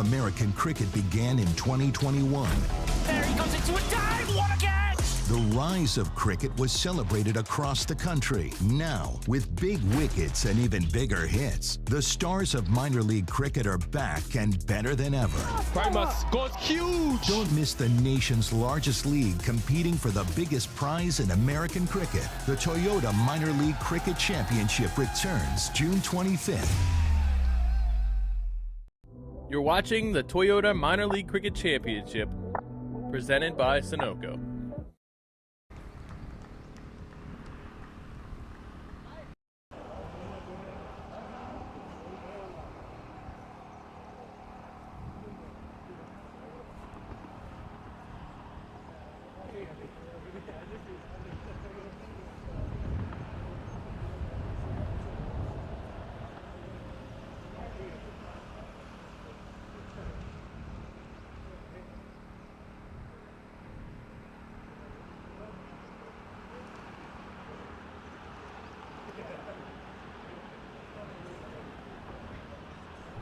American cricket began in 2021. There he goes into a dive! What a catch! The rise of cricket was celebrated across the country. Now, with big wickets and even bigger hits, the stars of minor league cricket are back and better than ever. Primus goes huge! Don't miss the nation's largest league competing for the biggest prize in American cricket. The Toyota Minor League Cricket Championship returns June 25th. You're watching the Toyota Minor League Cricket Championship, presented by Sunoco.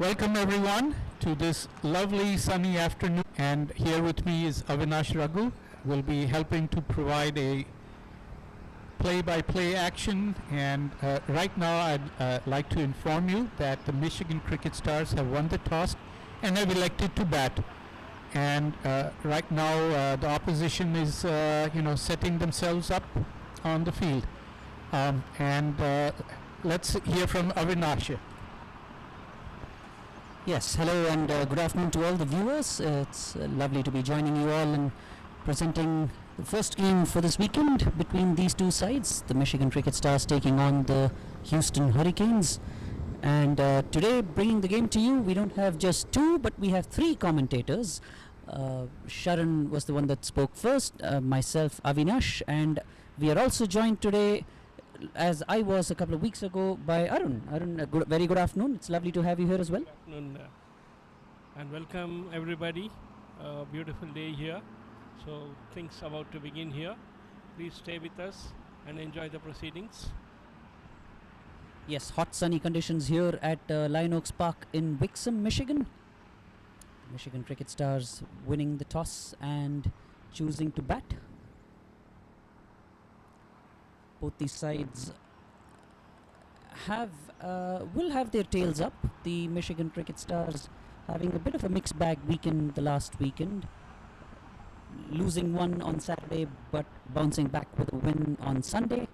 Welcome everyone to this lovely sunny afternoon, and here with me is Avinash Raghu. Will be helping to provide a play-by-play action, and right now I'd like to inform you that the Michigan Cricket Stars have won the toss and have elected to bat. And right now the opposition is setting themselves up on the field, and let's hear from Avinash. Yes, hello and good afternoon to all the viewers. It's lovely to be joining you all and presenting the first game for this weekend between these two sides, the Michigan Cricket Stars taking on the Houston Hurricanes. And today, bringing the game to you, we don't have just two, but we have three commentators. Sharon was the one that spoke first, myself, Avinash, and we are also joined today, as I was a couple of weeks ago, by Arun. Arun, very good afternoon. It's lovely to have you here as well. Good afternoon, and welcome everybody. Beautiful day here. So things about to begin here. Please stay with us and enjoy the proceedings. Yes, hot sunny conditions here at Lion Oaks Park in Wixom, Michigan. Michigan Cricket Stars winning the toss and choosing to bat. Both these sides will have their tails up. The Michigan Cricket Stars having a bit of a mixed bag weekend the last weekend, losing one on Saturday but bouncing back with a win on Sunday.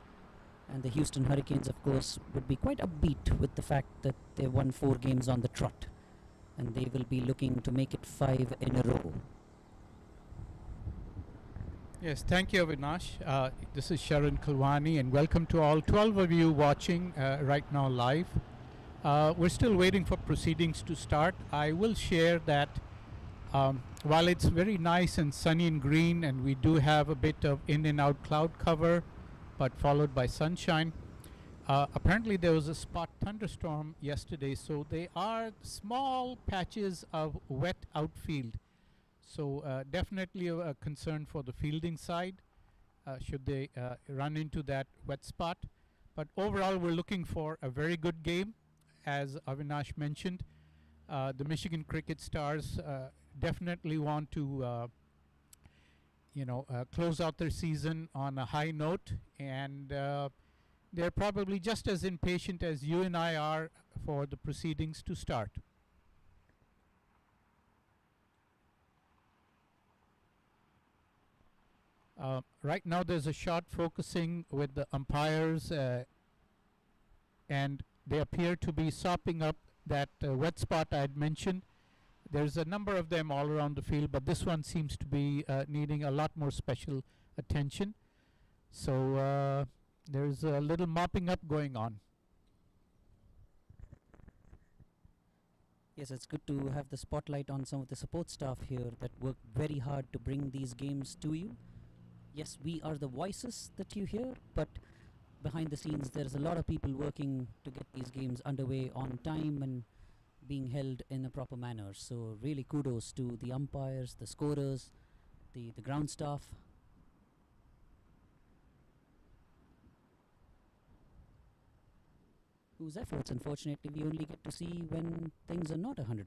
And the Houston Hurricanes, of course, would be quite upbeat with the fact that they won 4 games on the trot, and they will be looking to make it 5 in a row. Yes, thank you, Avinash. This is Sharon Kulwani, and welcome to all 12 of you watching right now live. We're still waiting for proceedings to start. I will share that while it's very nice and sunny and green, and we do have a bit of in and out cloud cover, but followed by sunshine, apparently there was a spot thunderstorm yesterday, so they are small patches of wet outfield. So definitely a concern for the fielding side should they run into that wet spot. But overall, we're looking for a very good game. As Avinash mentioned, the Michigan Cricket Stars definitely want to close out their season on a high note, and they're probably just as impatient as you and I are for the proceedings to start. Right now there's a shot focusing with the umpires, and they appear to be sopping up that wet spot I had mentioned. There's a number of them all around the field, but this one seems to be needing a lot more special attention. So there's a little mopping up going on. Yes, it's good to have the spotlight on some of the support staff here that work very hard to bring these games to you. Yes, we are the voices that you hear, but behind the scenes there's a lot of people working to get these games underway on time and being held in a proper manner. So really kudos to the umpires, the scorers, the ground staff. Whose efforts, unfortunately, we only get to see when things are not 100%.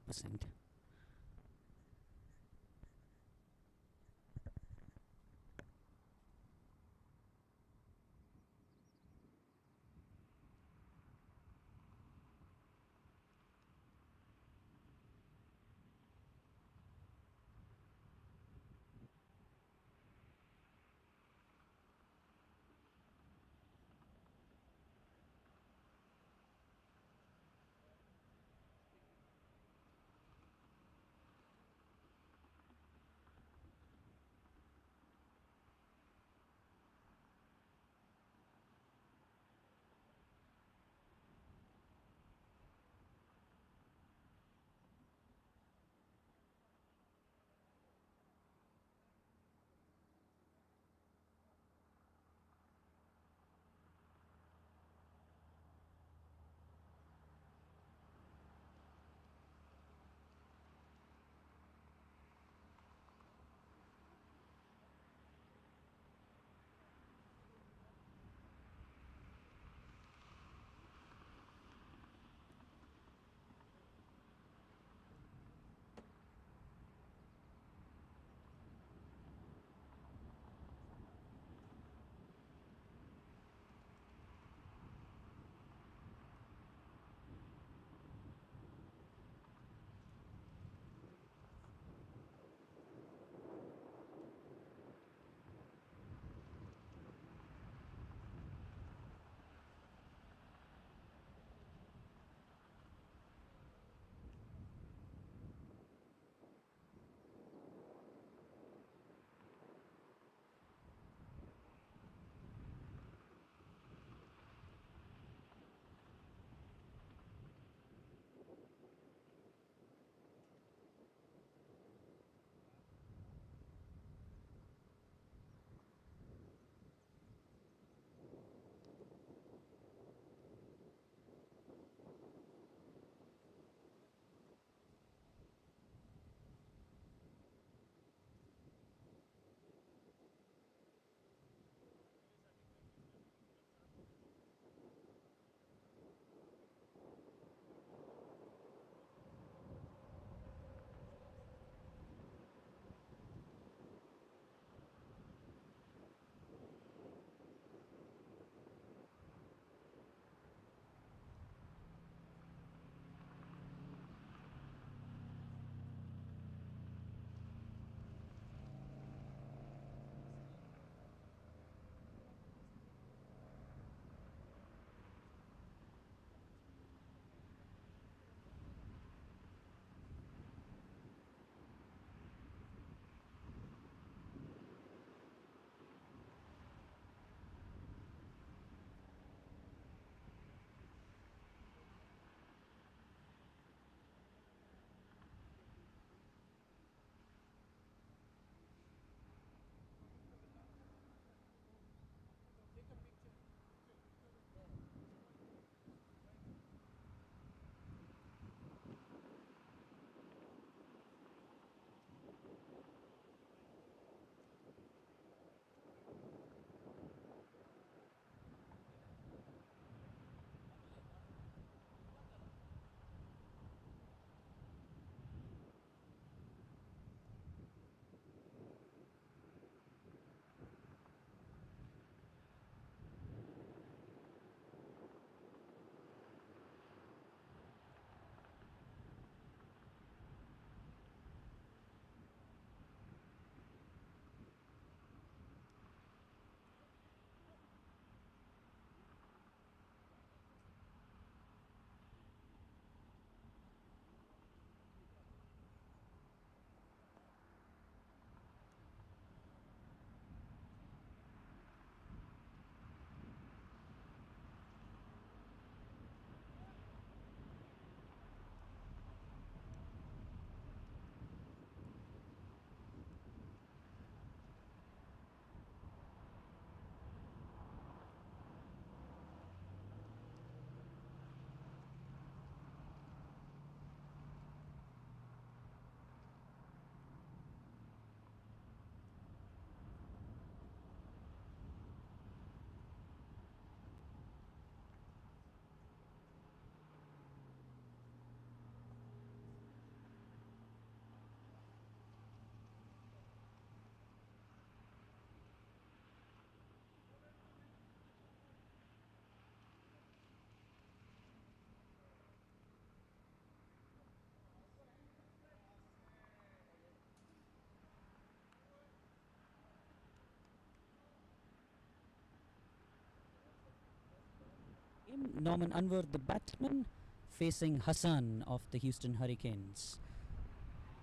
bowling. Norman Anwar, the batsman, facing Hassan of the Houston Hurricanes.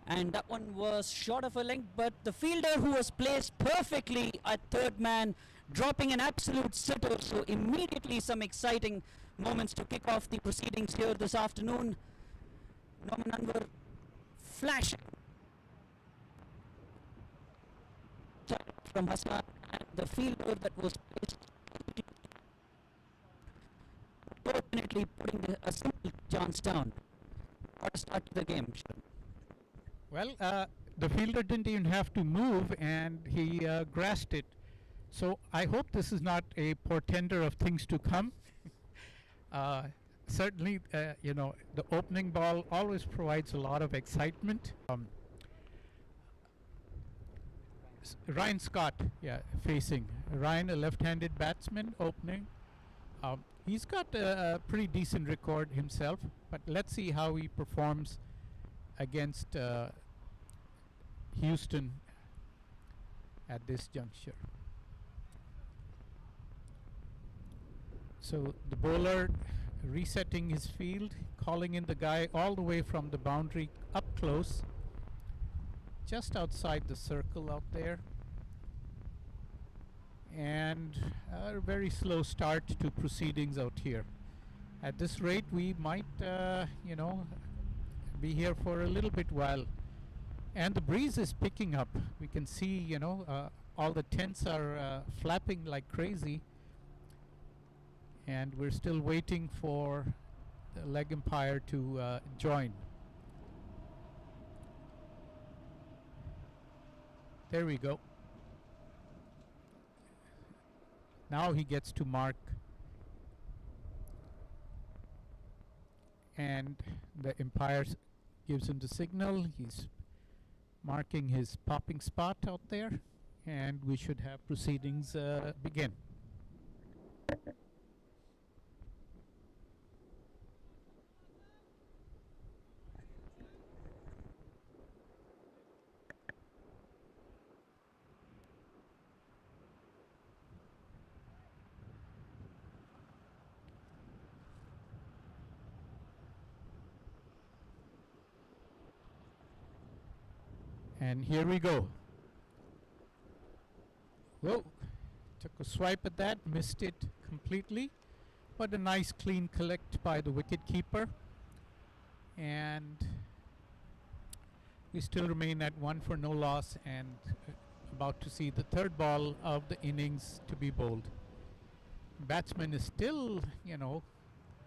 And that one was short of a length, but the fielder who was placed perfectly at third man, dropping an absolute sitter. So immediately some exciting moments to kick off the proceedings here this afternoon. Norman Anwar flashing from Hassan, and the fielder that was placed definitely putting a simple chance down. What a start to the game. Well, the fielder didn't even have to move, and he grasped it. So I hope this is not a portender of things to come. Certainly, the opening ball always provides a lot of excitement. Ryan Scott, facing. Ryan, a left-handed batsman, opening. He's got a pretty decent record himself, but let's see how he performs against Houston at this juncture. So the bowler resetting his field, calling in the guy all the way from the boundary up close, just outside the circle out there. And a very slow start to proceedings out here. At this rate, we might, be here for a little bit while. And the breeze is picking up. We can see, all the tents are flapping like crazy. And we're still waiting for the leg umpire to join. There we go. Now he gets to mark, and the umpire gives him the signal. He's marking his popping spot out there, and we should have proceedings begin. And here we go. Whoa, took a swipe at that, missed it completely, but a nice clean collect by the wicket keeper. And we still remain at 1 for no loss, and about to see the third ball of the innings to be bowled. Batsman is still,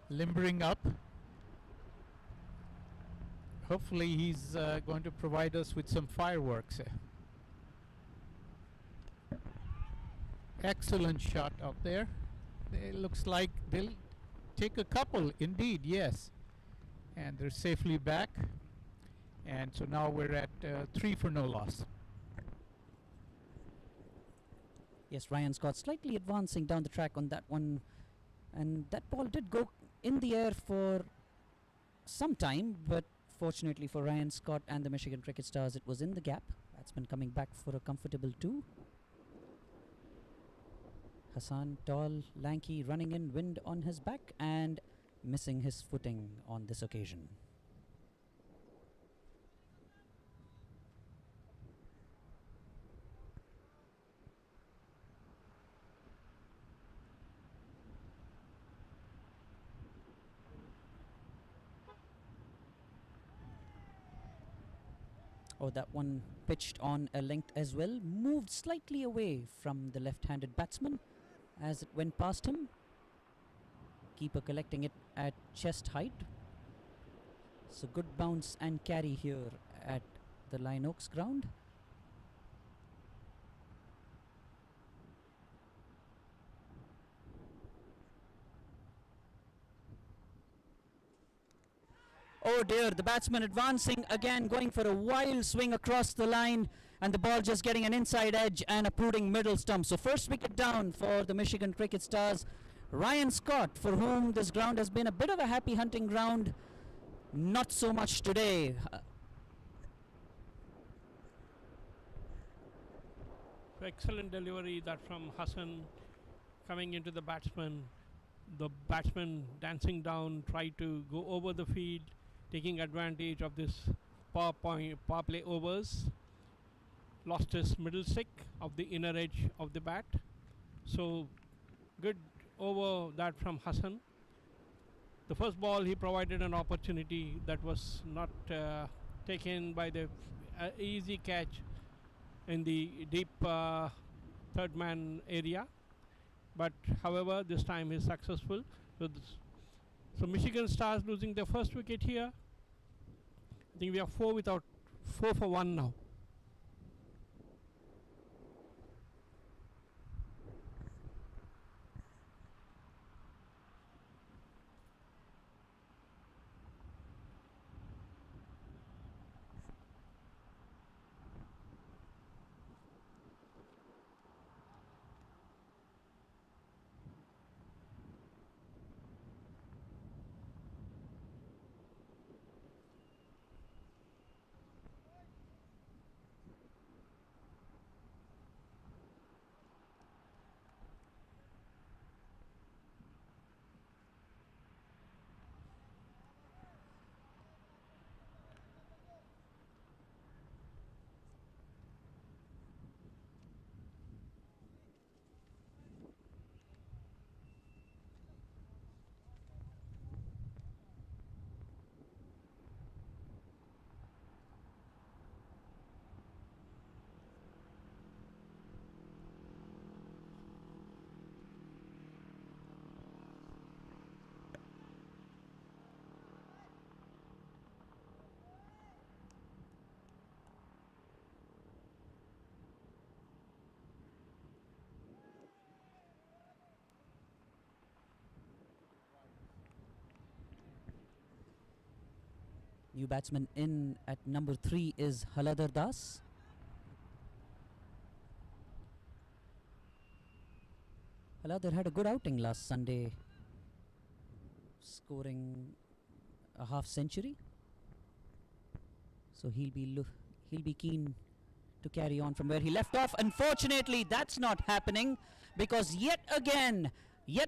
limbering up. Hopefully he's going to provide us with some fireworks. Excellent shot out there. It looks like they'll take a couple. Indeed, yes. And they're safely back. And so now we're at 3 for no loss. Yes, Ryan Scott slightly advancing down the track on that one. And that ball did go in the air for some time, but fortunately for Ryan Scott and the Michigan Cricket Stars, it was in the gap. Batsman coming back for a comfortable 2. Hassan, tall, lanky, running in, wind on his back and missing his footing on this occasion. Oh, that one pitched on a length as well. Moved slightly away from the left-handed batsman as it went past him. Keeper collecting it at chest height. So good bounce and carry here at the Lion Oaks ground. Oh dear, the batsman advancing again, going for a wild swing across the line, and the ball just getting an inside edge and a prudent middle stump. So first wicket down for the Michigan Cricket Stars. Ryan Scott, for whom this ground has been a bit of a happy hunting ground, not so much today. Excellent delivery that from Hassan coming into the batsman. the batsman dancing down tried to go over the field, taking advantage of this power play overs. Lost his middle stick of the inner edge of the bat. So good over that from Hassan. The first ball he provided an opportunity that was not taken by the easy catch in the deep third man area. But however, this time he's successful. So Michigan Stars losing their first wicket here. I think we are 4 for 1 now. New batsman in at number 3 is Haladar Das. Haladar had a good outing last Sunday, scoring a half century. So he'll be keen to carry on from where he left off. Unfortunately, that's not happening because yet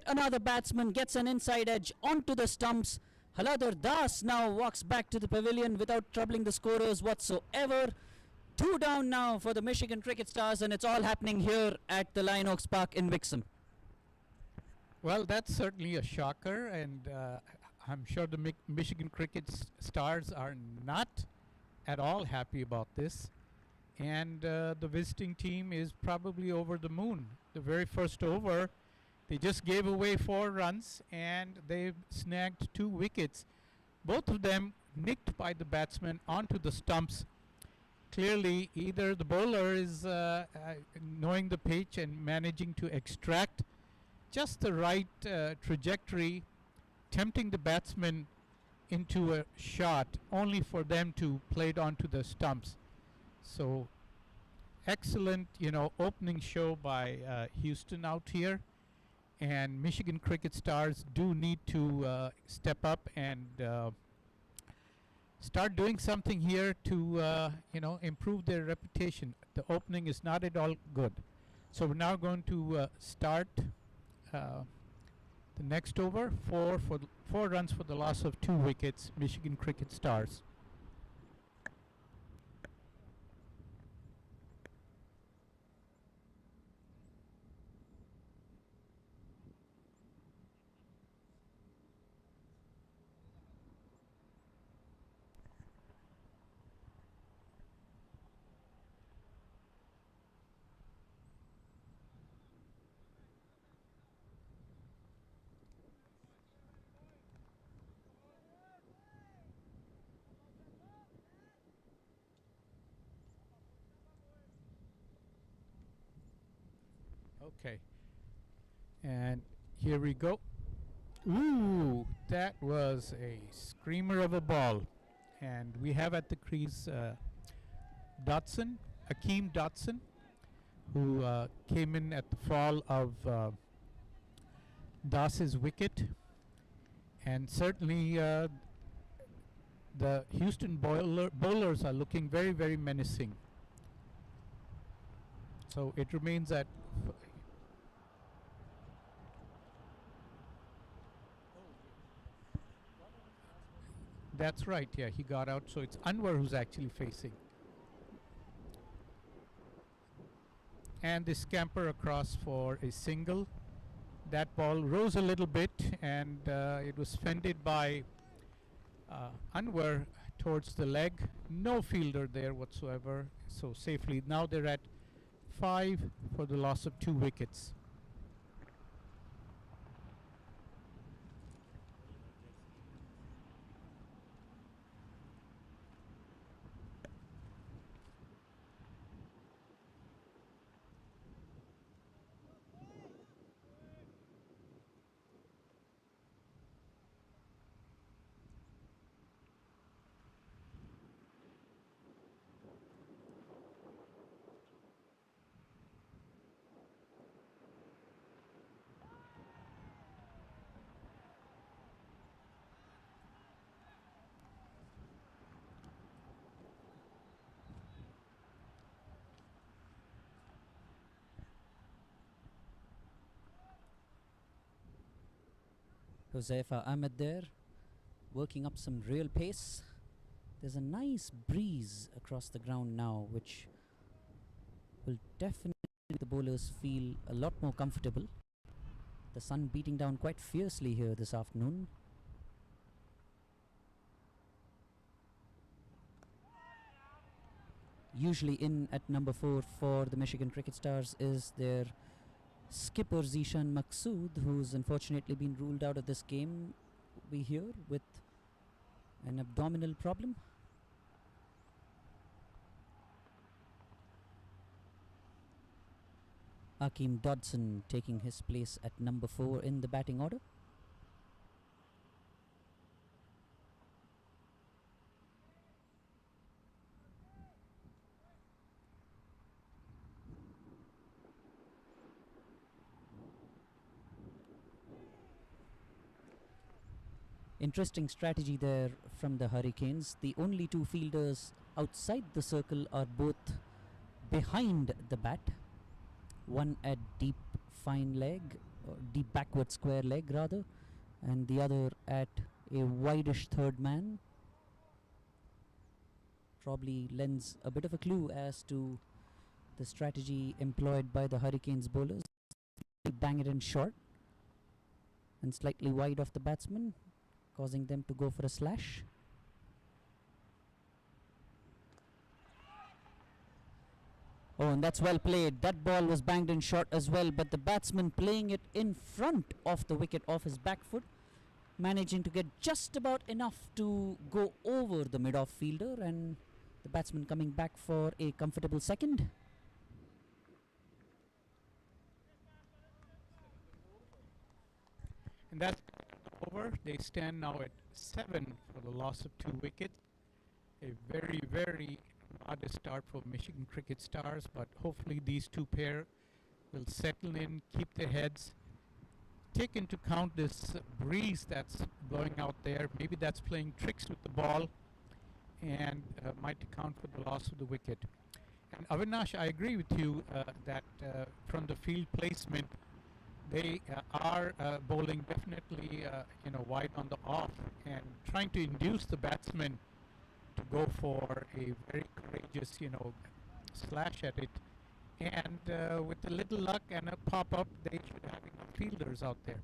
another batsman gets an inside edge onto the stumps. Haladar Das now walks back to the pavilion without troubling the scorers whatsoever. 2 down now for the Michigan Cricket Stars, and it's all happening here at the Lion Oaks Park in Wixom. Well, that's certainly a shocker, and I'm sure the Michigan Cricket Stars are not at all happy about this. And the visiting team is probably over the moon. The very first over, they just gave away 4 runs and they snagged 2 wickets. Both of them nicked by the batsman onto the stumps. Clearly, either the bowler is knowing the pitch and managing to extract just the right trajectory, tempting the batsman into a shot, only for them to play it onto the stumps. So, excellent, opening show by Houston out here. And Michigan Cricket Stars do need to step up and start doing something here to, improve their reputation. The opening is not at all good. So we're now going to start the next over. 4 runs for the loss of 2 wickets, Michigan Cricket Stars. Okay, and here we go. Ooh, that was a screamer of a ball. And we have at the crease Dotson, Akeem Dotson, who came in at the fall of Das's wicket. And certainly the Houston bowlers are looking very, very menacing. So it remains at That's right, yeah, he got out, so it's Anwar who's actually facing. And they scamper across for a single. That ball rose a little bit, and it was fended by Anwar towards the leg. No fielder there whatsoever, so safely. Now they're at 5 for the loss of 2 wickets. Huzaifa Ahmed there, working up some real pace. There's a nice breeze across the ground now, which will definitely make the bowlers feel a lot more comfortable. The sun beating down quite fiercely here this afternoon. Usually in at number 4 for the Michigan Cricket Stars is their skipper Zishan Maqsood, who's unfortunately been ruled out of this game. We hear with an abdominal problem. Akeem Dodson taking his place at number 4 in the batting order. Interesting strategy there from the Hurricanes. The only 2 fielders outside the circle are both behind the bat. One at deep fine leg, or deep backward square leg rather, and the other at a wideish third man. Probably lends a bit of a clue as to the strategy employed by the Hurricanes bowlers. They bang it in short and slightly wide of the batsman, causing them to go for a slash. Oh, and that's well played. That ball was banged in short as well, but the batsman playing it in front of the wicket off his back foot, managing to get just about enough to go over the mid-off fielder, and the batsman coming back for a comfortable second. And that's over. They stand now at 7 for the loss of 2 wickets. A very, very modest start for Michigan Cricket Stars, but hopefully these 2 pair will settle in, keep their heads, take into account this breeze that's blowing out there. Maybe that's playing tricks with the ball and might account for the loss of the wicket. And Avinash, I agree with you that from the field placement, they are bowling definitely wide on the off and trying to induce the batsmen to go for a very courageous slash at it, and with a little luck and a pop-up they should have enough fielders out there.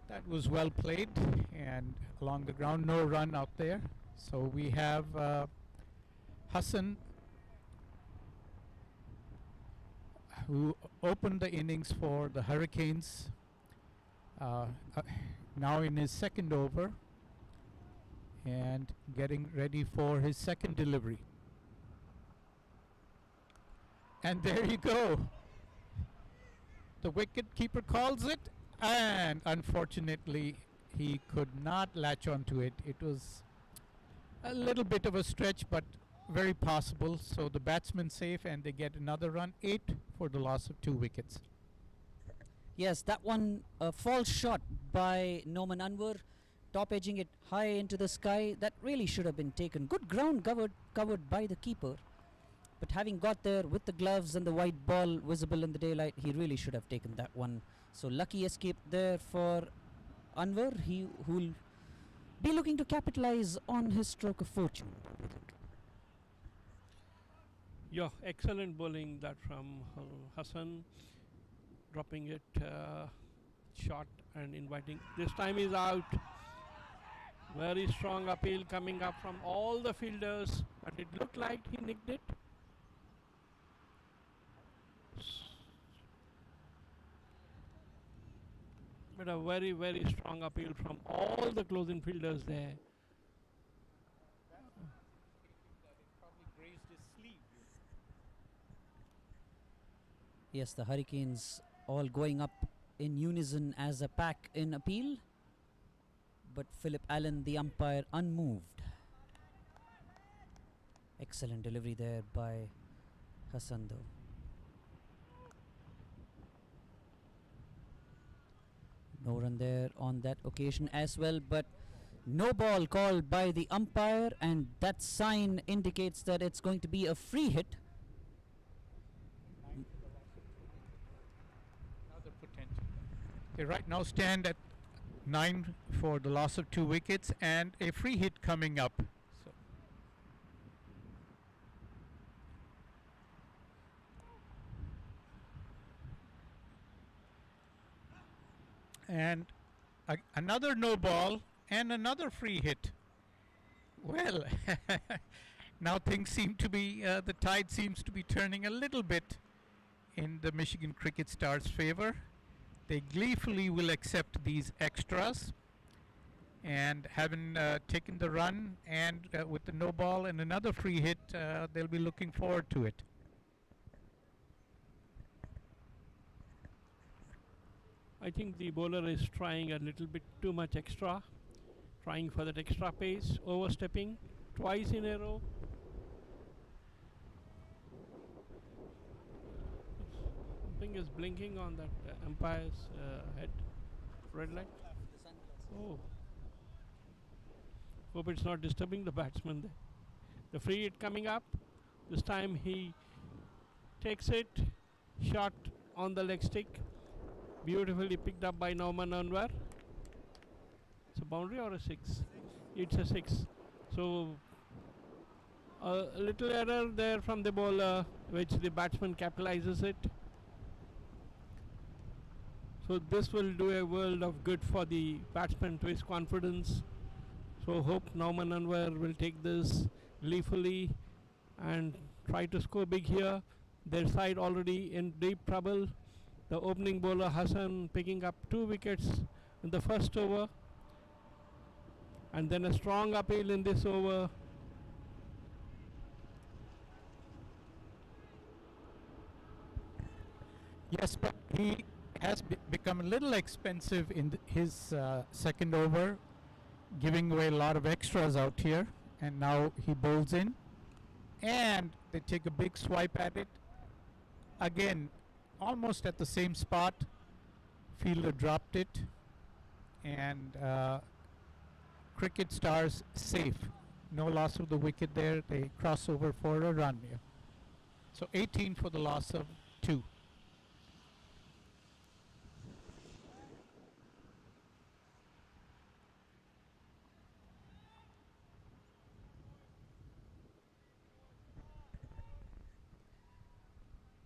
That was well played, and along the ground, no run out there. So we have Hassan, who opened the innings for the Hurricanes, now in his second over and getting ready for his second delivery. And there you go. The wicket keeper calls it, and unfortunately he could not latch onto it. It was a little bit of a stretch, but very possible. So the batsman safe, and they get another run. 8 for the loss of 2 wickets. Yes, that one false shot by Noman Anwar, top edging it high into the sky. That really should have been taken. Good ground covered by the keeper, but having got there with the gloves and the white ball visible in the daylight, he really should have taken that one. So lucky escape there for Anwar, who'll be looking to capitalize on his stroke of fortune. Yeah, excellent bowling that from Hassan, dropping it short and inviting. This time is out. Very strong appeal coming up from all the fielders, but it looked like he nicked it. But a very, very strong appeal from all the closing fielders there. Yes, the Hurricanes all going up in unison as a pack in appeal. But Philip Allen, the umpire, unmoved. Excellent delivery there by Hassan though. No run there on that occasion as well, but no ball called by the umpire, and that sign indicates that it's going to be a free hit. Another potential. They right now stand at 9 for the loss of 2 wickets and a free hit coming up. So and another no ball and another free hit. Well, now things seem to be, the tide seems to be turning a little bit in the Michigan Cricket Stars' favor. They gleefully will accept these extras, and having taken the run and with the no ball and another free hit, they'll be looking forward to it. I think the bowler is trying a little bit too much extra, trying for that extra pace, overstepping twice in a row. Something is blinking on that umpire's head. Red light. Oh. Hope it's not disturbing the batsman there. The free hit coming up. This time he takes it. Shot on the leg stick. Beautifully picked up by Nauman Anwar. It's a boundary or a 6? It's a 6. So a little error there from the bowler, which the batsman capitalizes it. So this will do a world of good for the batsman to his confidence. So hope Nauman Anwar will take this gleefully and try to score big here. Their side already in deep trouble. The opening bowler Hassan picking up 2 wickets in the first over, and then a strong appeal in this over. Yes, but he has become a little expensive in his second over, giving away a lot of extras out here, and now he bowls in and they take a big swipe at it again, almost at the same spot. Fielder dropped it, and Cricket Stars safe, no loss of the wicket there. They cross over for a run here. So 18 for the loss of 2.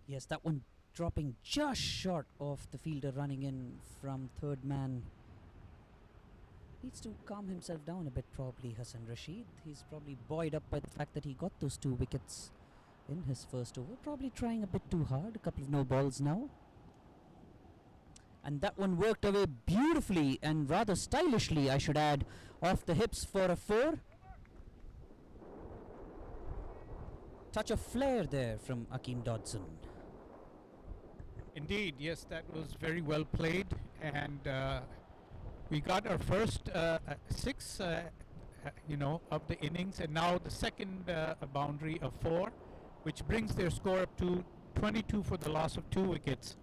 Yes, that one dropping just short of the fielder running in from third man. Needs to calm himself down a bit, probably, Hassan Rashid. He's probably buoyed up by the fact that he got those 2 wickets in his first over. Probably trying a bit too hard. A couple of no balls now. And that one worked away beautifully and rather stylishly, I should add, off the hips for a 4. Touch of flair there from Akeem Dodson. Indeed, yes, that was very well played, and we got our first 6, of the innings, and now the second boundary of 4, which brings their score up to 22 for the loss of 2 wickets.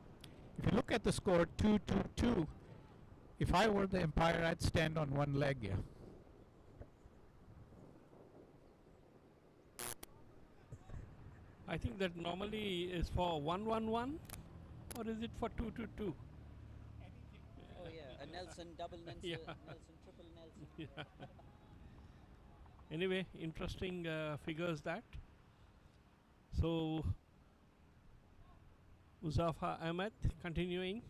If you look at the score, 2-2-2, if I were the umpire, I'd stand on one leg here. I think that normally is for 1-1-1, or is it for 2-2-2? yeah, a Nelson, double Nelson, Yeah. Nelson, triple Nelson. Yeah. Anyway, interesting figures that. So Muzaffar Ahmed continuing.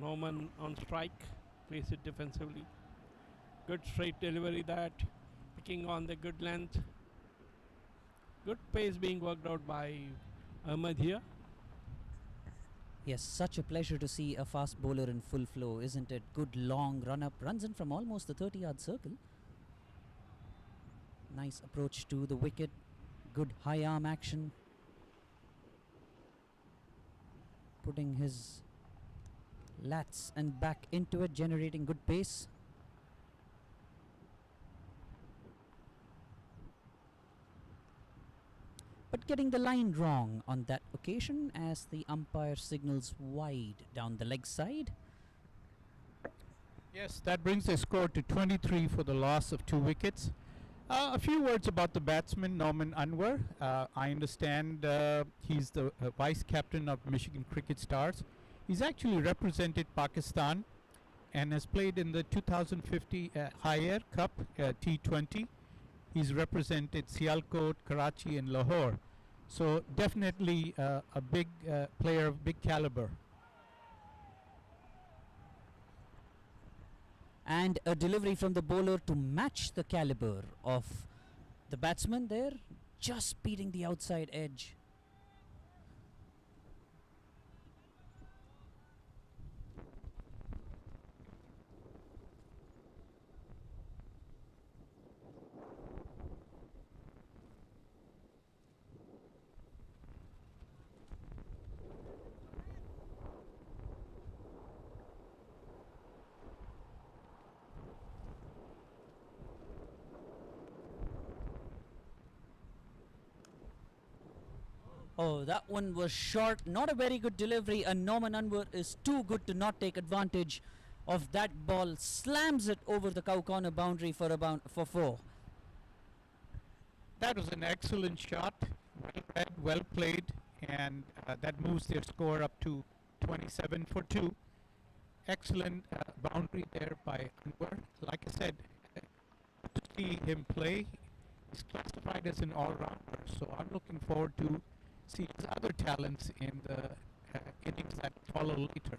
Norman on strike, plays it defensively. Good straight delivery that, picking on the good length. Good pace being worked out by Ahmed here. Yes, such a pleasure to see a fast bowler in full flow, isn't it? Good long run up, runs in from almost the 30-yard circle. Nice approach to the wicket, good high arm action. Putting his lats and back into it, generating good pace. But getting the line wrong on that occasion as the umpire signals wide down the leg side. Yes, that brings the score to 23 for the loss of 2 wickets. A few words about the batsman, Norman Anwar. I understand he's the vice captain of Michigan Cricket Stars. He's actually represented Pakistan and has played in the 2050 Higher Cup T20. He's represented Sialkot, Karachi and Lahore. So definitely a big player of big caliber. And a delivery from the bowler to match the caliber of the batsman there, just beating the outside edge. Oh, that one was short. Not a very good delivery. And Norman Anwar is too good to not take advantage of that ball. Slams it over the cow corner boundary for 4. That was an excellent shot. Well read, well played, and that moves their score up to 27 for 2. Excellent boundary there by Anwar. Like I said, to see him play, he's classified as an all-rounder. So I'm looking forward to see his other talents in the innings that follow later.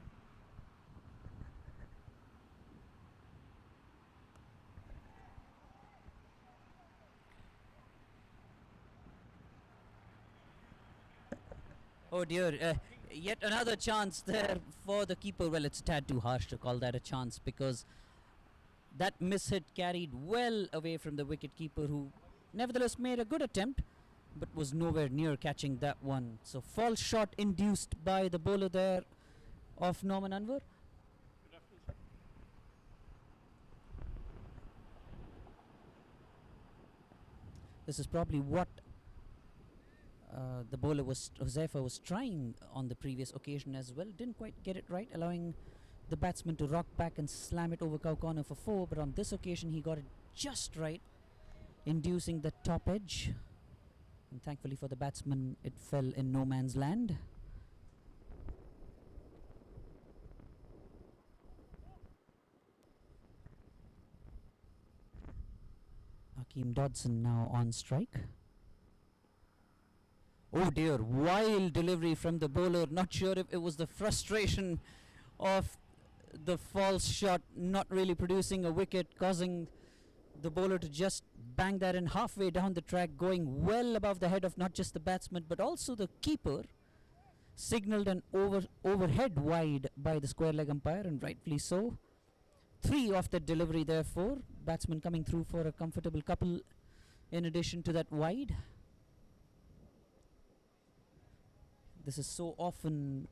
Oh dear, yet another chance there for the keeper. Well, it's a tad too harsh to call that a chance because that mishit carried well away from the wicket keeper, who nevertheless made a good attempt but was nowhere near catching that one. So false shot induced by the bowler there of Norman Anwar. This is probably what the bowler Huzaifa was trying on the previous occasion as well. Didn't quite get it right, allowing the batsman to rock back and slam it over cow corner for 4. But on this occasion he got it just right, inducing the top edge. And thankfully for the batsman, it fell in no man's land. Hakeem Dodson now on strike. Oh dear, wild delivery from the bowler. Not sure if it was the frustration of the false shot not really producing a wicket, causing the bowler to just bang that in halfway down the track, going well above the head of not just the batsman but also the keeper. Signalled an overhead wide by the square leg umpire, and rightfully so. 3 off that delivery therefore. Batsman coming through for a comfortable couple in addition to that wide. This is so often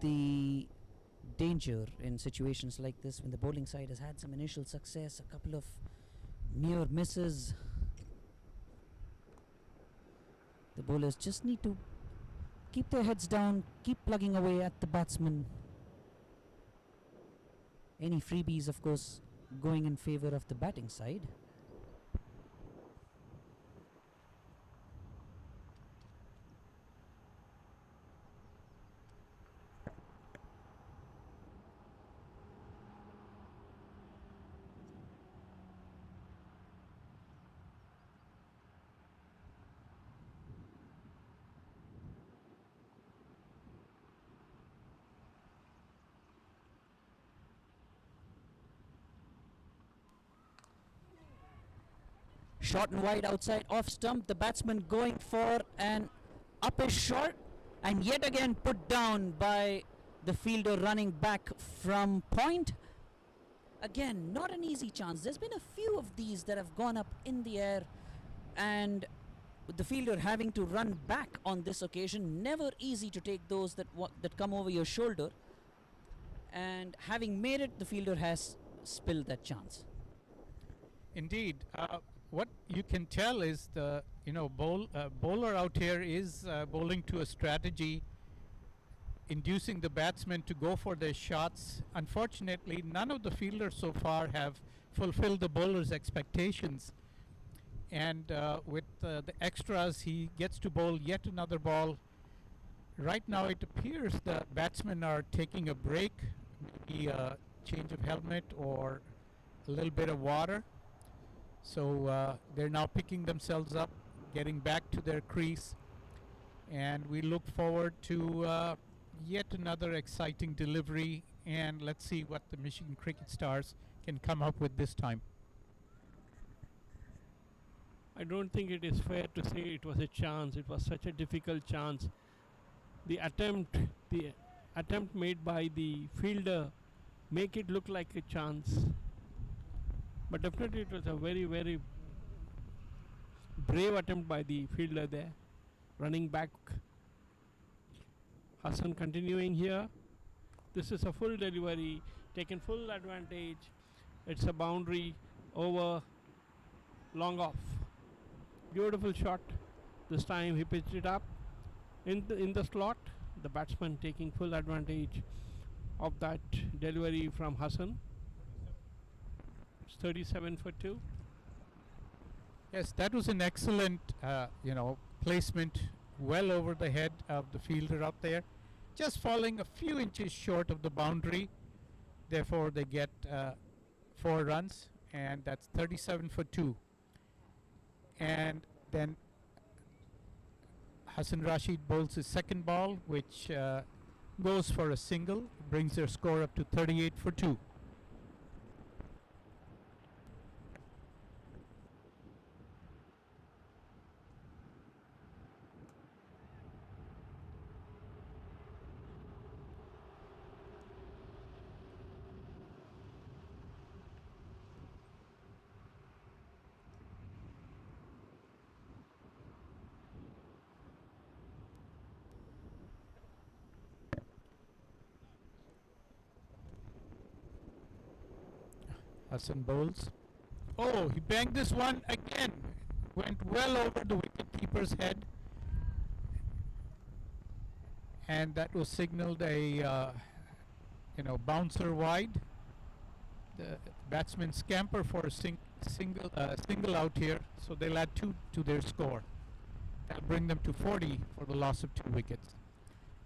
the danger in situations like this, when the bowling side has had some initial success, a couple of near misses. The bowlers just need to keep their heads down, keep plugging away at the batsman. Any freebies, of course, going in favour of the batting side. short and wide outside off stump. The batsman going for an up is short, and yet again put down by the fielder running back from point. Again, not an easy chance. There's been a few of these that have gone up in the air, and the fielder having to run back on this occasion. Never easy to take those that come over your shoulder, and having made it, the fielder has spilled that chance. Indeed. What you can tell is the bowler out here is bowling to a strategy inducing the batsmen to go for their shots. Unfortunately, none of the fielders so far have fulfilled the bowler's expectations. And with the extras, he gets to bowl yet another ball. Right now, it appears the batsmen are taking a break, maybe a change of helmet or a little bit of water. So they're now picking themselves up, getting back to their crease. And we look forward to yet another exciting delivery. And let's see what the Michigan Cricket Stars can come up with this time. I don't think it is fair to say it was a chance. It was such a difficult chance. The attempt made by the fielder make it look like a chance. But definitely it was a very, very brave attempt by the fielder there. Running back. Hassan continuing here. This is a full delivery, taken full advantage. It's a boundary over, long off. Beautiful shot. This time he pitched it up in the slot. The batsman taking full advantage of that delivery from Hassan. It's 37 for 2. Yes, that was an excellent, placement well over the head of the fielder up there. Just falling a few inches short of the boundary. Therefore, they get 4 runs, and that's 37 for 2. And then Hassan Rashid bowls his second ball, which goes for a single, brings their score up to 38 for 2. Hassan bowls. Oh, he banged this one again. Went well over the wicketkeeper's head. And that was signaled a bouncer wide. The batsmen scamper for a single out here, so they'll add 2 to their score. That'll bring them to 40 for the loss of 2 wickets.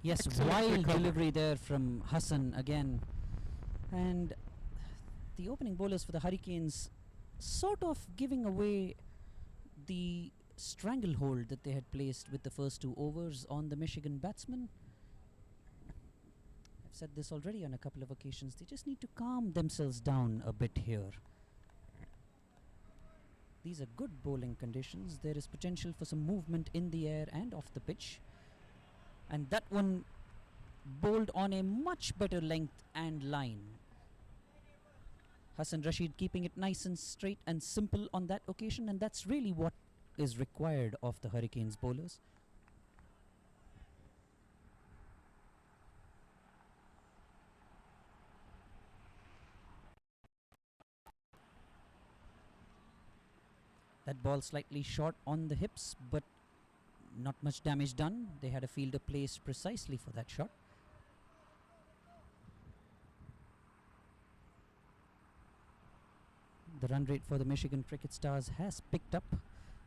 Yes, Excellent wild recovery. delivery there from Hassan again. And the opening bowlers for the Hurricanes sort of giving away the stranglehold that they had placed with the first 2 overs on the Michigan batsmen. I've said this already on a couple of occasions. They just need to calm themselves down a bit here. These are good bowling conditions. There is potential for some movement in the air and off the pitch. And that one bowled on a much better length and line. Hassan Rashid keeping it nice and straight and simple on that occasion, and that's really what is required of the Hurricanes bowlers. That ball slightly short on the hips, but not much damage done. They had a fielder placed precisely for that shot. The run rate for the Michigan Cricket Stars has picked up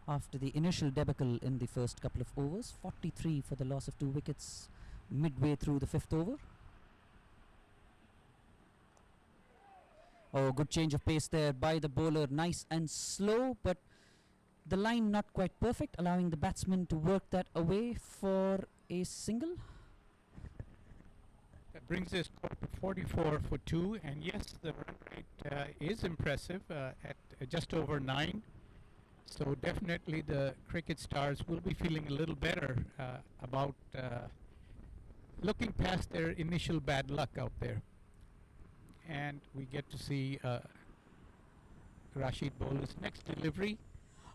after the initial debacle in the first couple of overs. 43 for the loss of 2 wickets midway through the 5th over. Oh, good change of pace there by the bowler. Nice and slow, but the line not quite perfect, allowing the batsman to work that away for a single. That brings their score to 44 for 2, and yes, the run rate is impressive at just over 9. So definitely the cricket stars will be feeling a little better about looking past their initial bad luck out there. And we get to see Rashid Bowler's next delivery.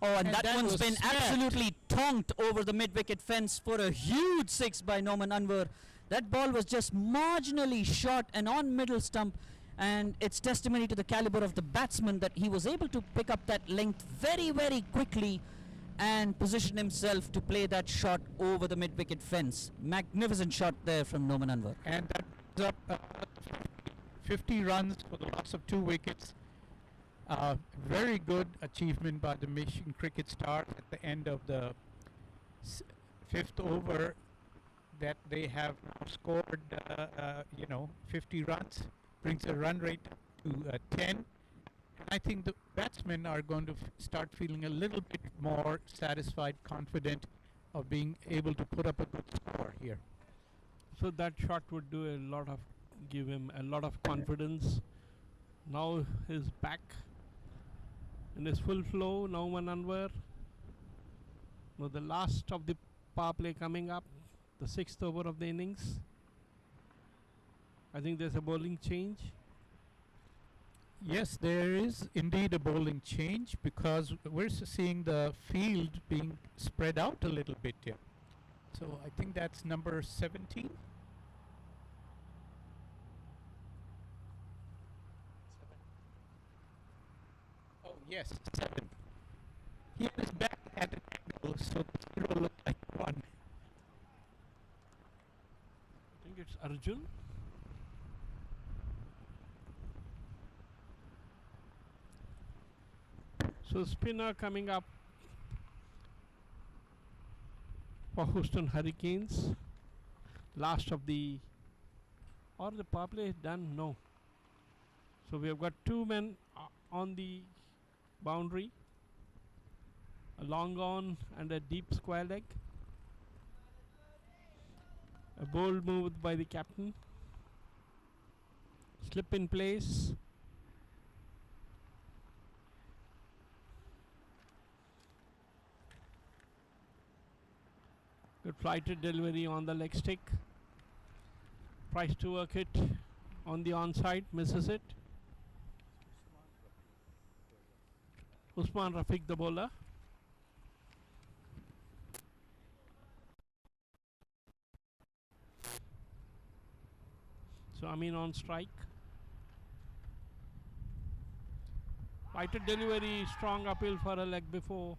Oh, and And that that one's was been smacked. absolutely tonked over the mid-wicket fence for a huge six by Norman Anwar. That ball was just marginally short and on middle stump, and it's testimony to the caliber of the batsman that he was able to pick up that length very, very quickly and position himself to play that shot over the mid-wicket fence. Magnificent shot there from Norman Anwar. And that brings up 50 runs for the loss of 2 wickets. Very good achievement by the Michigan Cricket Stars at the end of the 5th over, that they have now scored 50 runs, brings the run rate to 10. And I think the batsmen are going to start feeling a little bit more satisfied, confident of being able to put up a good score here. So that shot would give him a lot of confidence. Now he's back in his full flow. Norman Anwar. Now the last of the power play coming up, the 6th over of the innings. I think there's a bowling change. Yes, there is indeed a bowling change, because we're seeing the field being spread out a little bit here. So I think that's number 17. Oh yes, 7. He is back at an angle, so the 0 looked like 1. I think it's Arjun. So spinner coming up for Houston Hurricanes. Last of the, or the power play is done? No. So we have got 2 men on the boundary, a long on and a deep square leg. A bold move by the captain. Slip in place. Good flighted delivery on the leg stick. Tries to work it on the onside, misses it. Usman Rafiq, the bowler. So Amin on strike. Flighted delivery, strong appeal for a leg before.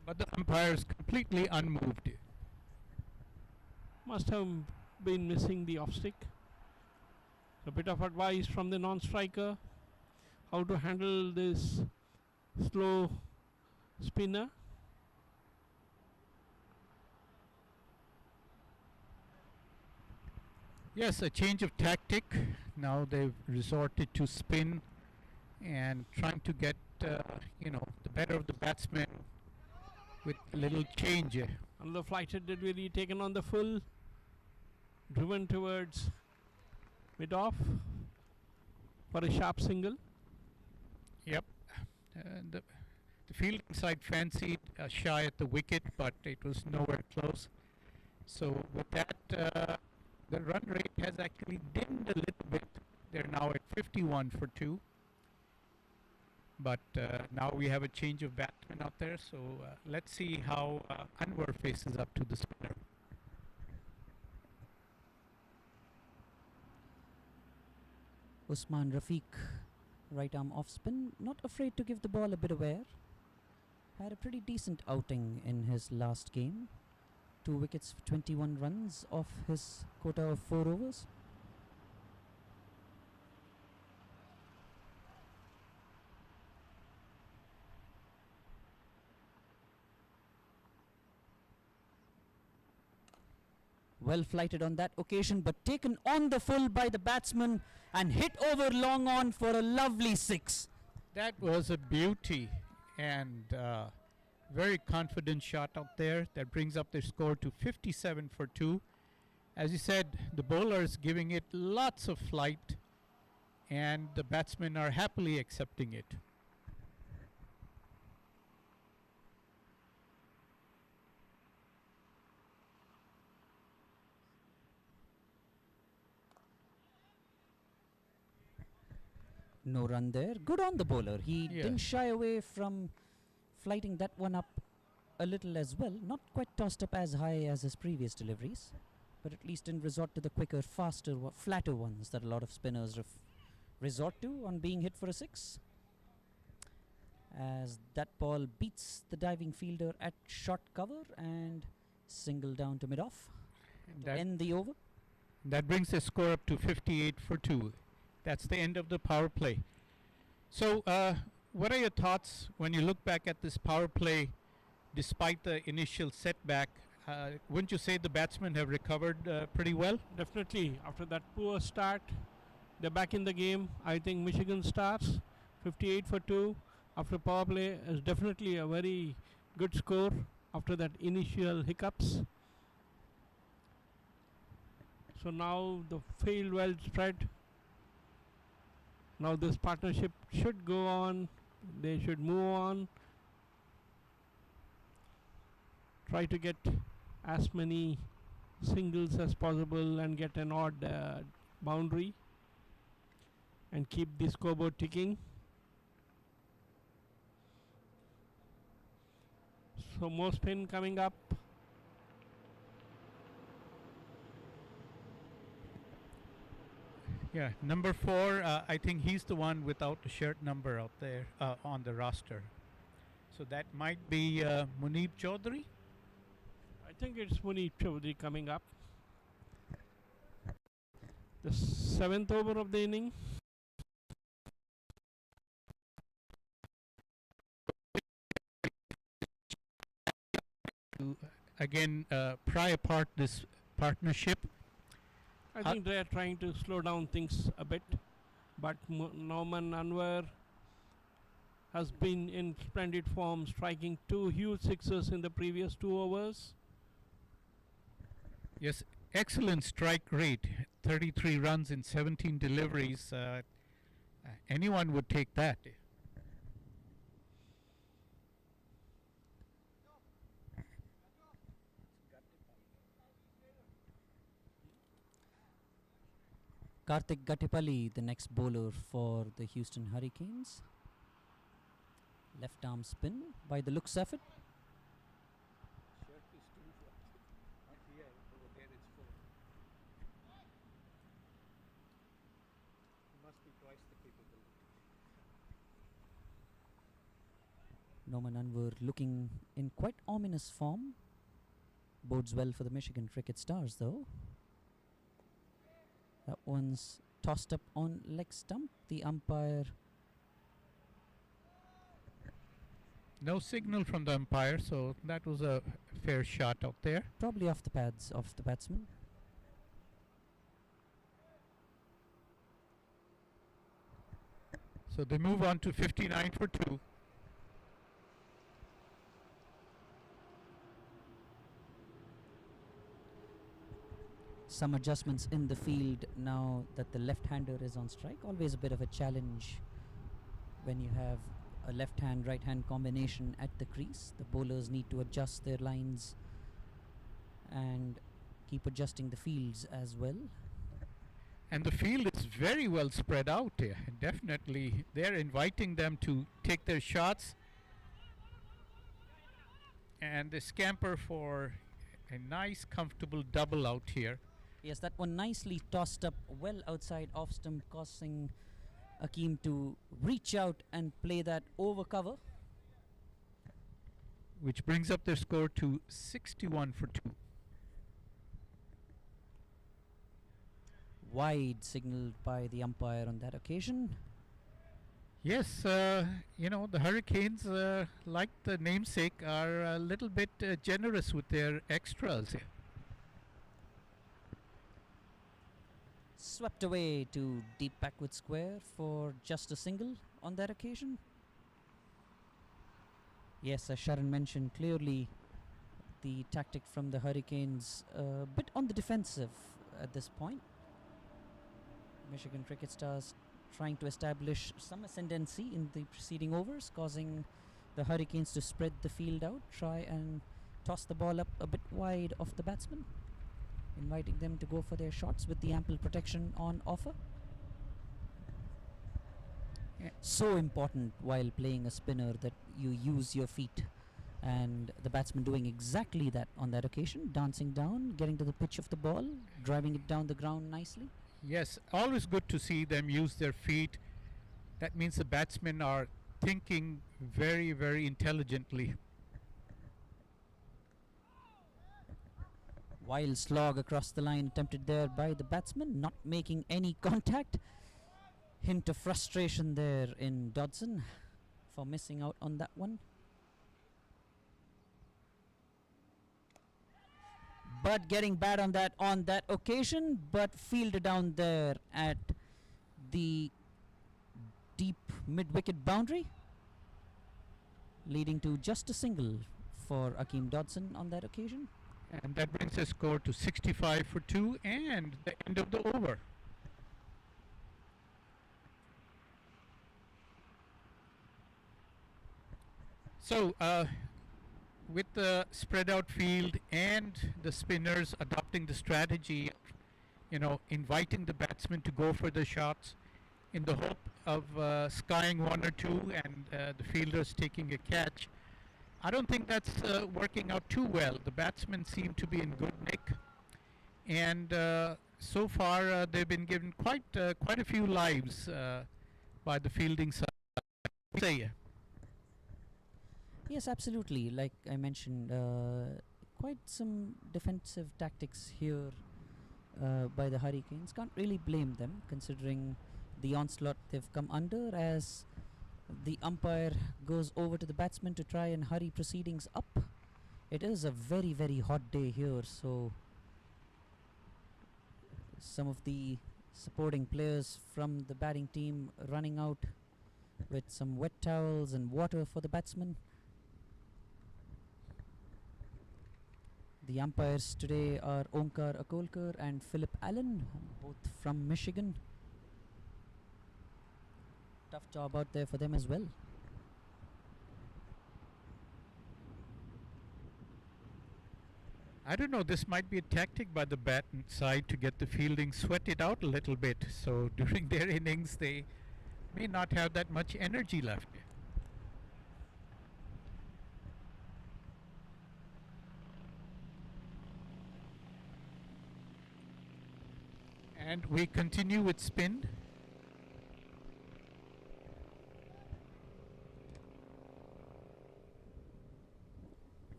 But the umpire is completely unmoved. Must have been missing the off stick. A bit of advice from the non-striker, how to handle this slow spinner. Yes, a change of tactic. Now they've resorted to spin and trying to get the better of the batsman with a little change. Another flighted delivery taken on the full, driven towards mid-off for a sharp single. Yep. The fielding side fancied a shy at the wicket, but it was nowhere close. So with that, the run rate has actually dimmed a little bit. They're now at 51 for 2. But now we have a change of batsmen out there, so let's see how Anwar faces up to the spinner. Usman Rafiq, right arm off spin, not afraid to give the ball a bit of air. Had a pretty decent outing in his last game. 2 wickets for 21 runs off his quota of 4 overs. Well flighted on that occasion, but taken on the full by the batsman and hit over long on for a lovely 6. That was a beauty, and very confident shot out there that brings up their score to 57 for 2. As you said, the bowlers giving it lots of flight, and the batsmen are happily accepting it. No run there. Good on the bowler. He Yeah. didn't shy away from flighting that one up a little as well. Not quite tossed up as high as his previous deliveries, but at least didn't resort to the quicker, faster, flatter ones that a lot of spinners resort to on being hit for a six. As that ball beats the diving fielder at short cover and single down to mid-off to That, end the over. that brings the score up to 58 for 2. That's the end of the power play. So, what are your thoughts when you look back at this power play despite the initial setback? Wouldn't you say the batsmen have recovered pretty well? Definitely, after that poor start, they're back in the game. I think Michigan Stars 58 for 2 after power play is definitely a very good score after that initial hiccups. So now the field well spread. Now this partnership should go on. They should move on. Try to get as many singles as possible and get an odd boundary and keep the scoreboard ticking. So more spin coming up. Yeah, number 4, I think he's the one without the shirt number out there on the roster. So that might be Munib Chaudhary. I think it's Munib Chaudhary coming up. The 7th over of the inning. To again pry apart this partnership. I think they are trying to slow down things a bit, but Norman Anwar has been in splendid form, striking 2 huge sixes in the previous 2 overs. Yes, excellent strike rate. 33 runs in 17 deliveries. Anyone would take that. Karthik Gattipalli, the next bowler for the Houston Hurricanes. Left arm spin by the looks of it. Norman Anwar looking in quite ominous form. Bodes well for the Michigan Cricket Stars though. That one's tossed up on leg stump. The umpire. No signal from the umpire, so that was a fair shot out there. Probably off the pads of the batsman. So they move on to 59 for 2. Some adjustments in the field now that the left-hander is on strike. Always a bit of a challenge when you have a left-hand, right-hand combination at the crease. The bowlers need to adjust their lines and keep adjusting the fields as well. And the field is very well spread out here. Definitely, they're inviting them to take their shots. And they scamper for a nice, comfortable double out here. Yes, that one nicely tossed up well outside off stump, causing Akeem to reach out and play that over cover. Which brings up their score to 61 for 2. Wide signaled by the umpire on that occasion. Yes, you know, the Hurricanes, like the namesake, are a little bit generous with their extras. Swept away to deep backward square for just a single on that occasion. Yes, as Sharon mentioned, clearly the tactic from the Hurricanes a bit on the defensive at this point. Michigan Cricket Stars trying to establish some ascendancy in the preceding overs, causing the Hurricanes to spread the field out, try and toss the ball up a bit wide of the batsman, inviting them to go for their shots with the ample protection on offer. So important while playing a spinner that you use your feet. And the batsman doing exactly that on that occasion, dancing down, getting to the pitch of the ball, driving it down the ground nicely. Yes, always good to see them use their feet. That means the batsmen are thinking very, very intelligently. Wild slog across the line attempted there by the batsman, not making any contact. Hint of frustration there in Dodson for missing out on that one. But getting bad on that occasion, but fielded down there at the deep mid-wicket boundary, leading to just a single for Akeem Dodson on that occasion. And that brings the score to 65 for 2 and the end of the over. So, with the spread out field and the spinners adopting the strategy of, inviting the batsmen to go for the shots in the hope of skying one or two and the fielders taking a catch, I don't think that's working out too well. The batsmen seem to be in good nick, and so far they've been given quite a few lives by the fielding side. Say. Yes, absolutely. Like I mentioned, quite some defensive tactics here by the Hurricanes. Can't really blame them considering the onslaught they've come under, as the umpire goes over to the batsman to try and hurry proceedings up. It is a very, very hot day here, so some of the supporting players from the batting team running out with some wet towels and water for the batsman. The umpires today are Omkar Akolkar and Philip Allen, both from Michigan. Tough job out there for them as well. I don't know, this might be a tactic by the bat side to get the fielding sweated out a little bit, so during their innings they may not have that much energy left. And we continue with spin.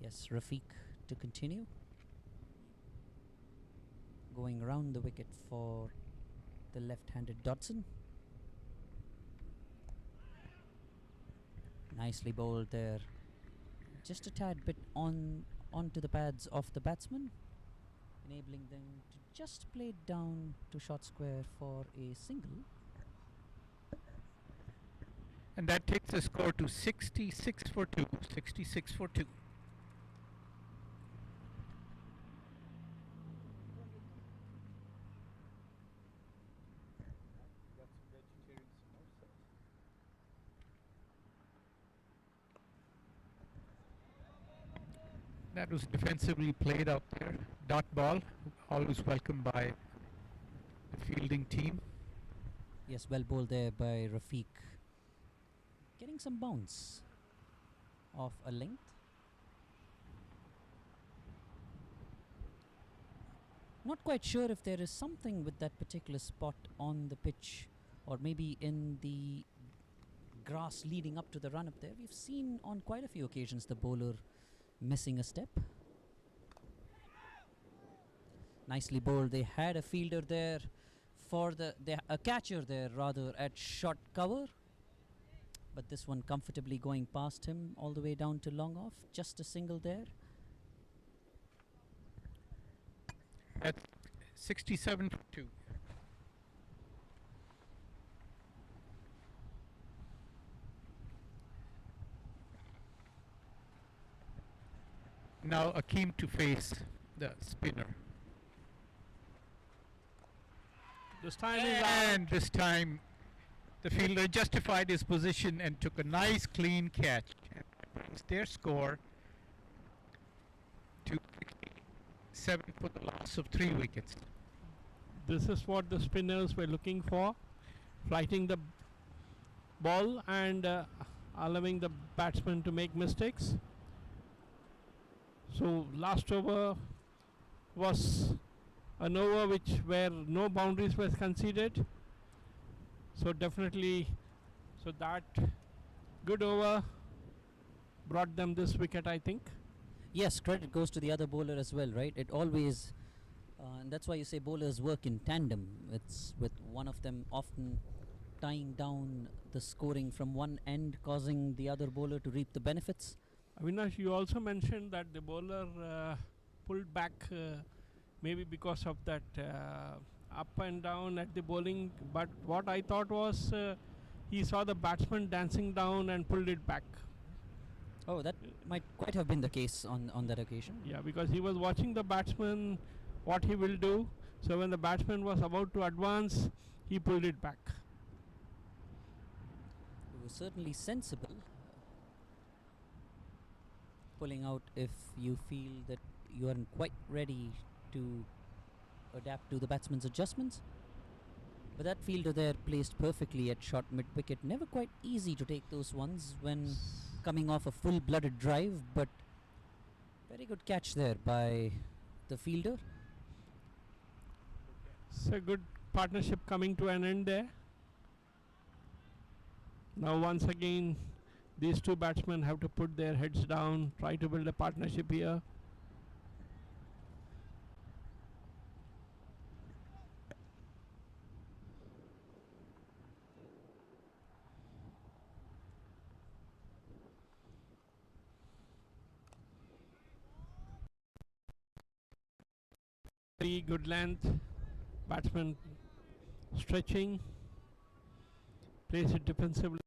Yes, Rafiq to continue. Going around the wicket for the left-handed Dodson. Nicely bowled there. Just a tad bit onto the pads of the batsman, enabling them to just play it down to short square for a single. And that takes the score to 66 for 2. 66 for 2. That was defensively played out there. Dot ball, always welcomed by the fielding team. Yes, well bowled there by Rafiq. Getting some bounce off a length. Not quite sure if there is something with that particular spot on the pitch, or maybe in the grass leading up to the run up there. We've seen on quite a few occasions the bowler missing a step. Nicely bowled. They had a fielder there for a catcher there rather at short cover, but this one comfortably going past him all the way down to long off. Just a single there. At 67 for 2. Now Akeem to face the spinner. This time is And out. this time the fielder justified his position and took a nice clean catch. And brings their score to 67 for the loss of 3 wickets. This is what the spinners were looking for, flighting the ball and allowing the batsman to make mistakes. So last over was an over where no boundaries were conceded. So definitely, so that good over brought them this wicket, I think. Yes, credit goes to the other bowler as well, right? It always, and that's why you say bowlers work in tandem. It's with one of them often tying down the scoring from one end, causing the other bowler to reap the benefits. Avinash, you also mentioned that the bowler pulled back maybe because of that up and down at the bowling, but what I thought was he saw the batsman dancing down and pulled it back. Oh, that might quite have been the case on that occasion. Yeah, because he was watching the batsman, what he will do. So when the batsman was about to advance, he pulled it back. It was certainly sensible, pulling out if you feel that you aren't quite ready to adapt to the batsman's adjustments. But that fielder there placed perfectly at short mid-wicket. Never quite easy to take those ones when coming off a full-blooded drive, but very good catch there by the fielder. It's a good partnership coming to an end there. Now once again, these two batsmen have to put their heads down, try to build a partnership here. Very good length, batsman stretching, plays it defensively.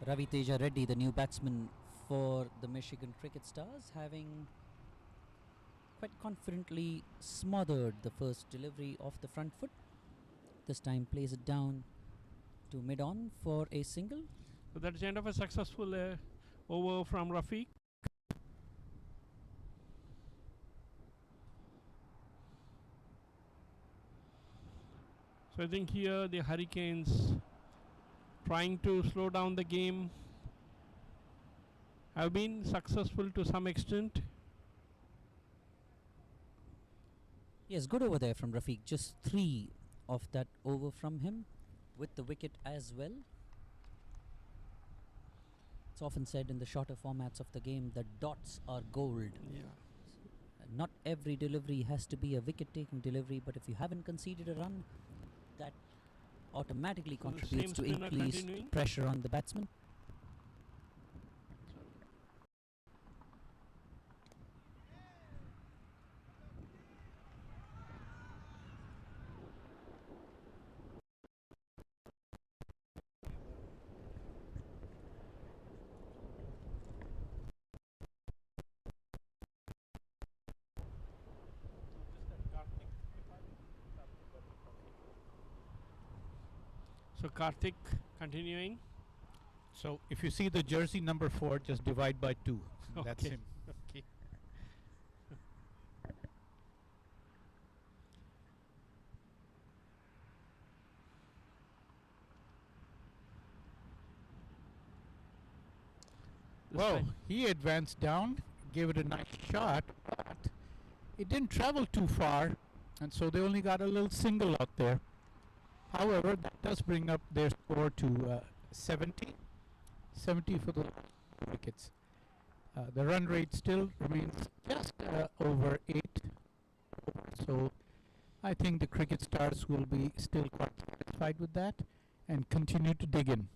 Ravi Teja Reddy, the new batsman for the Michigan Cricket Stars, having quite confidently smothered the first delivery off the front foot. This time plays it down to mid-on for a single. So that's the end of a successful over from Rafiq. So I think here the Hurricanes, trying to slow down the game, have been successful to some extent. Yes, good over there from Rafiq. Just 3 of that over from him, with the wicket as well. It's often said in the shorter formats of the game that dots are gold. Yeah. Not every delivery has to be a wicket-taking delivery, but if you haven't conceded a run, that automatically So the contributes to same spinner increased continuing. pressure on the batsman. So Karthik continuing. So if you see the jersey number 4, just divide by 2. That's Okay. him. Okay. This Well, time- he advanced down, gave it a nice shot, but it didn't travel too far, and so they only got a little single out there. However, that does bring up their score to 70. 70 for the wickets. The run rate still remains just over 8. So I think the Cricket Stars will be still quite satisfied with that and continue to dig in.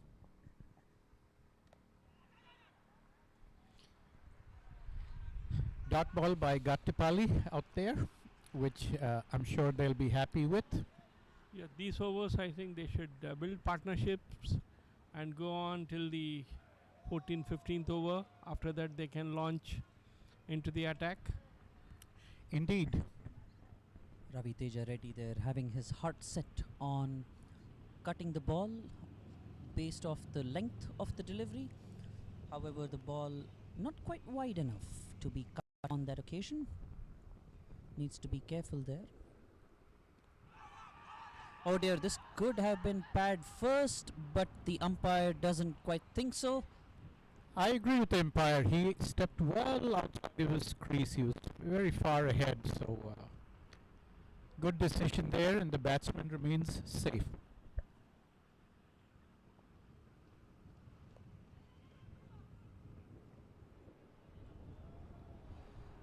Dot ball by Gattipalli out there, which I'm sure they'll be happy with. Yeah, these overs, I think they should build partnerships and go on till the 14th, 15th over. After that, they can launch into the attack. Indeed. Ravi Teja Reddy there having his heart set on cutting the ball based off the length of the delivery. However, the ball not quite wide enough to be cut on that occasion. needs to be careful there. Oh dear, this could have been paired first, but the umpire doesn't quite think so. I agree with the umpire. He stepped well outside of his crease. He was very far ahead, so good decision there, and the batsman remains safe.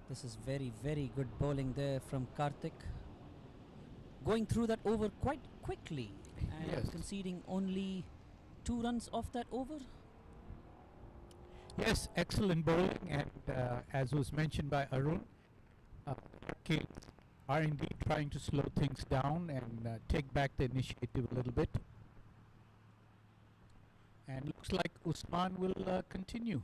This is very, very good bowling there from Karthik. Going through that over quite quickly and Yes. conceding only 2 runs off that over. Yes, excellent bowling, and as was mentioned by Arun, Canes are indeed trying to slow things down and take back the initiative a little bit. And looks like Usman will continue.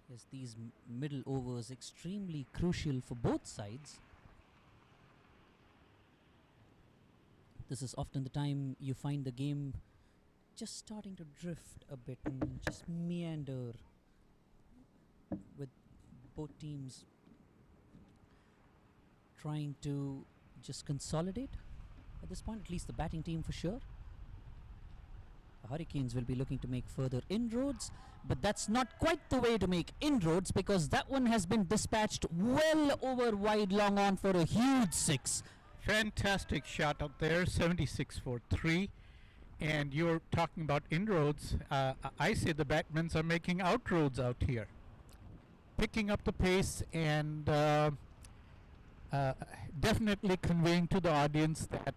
Yes, these middle overs extremely crucial for both sides. This is often the time you find the game just starting to drift a bit and just meander, with both teams trying to just consolidate at this point, at least the batting team for sure. The Hurricanes will be looking to make further inroads, but that's not quite the way to make inroads, because that one has been dispatched well over wide long on for a huge 6. Fantastic shot out there, 76 for 3. And you're talking about inroads. I say the batsmen are making outroads out here, picking up the pace and definitely conveying to the audience that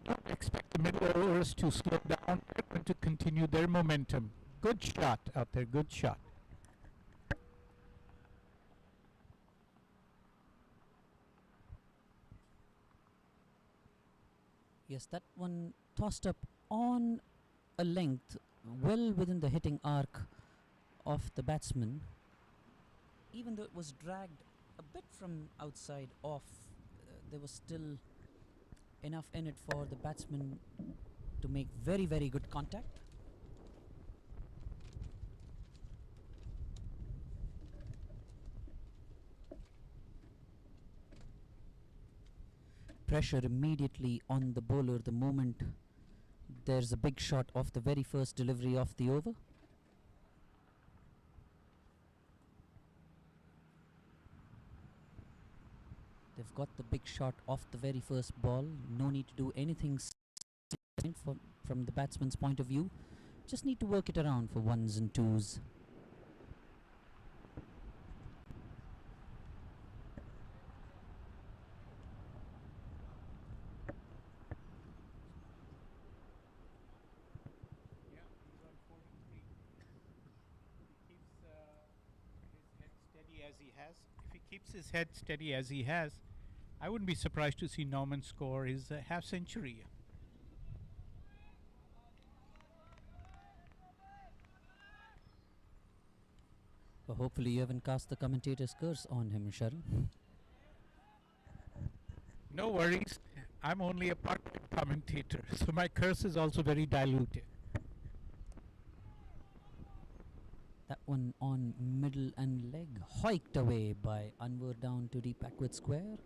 don't expect the middle overs to slow down. They're going to continue their momentum. Good shot out there, good shot. Yes, that one tossed up on a length, well within the hitting arc of the batsman. Even though it was dragged a bit from outside off, there was still enough in it for the batsman to make very, very good contact. Pressure immediately on the bowler the moment there's a big shot off the very first delivery of the over. They've got the big shot off the very first ball. No need to do anything from the batsman's point of view. Just need to work it around for 1s and 2s. If he keeps his head steady as he has, I wouldn't be surprised to see Norman score his half century. Well, hopefully you haven't cast the commentator's curse on him, Sharon. No worries, I'm only a part-time commentator, so my curse is also very diluted. That one on middle and leg, hiked away by Anwar down to deep backward square.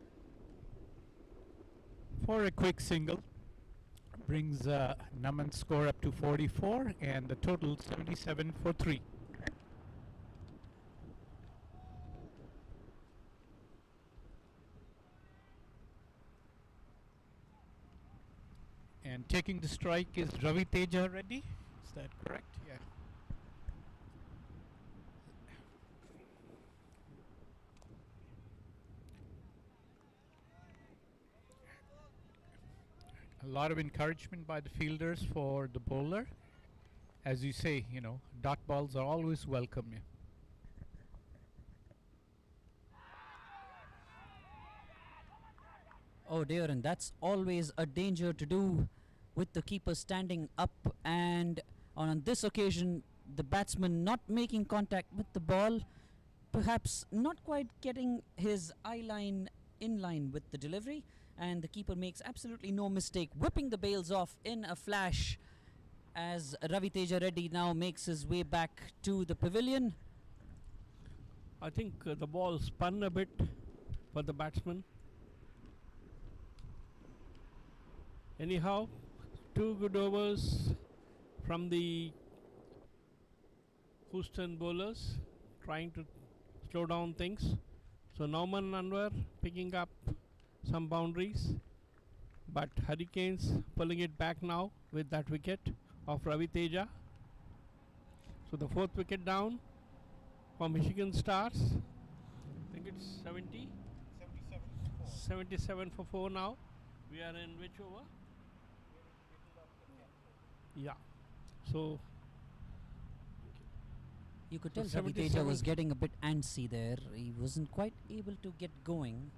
For a quick single, brings Naman's score up to 44 and the total 77 for 3. And taking the strike is Ravi Teja Reddy. Is that correct? Yeah. A lot of encouragement by the fielders for the bowler. As you say, you know, dot balls are always welcome. Yeah. Oh dear, and that's always a danger to do with the keeper standing up, and on this occasion the batsman not making contact with the ball, perhaps not quite getting his eye line in line with the delivery, and the keeper makes absolutely no mistake, whipping the bails off in a flash as Ravi Teja Reddy now makes his way back to the pavilion. I think the ball spun a bit for the batsman. Anyhow, 2 good overs from the Houston bowlers, trying to slow down things. So Norman Anwar picking up some boundaries, but Hurricanes pulling it back now with that wicket of Ravi Teja. So the 4th wicket down for Michigan Stars. I think it's 77 for 4 now. We are in which over? Yeah. So You could tell So Ravi Teja 77 was getting a bit antsy there. He wasn't quite able to get going.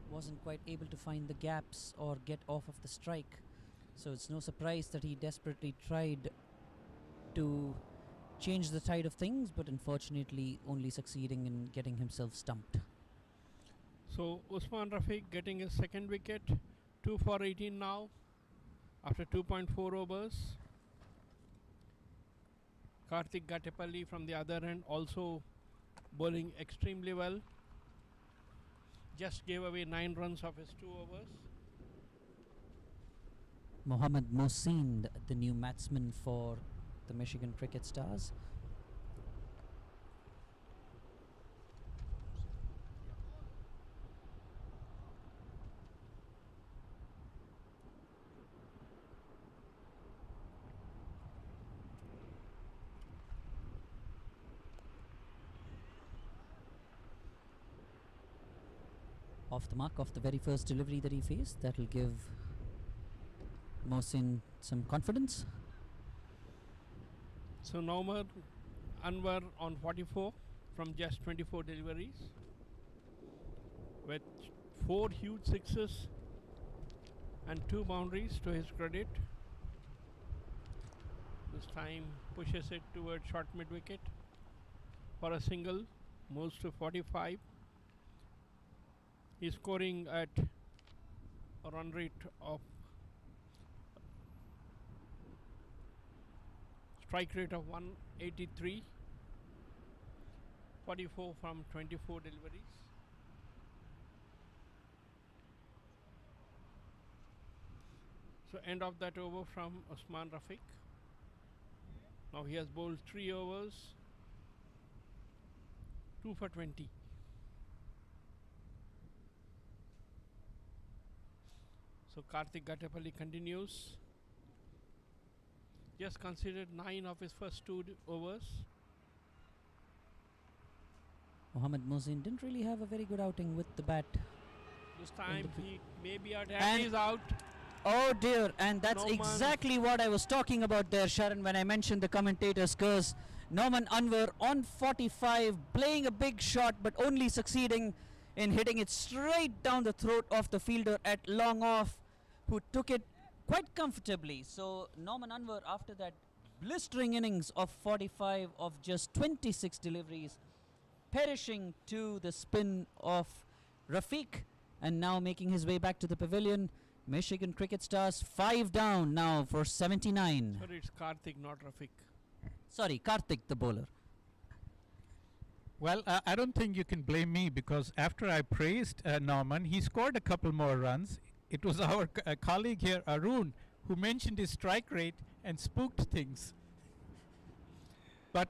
Wasn't quite able to find the gaps or get off of the strike. So it's no surprise that he desperately tried to change the tide of things, but unfortunately only succeeding in getting himself stumped. So Usman Rafiq getting his 2nd wicket, 2 for 18 now after 2.4 overs. Karthik Gatepalli from the other end also bowling extremely well. Just gave away 9 runs of his 2 overs. Mohammad Mohsin, the new batsman for the Michigan Cricket Stars. Off the mark of the very first delivery that he faced, that will give Mohsin some confidence. So Norman Anwar on 44 from just 24 deliveries with 4 huge sixes and 2 boundaries to his credit. This time pushes it towards short mid wicket for a single, moves to 45. He's scoring at a run rate of strike rate of 183, 44 from 24 deliveries. So end of that over from Usman Rafiq. Now he has bowled 3 overs, 2 for 20. So Karthik Gatepalli continues. Just considered 9 of his first 2 overs. Mohammad Mohsin didn't really have a very good outing with the bat. This time he may be out And and he's out. Oh dear, and that's Norman. exactly what I was talking about there, Sharon, when I mentioned the commentator's curse. Norman Anwar on 45, playing a big shot, but only succeeding in hitting it straight down the throat of the fielder at long off, who took it quite comfortably. So Norman Anwar, after that blistering innings of 45 of just 26 deliveries, perishing to the spin of Rafiq, and now making his way back to the pavilion. Michigan Cricket Stars 5 down now for 79. Sorry, it's Karthik, not Rafiq. Sorry, Karthik, the bowler. Well, I don't think you can blame me, because after I praised Norman, he scored a couple more runs. It was our colleague here, Arun, who mentioned his strike rate and spooked things. But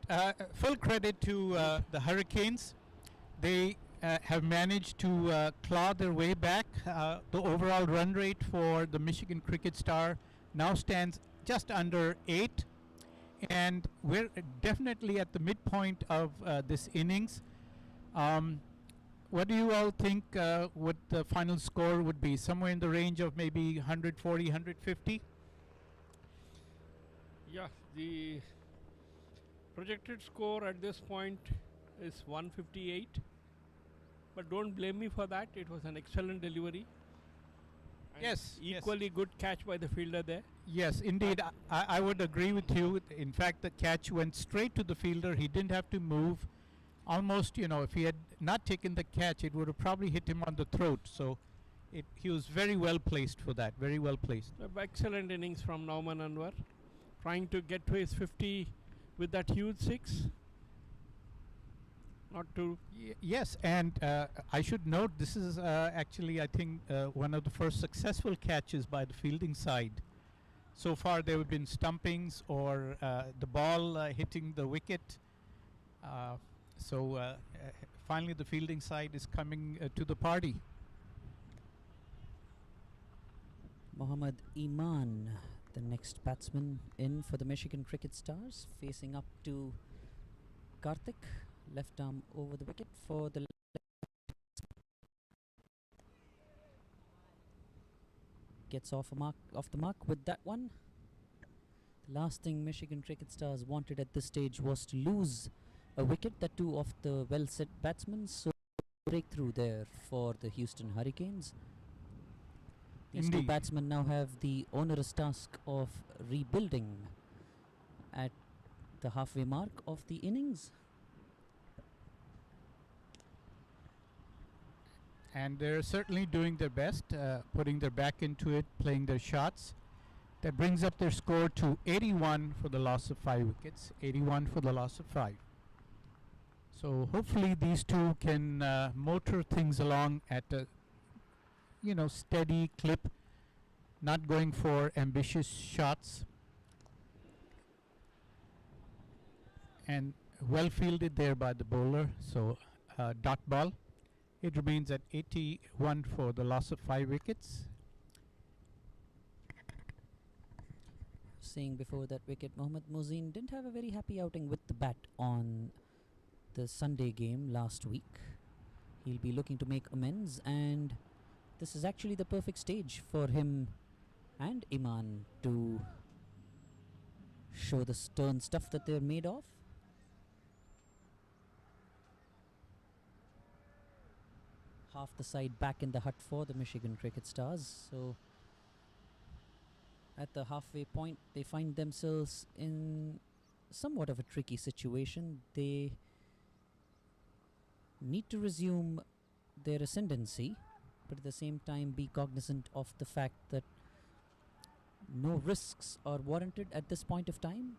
full credit to the Hurricanes. They have managed to claw their way back. The overall run rate for the Michigan Cricket Star now stands just under 8. And we're definitely at the midpoint of this innings. What do you all think what the final score would be? Somewhere in the range of maybe 140, 150? Yeah, the projected score at this point is 158. But don't blame me for that. It was an excellent delivery. And Yes, yes. equally good catch by the fielder there. Yes, indeed. I would agree with you. In fact, the catch went straight to the fielder. He didn't have to move. almost, if he had not taken the catch, it would have probably hit him on the throat. So he was very well placed for that, very well placed. Excellent innings from Nauman Anwar, trying to get to his 50 with that huge six. Not to Yes, and I should note this is actually, I think, one of the first successful catches by the fielding side. So far, there have been stumpings or the ball hitting the wicket. So finally, the fielding side is coming to the party. Mohammad Iman, the next batsman in for the Michigan Cricket Stars, facing up to Karthik. Left arm over the wicket for the gets off the mark with that one. The last thing Michigan Cricket Stars wanted at this stage was to lose a wicket, that too of the well set batsmen. So breakthrough there for the Houston Hurricanes. These two Indeed. batsmen now have the onerous task of rebuilding at the halfway mark of the innings. And they're certainly doing their best, putting their back into it, playing their shots. That brings up their score to 81 for the loss of 5 wickets. 81 for the loss of 5. So hopefully these two can motor things along at a steady clip, not going for ambitious shots. And well fielded there by the bowler. So dot ball. It remains at 81 for the loss of 5 wickets. Saying before that wicket, Mohammad Mozin didn't have a very happy outing with the bat on the Sunday game last week. He'll be looking to make amends, and this is actually the perfect stage for him and Iman to show the stern stuff that they're made of. Half the side back in the hut for the Michigan Cricket Stars. So at the halfway point, they find themselves in somewhat of a tricky situation. They need to resume their ascendancy, but at the same time be cognizant of the fact that no risks are warranted at this point of time.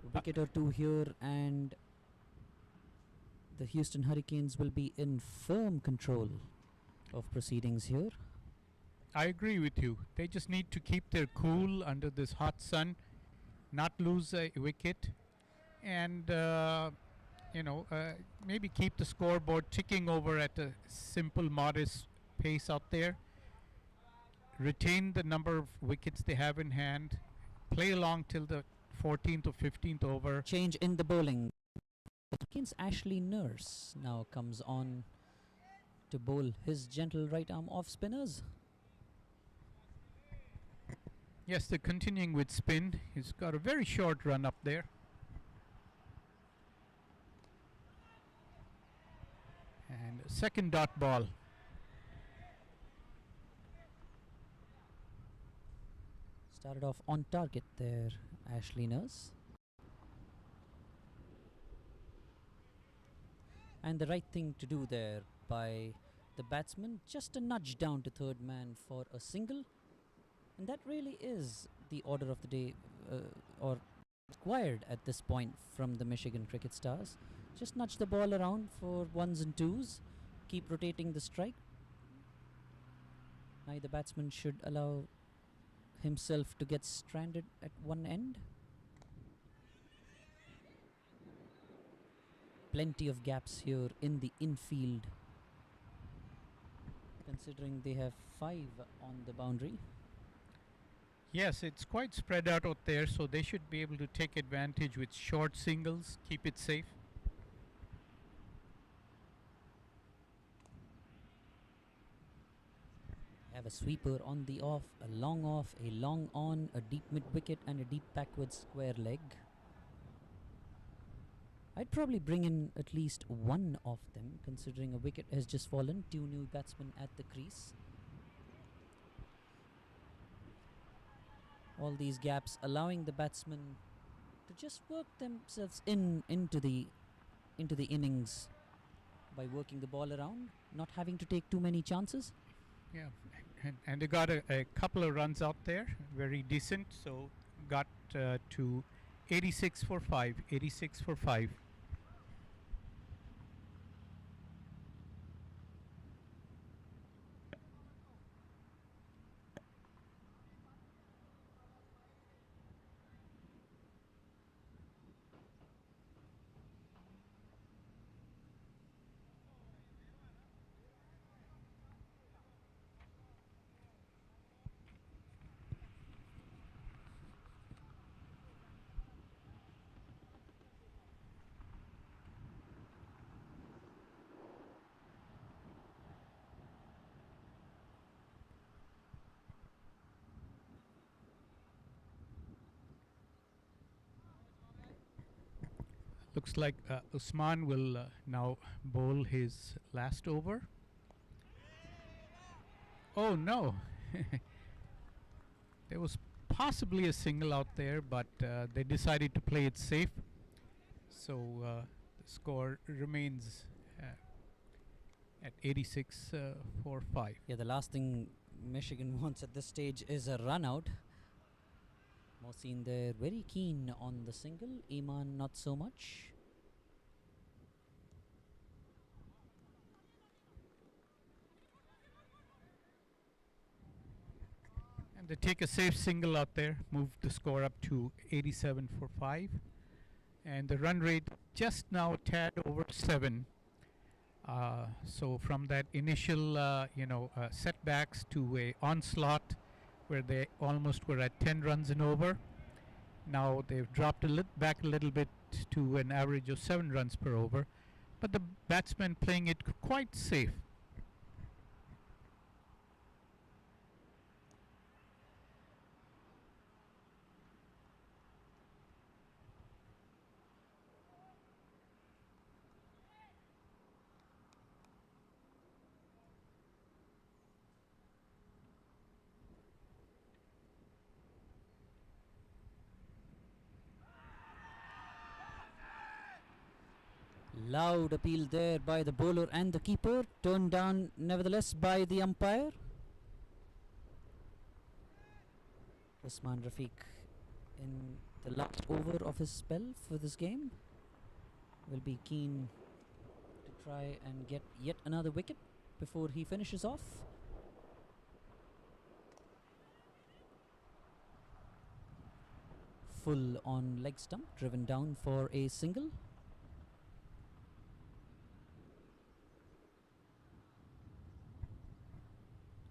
A wicket or two here and the Houston Hurricanes will be in firm control of proceedings here. I agree with you. They just need to keep their cool under this hot sun, not lose a wicket, and maybe keep the scoreboard ticking over at a simple, modest pace out there. Retain the number of wickets they have in hand. Play along till the 14th or 15th over. Change in the bowling. Hurricanes Ashley Nurse now comes on to bowl his gentle right arm off spinners. Yes, they're continuing with spin. He's got a very short run up there. And second dot ball. Started off on target there, Ashley Nurse. And the right thing to do there by the batsman, just a nudge down to third man for a single. And that really is the order of the day, or required at this point from the Michigan Cricket Stars. Just nudge the ball around for ones and twos, keep rotating the strike. Neither batsman should allow himself to get stranded at one end. Plenty of gaps here in the infield, considering they have 5 on the boundary. Yes, it's quite spread out there, so they should be able to take advantage with short singles, keep it safe. Have a sweeper on the off, a long off, a long on, a deep mid wicket and a deep backward square leg. I'd probably bring in at least one of them, considering a wicket has just fallen. 2 new batsmen at the crease. All these gaps allowing the batsmen to just work themselves into the into the innings by working the ball around, not having to take too many chances. Yeah, and they got a couple of runs out there, very decent. So got to 86 for 5, 86 for 5. Looks like Usman will now bowl his last over. Oh no! There was possibly a single out there, but they decided to play it safe. So the score remains at 86 for 5. Yeah, the last thing Michigan wants at this stage is a run out. Mohsin there very keen on the single, Iman not so much. And they take a safe single out there, move the score up to 87 for 5. And the run rate just now tad over 7. So from that initial setbacks to a onslaught where they almost were at 10 runs and over, now they've dropped back a little bit to an average of 7 runs per over, but the batsmen playing it quite safe. Loud appeal there by the bowler and the keeper, turned down nevertheless by the umpire. Usman Rafiq in the last over of his spell for this game will be keen to try and get yet another wicket before he finishes off. Full on leg stump, driven down for a single.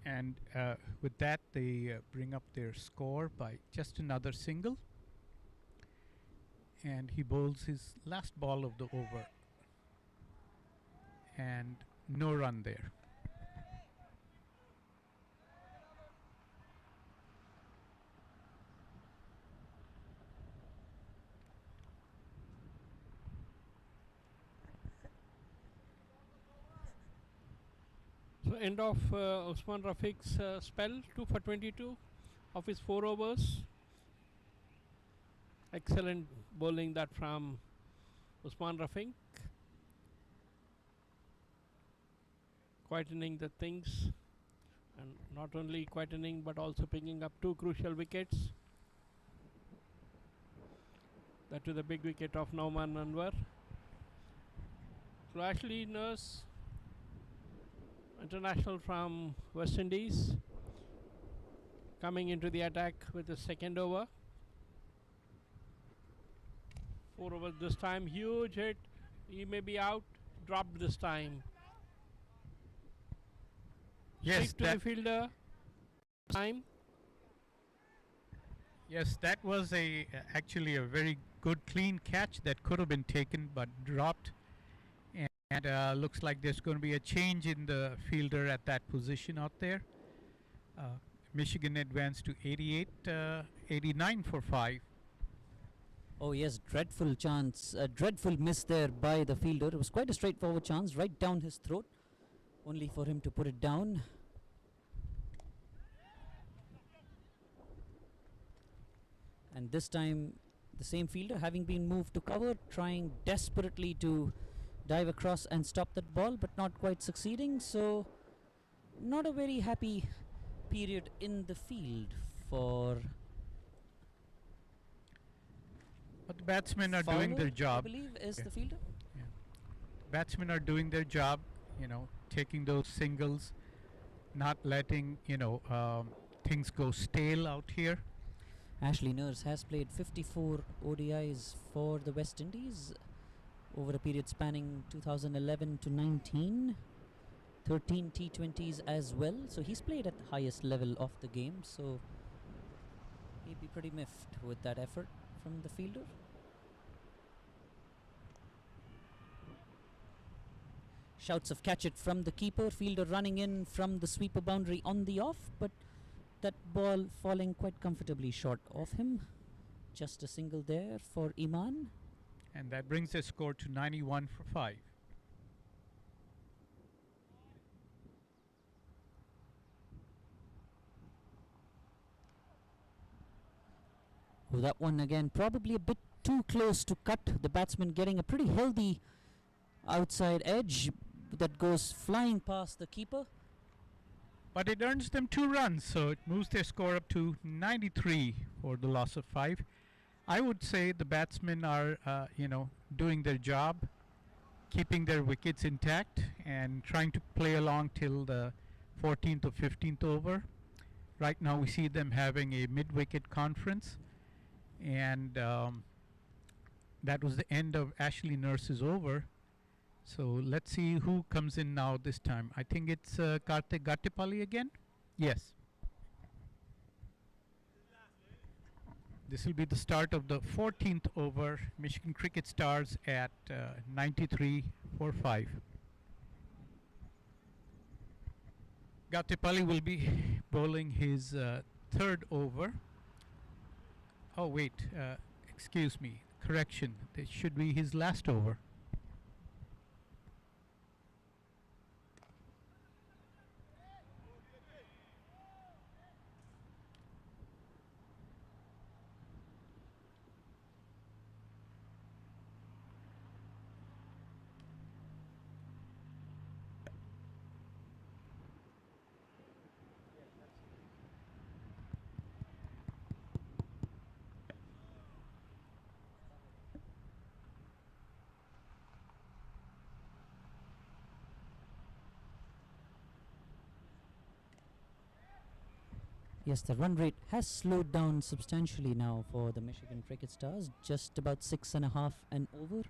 And with that, they bring up their score by just another single. And he bowls his last ball of the over. And no run there. So end of Usman Rafiq's spell, 2 for 22 of his 4 overs. Excellent bowling that from Usman Rafiq. Quietening the things, and not only quietening but also picking up 2 crucial wickets. That to the big wicket of Nauman Anwar. So Ashley Nurse, international from West Indies, coming into the attack with the second over. 4 overs this time, huge hit. He may be out, dropped this time. Yes, Straight to the fielder. Time. Yes, that was actually a very good clean catch that could have been taken but dropped. And looks like there's going to be a change in the fielder at that position out there. Michigan advanced to 89 for 5. Oh yes, dreadful chance, a dreadful miss there by the fielder. It was quite a straightforward chance, right down his throat, only for him to put it down. And this time the same fielder, having been moved to cover, trying desperately to dive across and stop that ball, but not quite succeeding. So, not a very happy period in the field for. But the batsmen are Fowler, doing their I job. believe is Yeah. the fielder. Batsmen are doing their job, taking those singles, not letting, things go stale out here. Ashley Nurse has played 54 ODIs for the West Indies over a period spanning 2011 to 19, 13 T20s as well. So he's played at the highest level of the game. So he'd be pretty miffed with that effort from the fielder. Shouts of catch it from the keeper. Fielder running in from the sweeper boundary on the off, but that ball falling quite comfortably short of him. Just a single there for Iman. And that brings the score to 91 for 5. Oh, that one again probably a bit too close to cut. The batsman getting a pretty healthy outside edge that goes flying past the keeper. But it earns them 2 runs, so it moves their score up to 93 for the loss of 5. I would say the batsmen are, doing their job, keeping their wickets intact and trying to play along till the 14th or 15th over. Right now we see them having a mid-wicket conference, and that was the end of Ashley Nurse's over. So let's see who comes in now this time. I think it's Karthik Gattipalli again. Yes. This will be the start of the 14th over. Michigan Cricket Stars at 93 for 5. Gattipalli will be bowling his 3rd over. Oh wait, excuse me, correction. This should be his last over. Yes, the run rate has slowed down substantially now for the Michigan Cricket Stars. Just about 6.5 and over.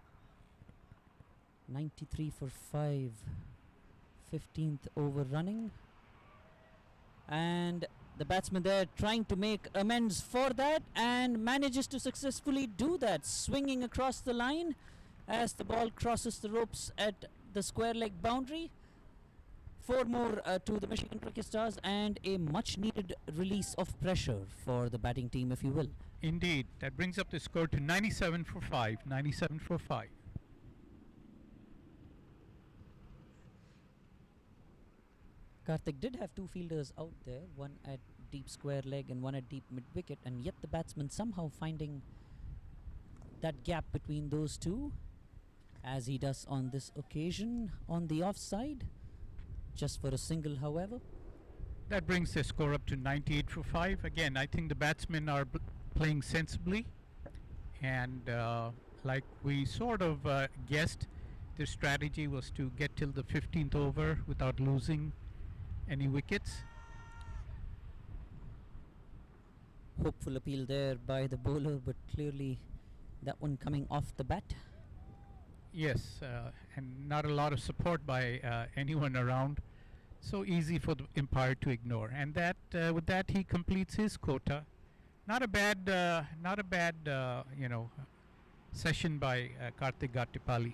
93 for 5. 15th over running. And the batsman there trying to make amends for that and manages to successfully do that, swinging across the line as the ball crosses the ropes at the square leg boundary. 4 more to the Michigan Cricket Stars and a much needed release of pressure for the batting team, if you will. Indeed, that brings up the score to 97 for 5. 97 for 5. Karthik did have 2 fielders out there, one at deep square leg and one at deep mid wicket, and yet the batsman somehow finding that gap between those two, as he does on this occasion on the offside, just for a single, however. That brings the score up to 98 for 5. Again, I think the batsmen are playing sensibly, and like we sort of guessed, their strategy was to get till the 15th over without losing any wickets. Hopeful appeal there by the bowler, but clearly that one coming off the bat. Yes, and not a lot of support by anyone around. So easy for the umpire to ignore, and that with that he completes his quota. Not a bad, session by Karthik Gattipalli.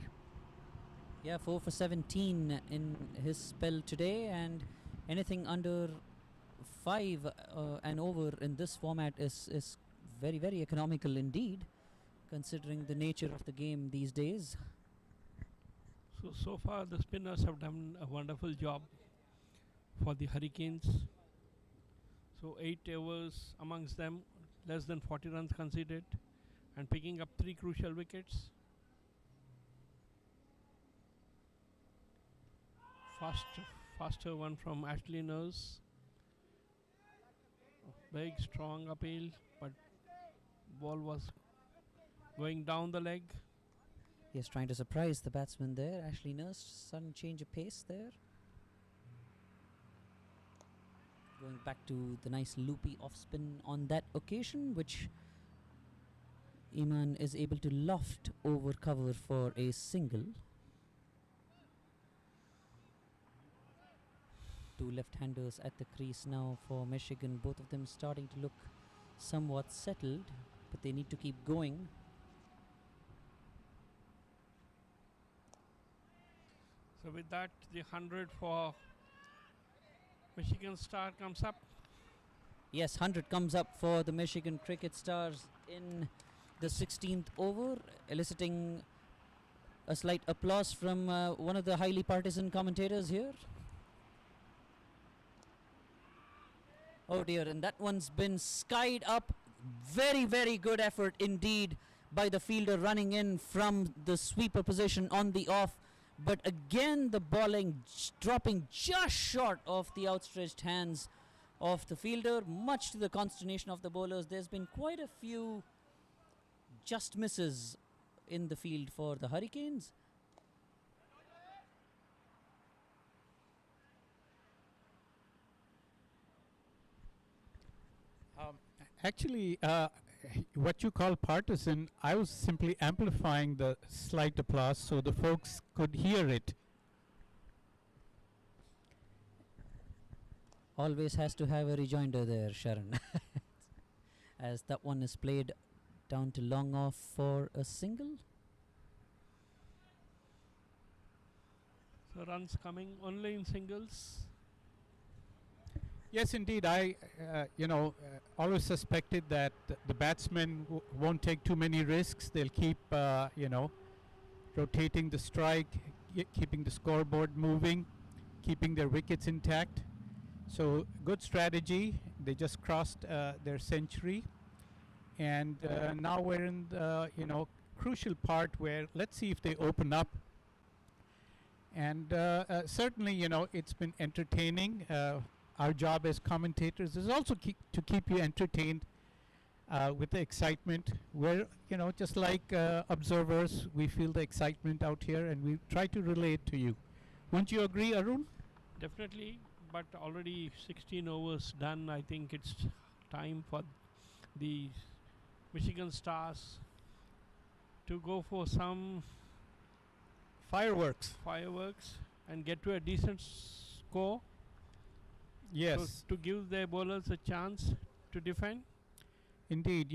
Yeah, 4 for 17 in his spell today, and anything under 5 and over in this format is very, very economical indeed, considering the nature of the game these days. So far the spinners have done a wonderful job for the Hurricanes. So 8 overs amongst them, less than 40 runs conceded, and picking up 3 crucial wickets. Faster one from Ashley Nurse. Big strong appeal, but ball was going down the leg. Yes, trying to surprise the batsman there. Ashley Nurse, sudden change of pace there. Going back to the nice loopy off spin on that occasion, which Iman is able to loft over cover for a single. Two left-handers at the crease now for Michigan, both of them starting to look somewhat settled, but they need to keep going. So with that, the 100 for Michigan Star comes up. Yes, 100 comes up for the Michigan Cricket Stars in the 16th over, eliciting a slight applause from one of the highly partisan commentators here. Oh dear, and that one's been skied up. Very, very good effort indeed by the fielder running in from the sweeper position on the off. But again, the bowling dropping just short of the outstretched hands of the fielder, much to the consternation of the bowlers. There's been quite a few just misses in the field for the Hurricanes. Actually, what you call partisan, I was simply amplifying the slight applause so the folks could hear it. Always has to have a rejoinder there, Sharon. As that one is played down to long off for a single. So runs coming only in singles. Yes, indeed. I, always suspected that the batsmen won't take too many risks. They'll keep, rotating the strike, keeping the scoreboard moving, keeping their wickets intact. So good strategy. They just crossed their century, and now we're in the crucial part where let's see if they open up. And certainly, it's been entertaining. Our job as commentators is also to keep you entertained with the excitement. We're, just like observers, we feel the excitement out here and we try to relay it to you. Wouldn't you agree, Arun? Definitely, but already 16 overs done. I think it's time for the Michigan Stars to go for some Fireworks. And get to a decent score. Yes. So to give their bowlers a chance to defend. Indeed,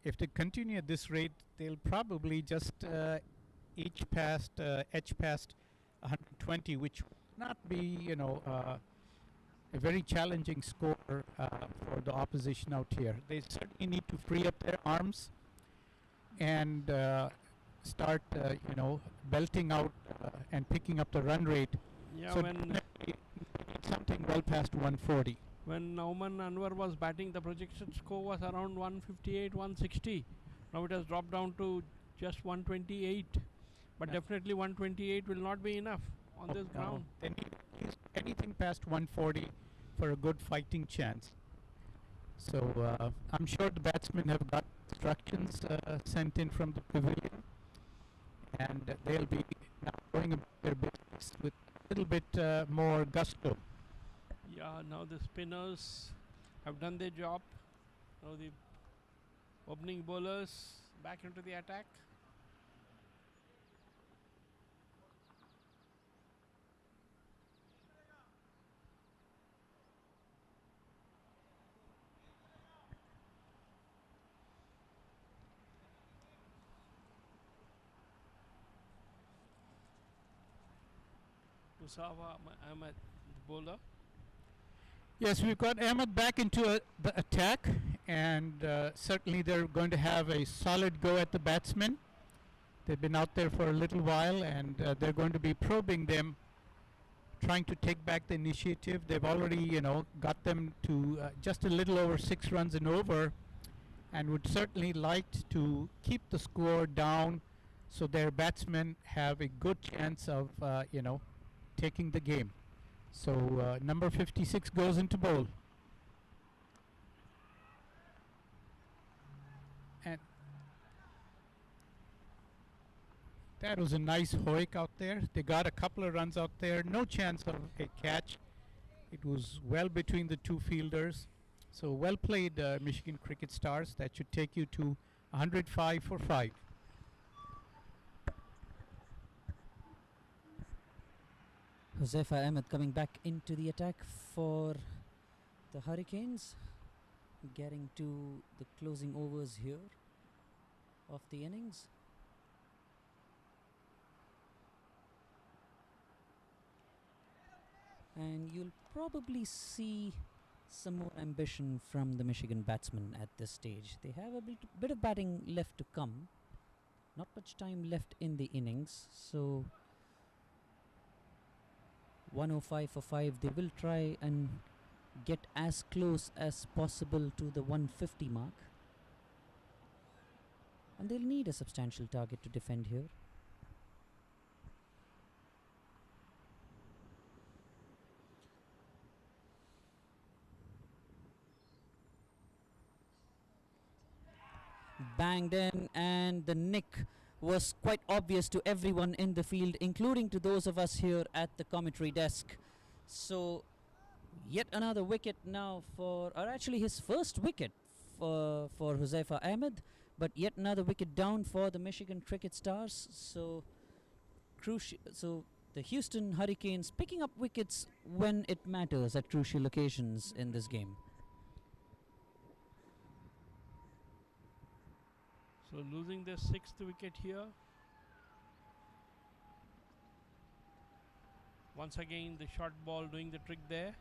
if they continue at this rate, they'll probably just edge past 120, which would not be, a very challenging score for the opposition out here. They certainly need to free up their arms and start, belting out and picking up the run rate. Yeah, So when something well past 140. when Nauman Anwar was batting, the projected score was around 158, 160. Now it has dropped down to just 128. But Yeah. definitely 128 will not be enough on this No, ground. they need at least anything past 140 for a good fighting chance. So I'm sure the batsmen have got instructions sent in from the pavilion, and they'll be now going about their business with a little bit more gusto. Yeah, now the spinners have done their job. Now the opening bowlers back into the attack. Musawa Ahmed, the bowler. Yes, we've got Ahmed back into the attack, and certainly they're going to have a solid go at the batsmen. They've been out there for a little while, and they're going to be probing them, trying to take back the initiative. They've already, got them to just a little over 6 runs and over, and would certainly like to keep the score down so their batsmen have a good chance of, taking the game. So number 56 goes into bowl. And that was a nice hoik out there. They got a couple of runs out there. No chance of a catch. It was well between the two fielders. So well played, Michigan Cricket Stars. That should take you to 105 for 5. Huzaifa Ahmed coming back into the attack for the Hurricanes, getting to the closing overs here of the innings. And you'll probably see some more ambition from the Michigan batsmen at this stage. They have a bit of batting left to come. Not much time left in the innings, so 105 for 5. They will try and get as close as possible to the 150 mark. And they'll need a substantial target to defend here. Banged in, and the nick was quite obvious to everyone in the field, including to those of us here at the commentary desk. So yet another wicket now or actually his first wicket for Huzaifa Ahmed, but yet another wicket down for the Michigan Cricket Stars. So the Houston Hurricanes picking up wickets when it matters at crucial occasions in this game. So losing their 6th wicket here. Once again the short ball doing the trick there.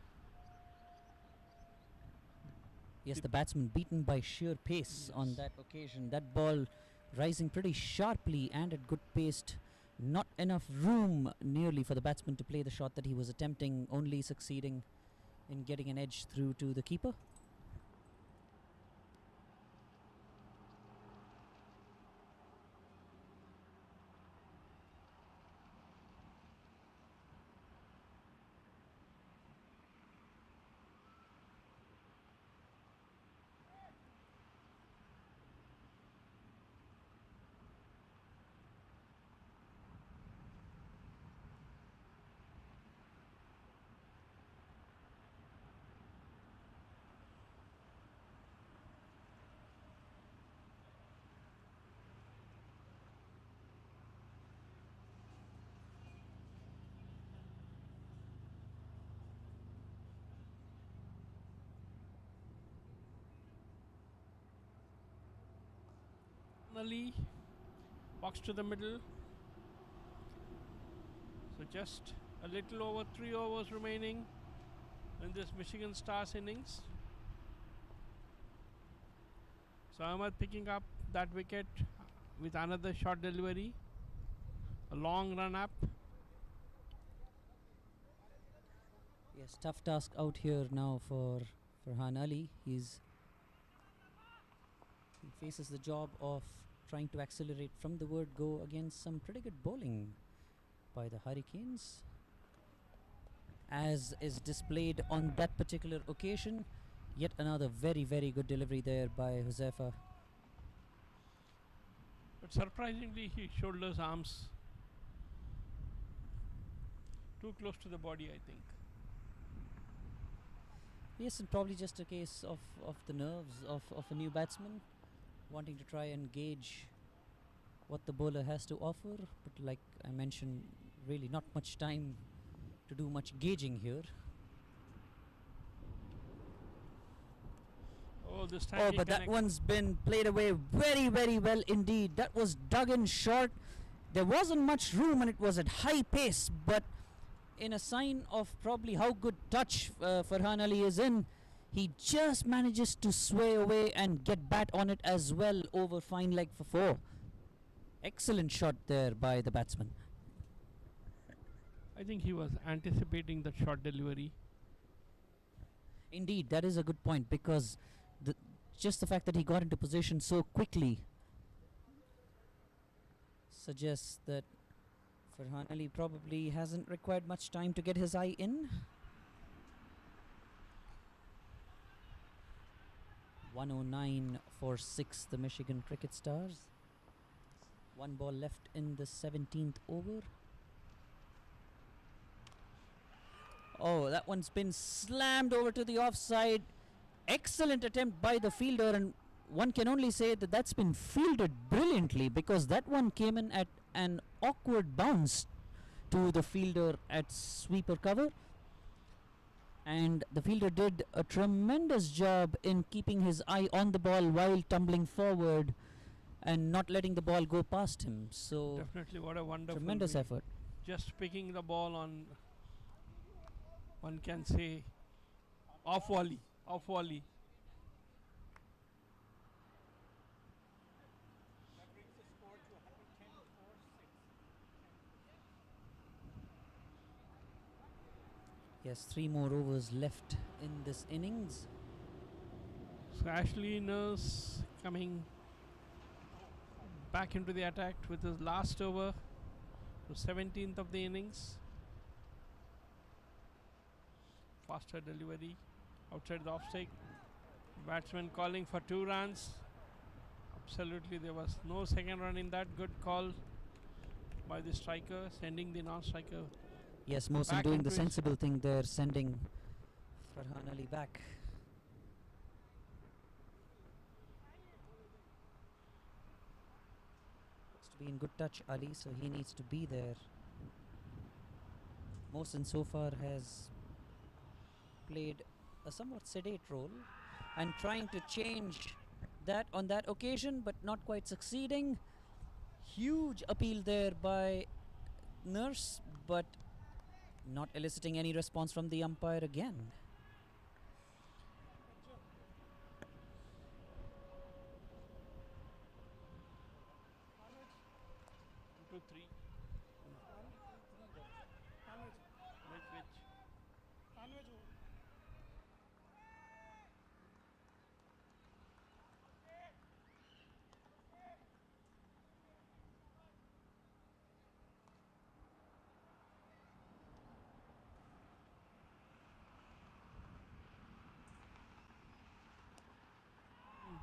Yes, the batsman beaten by sheer pace on that occasion. That ball rising pretty sharply and at good pace. Not enough room nearly for the batsman to play the shot that he was attempting, only succeeding in getting an edge through to the keeper. Ali, box to the middle. So just a little over 3 overs remaining in this Michigan Stars innings. So Ahmed picking up that wicket with another short delivery, a long run up. Yes, tough task out here now for Farhan Ali. He faces the job of trying to accelerate from the word go against some pretty good bowling by the Hurricanes, as is displayed on that particular occasion. Yet another very, very good delivery there by Huzaifa. But surprisingly, he shoulders arms too close to the body, I think. Yes, and probably just a case of the nerves of a new batsman, wanting to try and gauge what the bowler has to offer. But like I mentioned, really not much time to do much gauging here. Oh, this time Oh, he but that connect- one's been played away very, very well indeed. That was dug in short. There wasn't much room and it was at high pace, but in a sign of probably how good touch Farhan Ali is in, he just manages to sway away and get bat on it as well over fine leg for 4. Excellent shot there by the batsman. I think he was anticipating that short delivery. Indeed, that is a good point, because just the fact that he got into position so quickly suggests that Farhan Ali probably hasn't required much time to get his eye in. 109 for 6, the Michigan Cricket Stars. One ball left in the 17th over. Oh, that one's been slammed over to the offside. Excellent attempt by the fielder, and one can only say that that's been fielded brilliantly, because that one came in at an awkward bounce to the fielder at sweeper cover. And the fielder did a tremendous job in keeping his eye on the ball while tumbling forward and not letting the ball go past him. So Definitely, what a wonderful tremendous way. effort. Just picking the ball on, one can say, off volley. Yes, 3 more overs left in this innings. So Ashley Nurse coming back into the attack with his last over, the 17th of the innings. Faster delivery outside the off stake. Batsman calling for 2 runs. Absolutely, there was no second run in that. Good call by the striker, sending the non-striker. Yes, Mohsin Back doing into the his- sensible thing there, sending Farhan Ali back. Has to be in good touch, Ali, so he needs to be there. Mohsin so far has played a somewhat sedate role and trying to change that on that occasion, but not quite succeeding. Huge appeal there by Nurse, but not eliciting any response from the umpire again. Two, three. Which?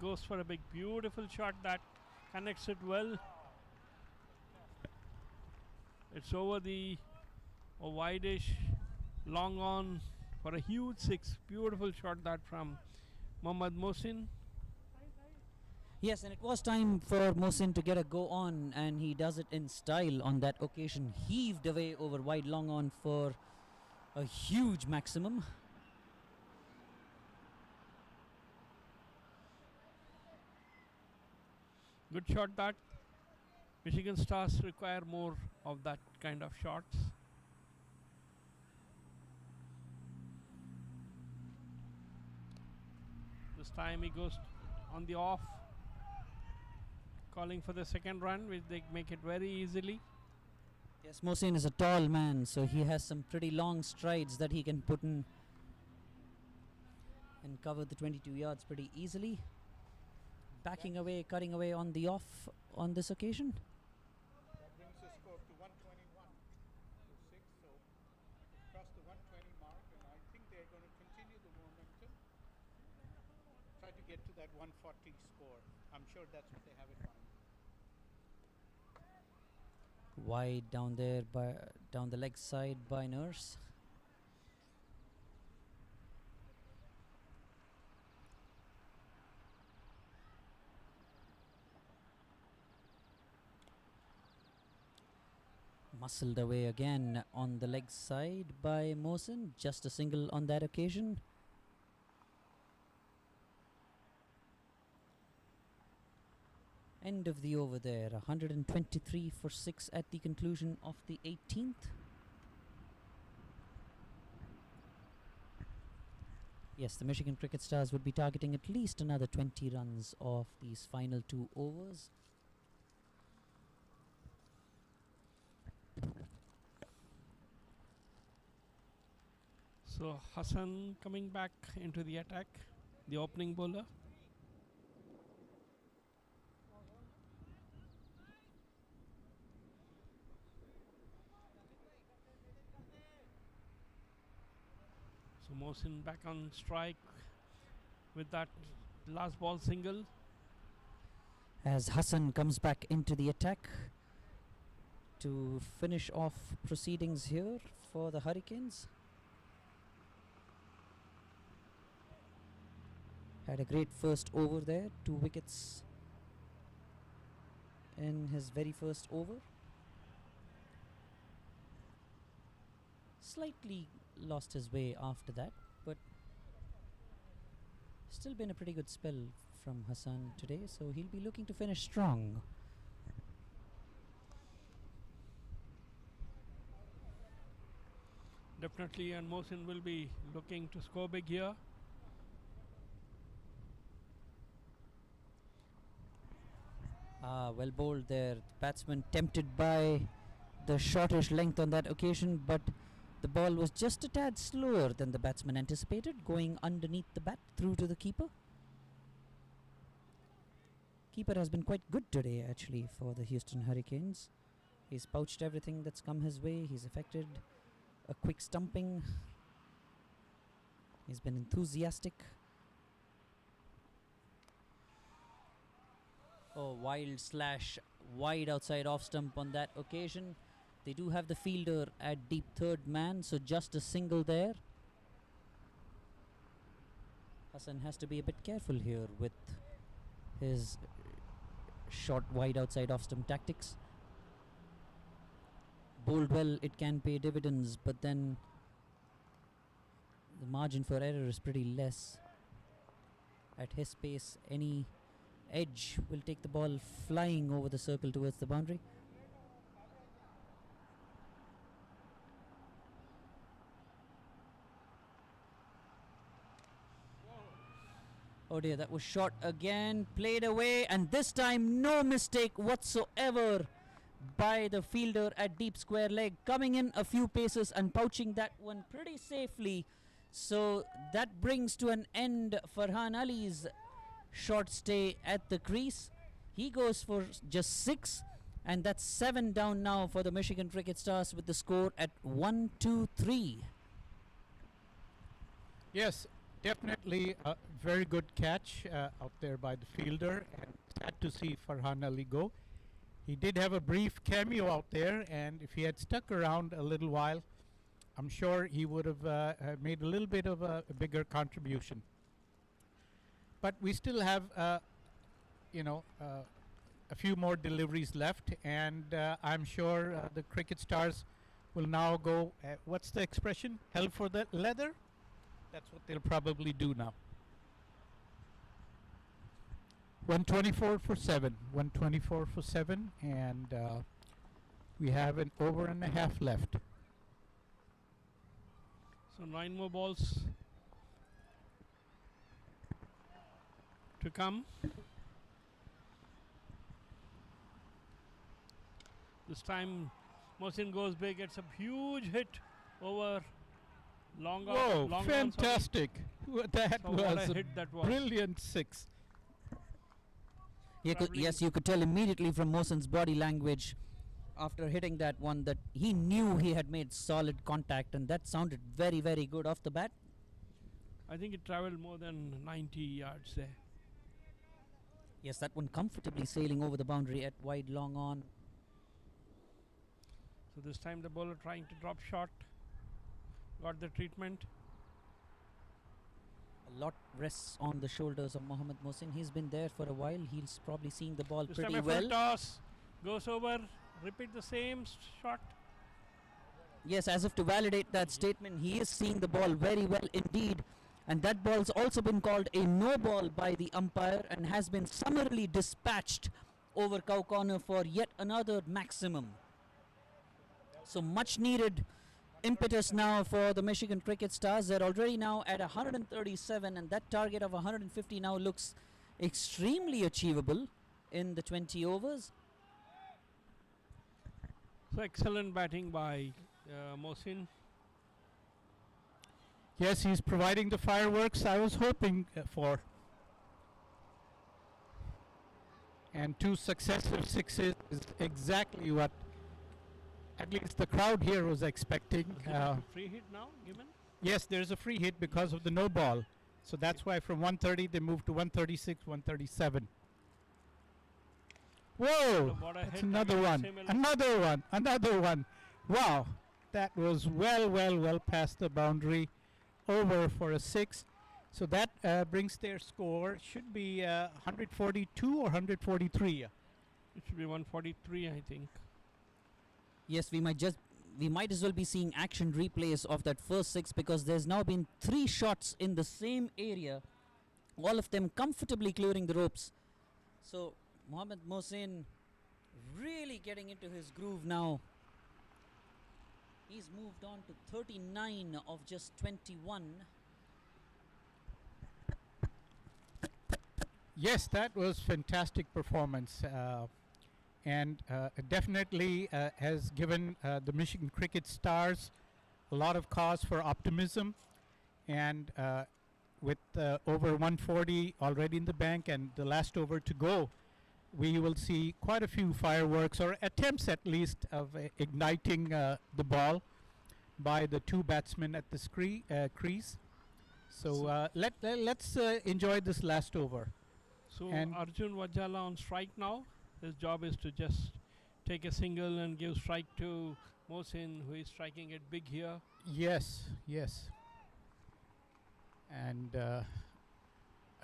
Goes for a big, beautiful shot that connects it well. It's over the wide-ish, long on for a huge 6. Beautiful shot that from Mohammad Mohsin. Yes, and it was time for Mohsin to get a go on, and he does it in style on that occasion. Heaved away over wide long on for a huge maximum. Good shot that. Michigan Stars require more of that kind of shots. This time he goes on the off, calling for the second run, which they make it very easily. Yes, Mohsin is a tall man, so he has some pretty long strides that he can put in and cover the 22 yards pretty easily. Backing away, cutting away on the off on this occasion. That brings the score to 121 to 6, so across the 120 mark, and I think they're going to continue the momentum. Try to get to that 140 score. I'm sure that's what they have in mind. Wide down there by down the leg side by Nurse. Muscled away again on the leg side by Mohsin. Just a single on that occasion. End of the over there. 123 for 6 at the conclusion of the 18th. Yes, the Michigan Cricket Stars would be targeting at least another 20 runs off these final 2 overs. So Hassan coming back into the attack, the opening bowler. So Mohsin back on strike with that last ball single. As Hassan comes back into the attack to finish off proceedings here for the Hurricanes. Had a great first over there, 2 wickets in his very first over. Slightly lost his way after that, but still been a pretty good spell from Hassan today, so he'll be looking to finish strong. Definitely, and Mohsin will be looking to score big here. Well bowled there. The batsman tempted by the shortish length on that occasion, but the ball was just a tad slower than the batsman anticipated, going underneath the bat through to the keeper. Keeper has been quite good today actually for the Houston Hurricanes. He's pouched everything that's come his way. He's effected a quick stumping. He's been enthusiastic. Oh, wild slash wide outside off stump on that occasion. They do have the fielder at deep third man, so just a single there. Hassan has to be a bit careful here with his short wide outside off stump tactics. Bowled well, it can pay dividends, but then the margin for error is pretty less. At his pace, any edge will take the ball flying over the circle towards the boundary. Oh dear, that was shot again, played away, and this time no mistake whatsoever by the fielder at deep square leg, coming in a few paces and pouching that one pretty safely. So that brings to an end Farhan Ali's short stay at the crease. He goes for just 6, and that's 7 down now for the Michigan Cricket Stars with the score at 1-2-3. Yes, definitely a very good catch out there by the fielder, and sad to see Farhan Ali go. He did have a brief cameo out there, and if he had stuck around a little while, I'm sure he would have made a little bit of a bigger contribution. But we still have, a few more deliveries left, and I'm sure the Cricket Stars will now go, what's the expression? Hell for the leather? That's what they'll probably do now. 124 for 7. 124 for 7, and we have an over and a half left. So 9 more balls to come. This time Mohsin goes big, gets a huge hit over long on. Whoa, long fantastic. That So what was a a hit that was. brilliant 6. Yes, you could tell immediately from Mohsin's body language after hitting that one that he knew he had made solid contact, and that sounded very, very good off the bat. I think it traveled more than 90 yards there. Yes, that one comfortably sailing over the boundary at wide long on. So this time the bowler trying to drop shot, got the treatment. A lot rests on the shoulders of Mohammad Mohsin. He's been there for a while. He's probably seeing the ball This pretty time a well. full toss, goes over, repeat the same shot. Yes, as if to validate that statement, he is seeing the ball very well indeed. And that ball's also been called a no ball by the umpire and has been summarily dispatched over cow corner for yet another maximum. So much needed impetus now for the Michigan Cricket Stars. They're already now at 137, and that target of 150 now looks extremely achievable in the 20 overs. So excellent batting by Mohsin. Yes, he's providing the fireworks I was hoping for. And 2 successive 6s is exactly what at least the crowd here was expecting. Free hit now given? Yes, there's a free hit because of the no ball. So that's why from 130 they moved to 136, 137. Whoa! What a That's hit another again, one. similar. Another one. Wow. That was well past the boundary. Over for a 6. So that brings their score. Should be 142 or 143. It should be 143, I think. Yes, we might as well be seeing action replays of that first 6, because there's now been 3 shots in the same area, all of them comfortably clearing the ropes. So Mohammad Mohsin really getting into his groove now. He's moved on to 39 of just 21. Yes, that was fantastic performance, and definitely has given the Michigan Cricket Stars a lot of cause for optimism. And with over 140 already in the bank and the last over to go, we will see quite a few fireworks, or attempts at least, of igniting the ball by the 2 batsmen at the crease. So let's enjoy this last over. So And- Arjun Vajala on strike now. His job is to just take a single and give strike to Mohsin, who is striking it big here. Yes. And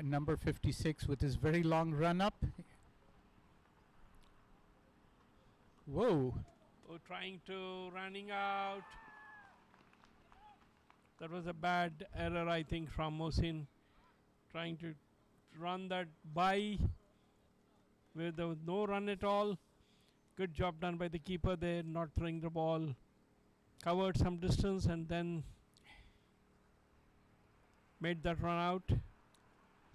number 56 with his very long run up. Whoa. Oh, trying to running out. That was a bad error, I think, from Mohsin. Trying to run that by where there was no run at all. Good job done by the keeper there, not throwing the ball. Covered some distance and then made that run out.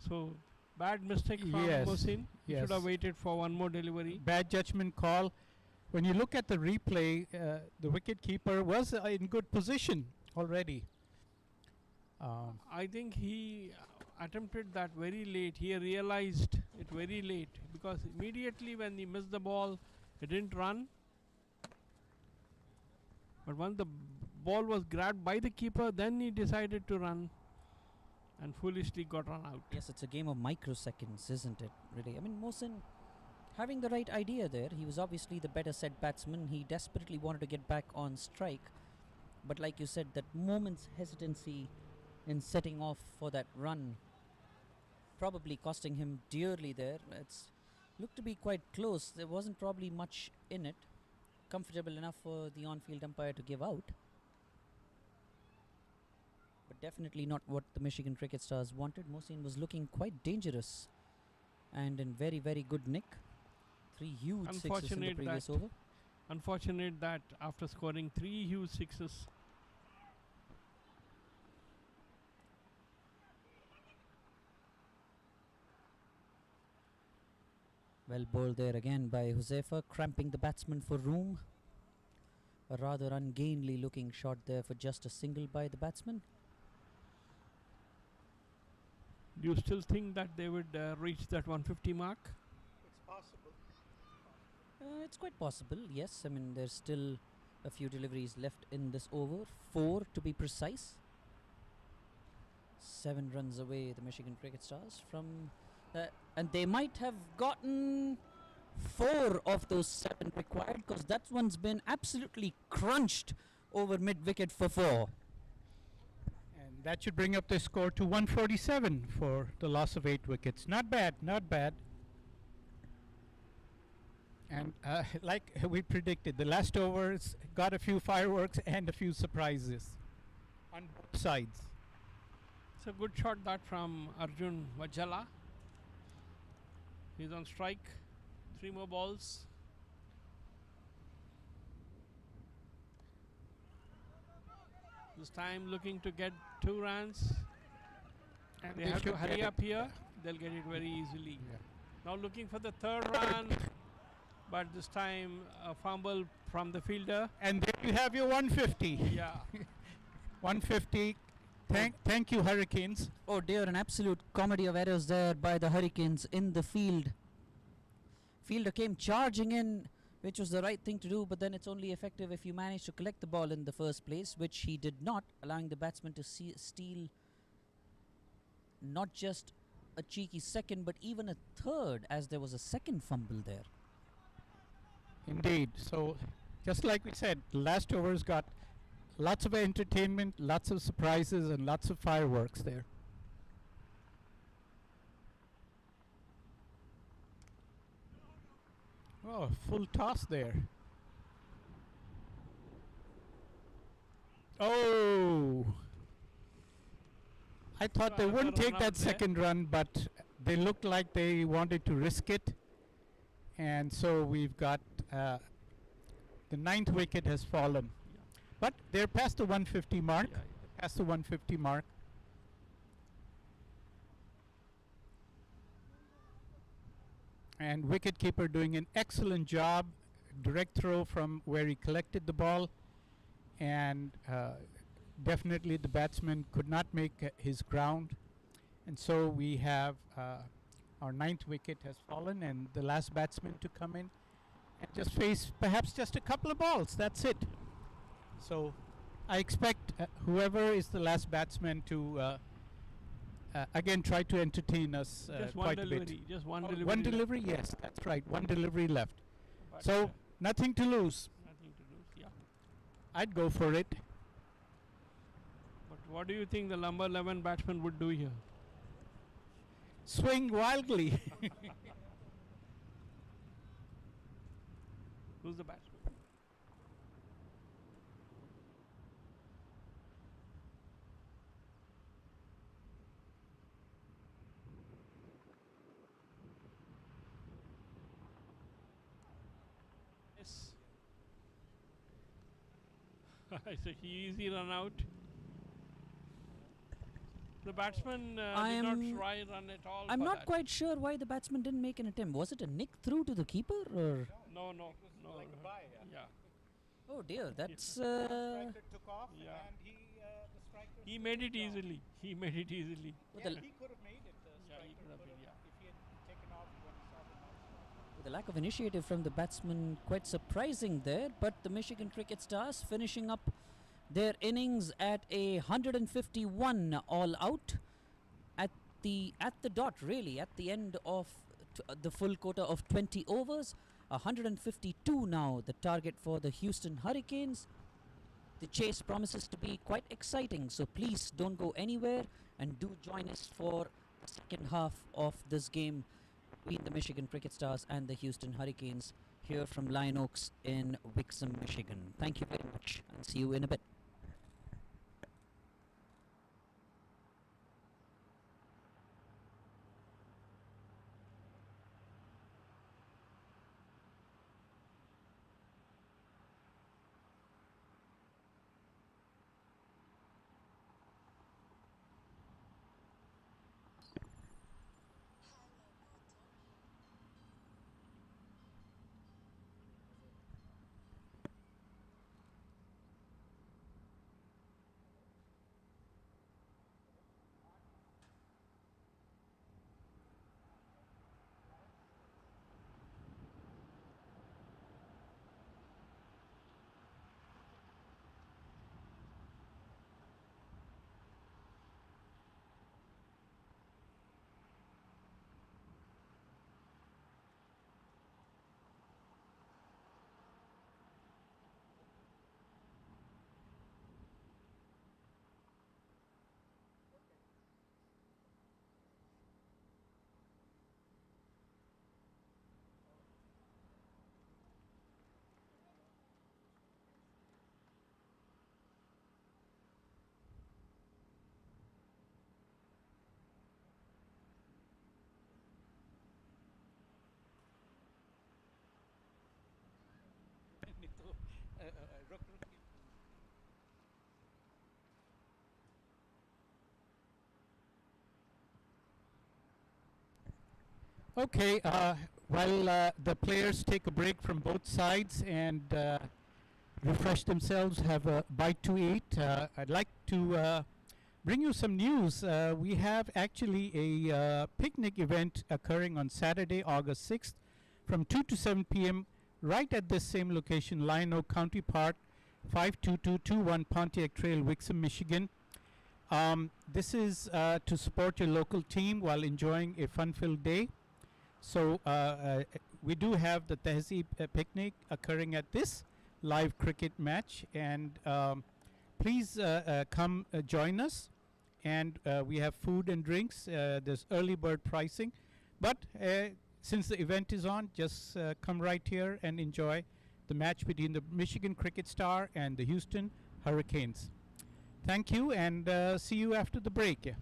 So bad mistake from Yes, Mohsin. He should have yes. waited for one more delivery. Bad judgment call. When you look at the replay, the wicket keeper was in good position already. I think he attempted that very late. He realized it very late, because immediately when he missed the ball, he didn't run. But once the ball was grabbed by the keeper, then he decided to run and foolishly got run out. Yes, it's a game of microseconds, isn't it? Really. I mean, Mohsin having the right idea there. He was obviously the better set batsman. He desperately wanted to get back on strike. But like you said, that moment's hesitancy in setting off for that run probably costing him dearly there. It's looked to be quite close. There wasn't probably much in it. Comfortable enough for the on-field umpire to give out. But definitely not what the Michigan Cricket Stars wanted. Mohsin was looking quite dangerous and in very, very good nick. 3 huge sixes in the Unfortunate previous that- over. Unfortunate that after scoring 3 huge sixes, Well bowled there again by Huzaifa, cramping the batsman for room. A rather ungainly looking shot there for just a single by the batsman. do you still think that they would reach that 150 mark? It's possible. It's quite possible, yes. I mean, there's still a few deliveries left in this over. 4 to be precise. 7 runs away, the Michigan Cricket Stars from... and they might have gotten 4 of those 7 required, because that one's been absolutely crunched over mid-wicket for 4. And that should bring up the score to 147 for the loss of 8 wickets. Not bad. And like we predicted, the last overs got a few fireworks and a few surprises on both sides. It's a good shot that from Arjun Vajala. He's on strike. 3 more balls. This time looking to get 2 runs. And they They have to should hurry get up here. They'll get it very easily. Yeah. Now looking for the 3rd run. But this time a fumble from the fielder. And there you have your 150. Yeah. 150. Thank you, Hurricanes. Oh dear, an absolute comedy of errors there by the Hurricanes in the field. Fielder came charging in which was the right thing to do, but then it's only effective if you manage to collect the ball in the first place, which he did not, allowing the batsman to steal not just a cheeky second, but even a third, as there was a second fumble there. Indeed. So, just like we said, the last overs got lots of entertainment, lots of surprises, and lots of fireworks there. Oh, full toss there. Oh! I thought they wouldn't take that second run, but they looked like they wanted to risk it. And so we've got the 9th wicket has fallen. But they're past the 150 mark. Past the 150 mark. And wicketkeeper doing an excellent job. Direct throw from where he collected the ball. And definitely the batsman could not make his ground. And so we have our 9th wicket has fallen, and the last batsman to come in and just face perhaps just a couple of balls. That's it. So I expect whoever is the last batsman to again try to entertain us Just one quite a delivery. bit. Just one Oh, delivery. one delivery, yes, that's right. One delivery left. But, So nothing to lose. nothing to lose. Yeah. I'd go for it. But what do you think the number 11 batsman would do here? Swing wildly. Who's the batsman? Yes. It's a easy run out. The batsman did not try run at all. I'm for not that. quite sure why the batsman didn't make an attempt. Was it a nick through to the keeper, or? No. Yeah. Oh dear, that's took off Yeah. and the striker He made it easily. He made it easily. with, the, he could have made it. Yeah, he could have been, yeah. If he had taken off when he saw the ball. with the lack of initiative from the batsman, quite surprising there. But the Michigan Cricket Stars finishing up their innings at a 151 all out at the dot, really, at the end of the full quota of 20 overs. 152 now the target for the Houston Hurricanes. The chase promises to be quite exciting, so please don't go anywhere and do join us for the second half of this game between the Michigan Cricket Stars and the Houston Hurricanes here from Lion Oaks in Wixom, Michigan. Thank you very much and see you in a bit. Okay, while the players take a break from both sides and refresh themselves, have a bite to eat, I'd like to bring you some news. We have actually a picnic event occurring on Saturday, August 6th from 2 to 7 p.m. right at this same location, Lion Oak County Park, 52221 Pontiac Trail, Wixom, Michigan. This is to support your local team while enjoying a fun-filled day. So we do have the Tehzeeb picnic occurring at this live cricket match, and please come join us. And we have food and drinks. There's early bird pricing, but since the event is on, just come right here and enjoy the match between the Michigan Cricket Star and the Houston Hurricanes. Thank you, and see you after the break.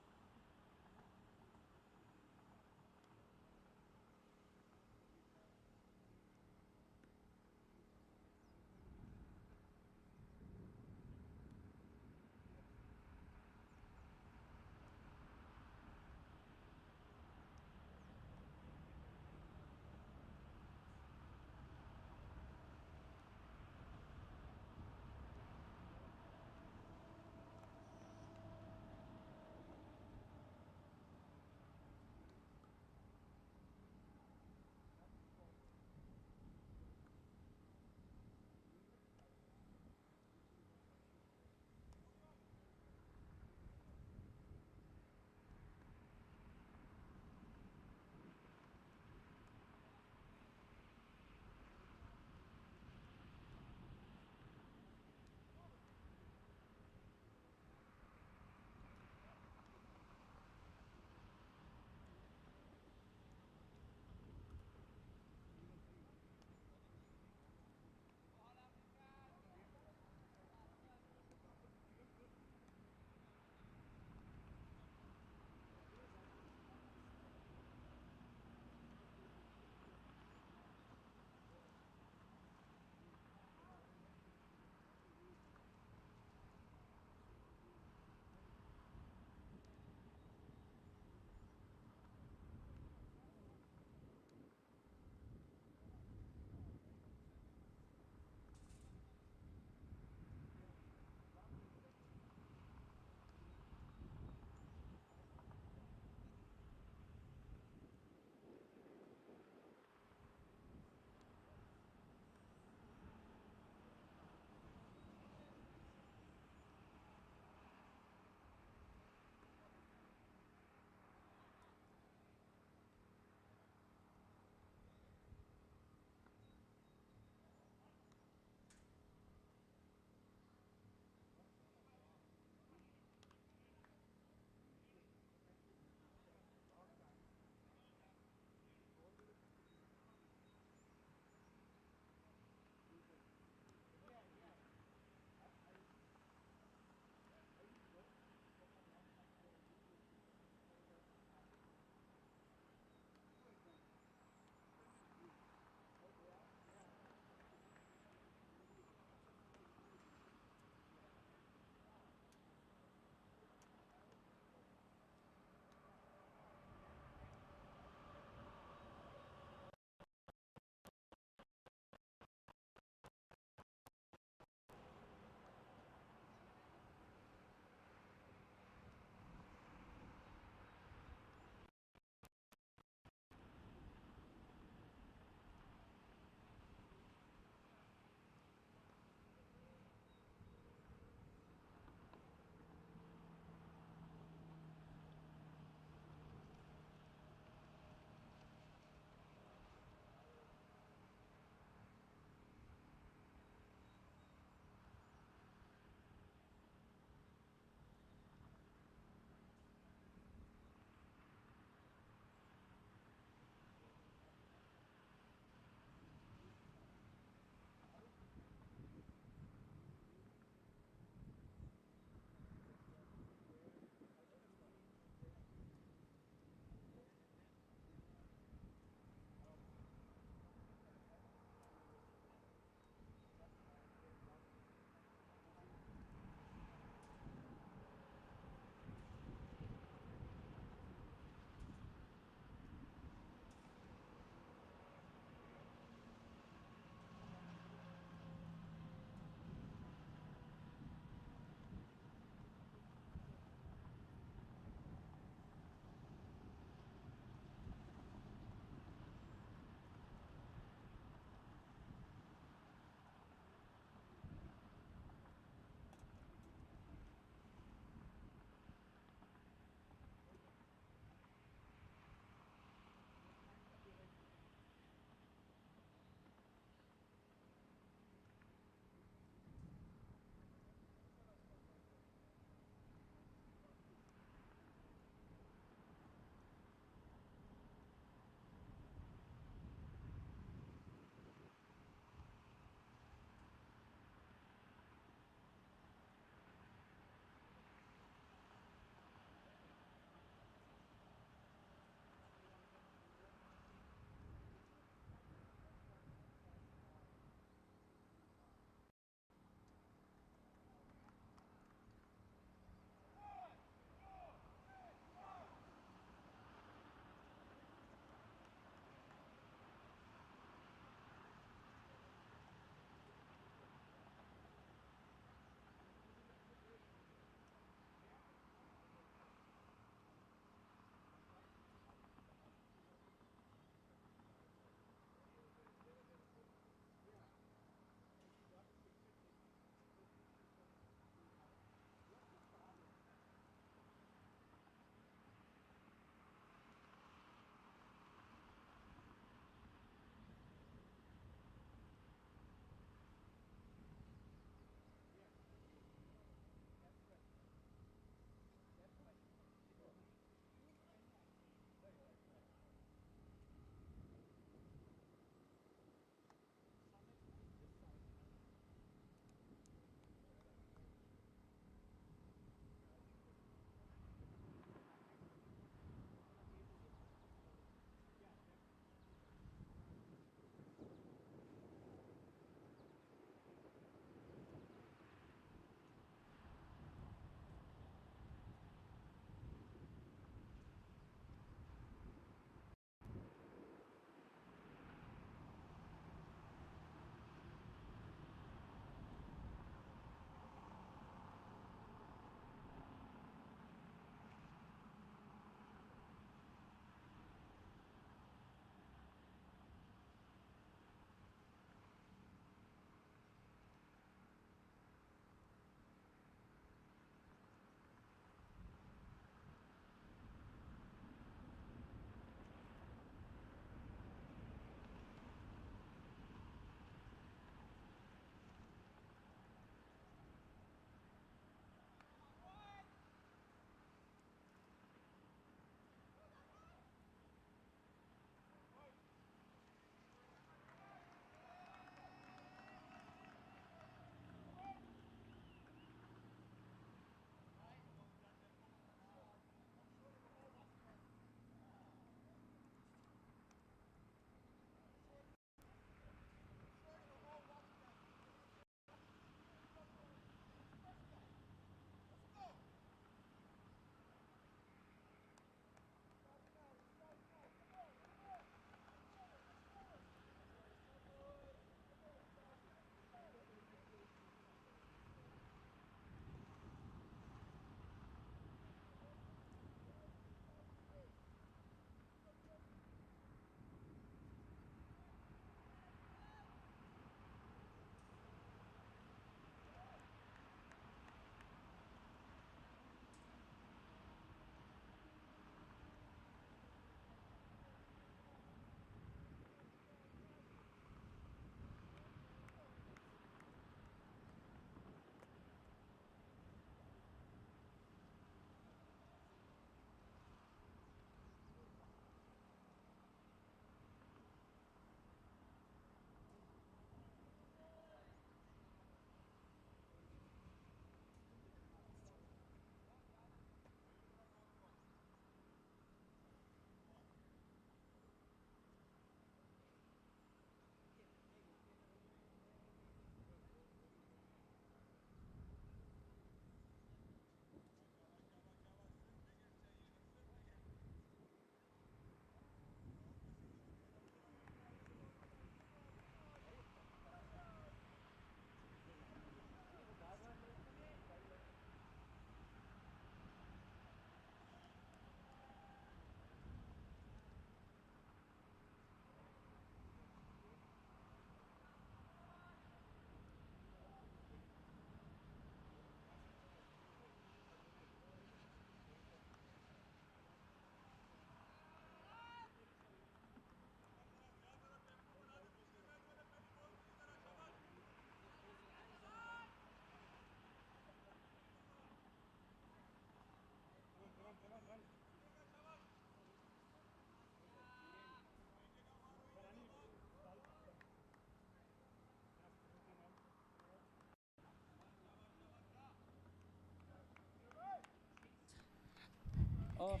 of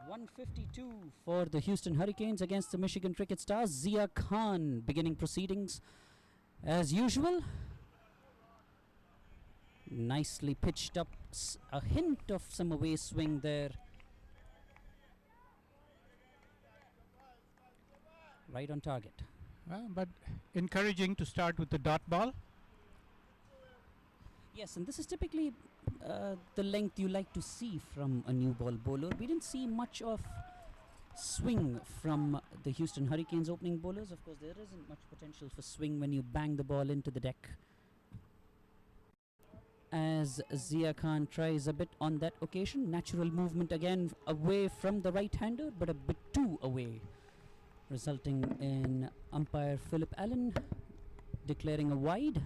152 for the Houston Hurricanes against the Michigan Cricket Stars. Zia Khan beginning proceedings as usual. Nicely pitched up, a hint of some away swing there. Right on target. But encouraging to start with the dot ball. Yes, and this is typically the length you like to see from a new ball bowler. We didn't see much of swing from the Houston Hurricanes opening bowlers. Of course, there isn't much potential for swing when you bang the ball into the deck. As Zia Khan tries a bit on that occasion. Natural movement again away from the right-hander, but a bit too away, resulting in umpire Philip Allen declaring a wide.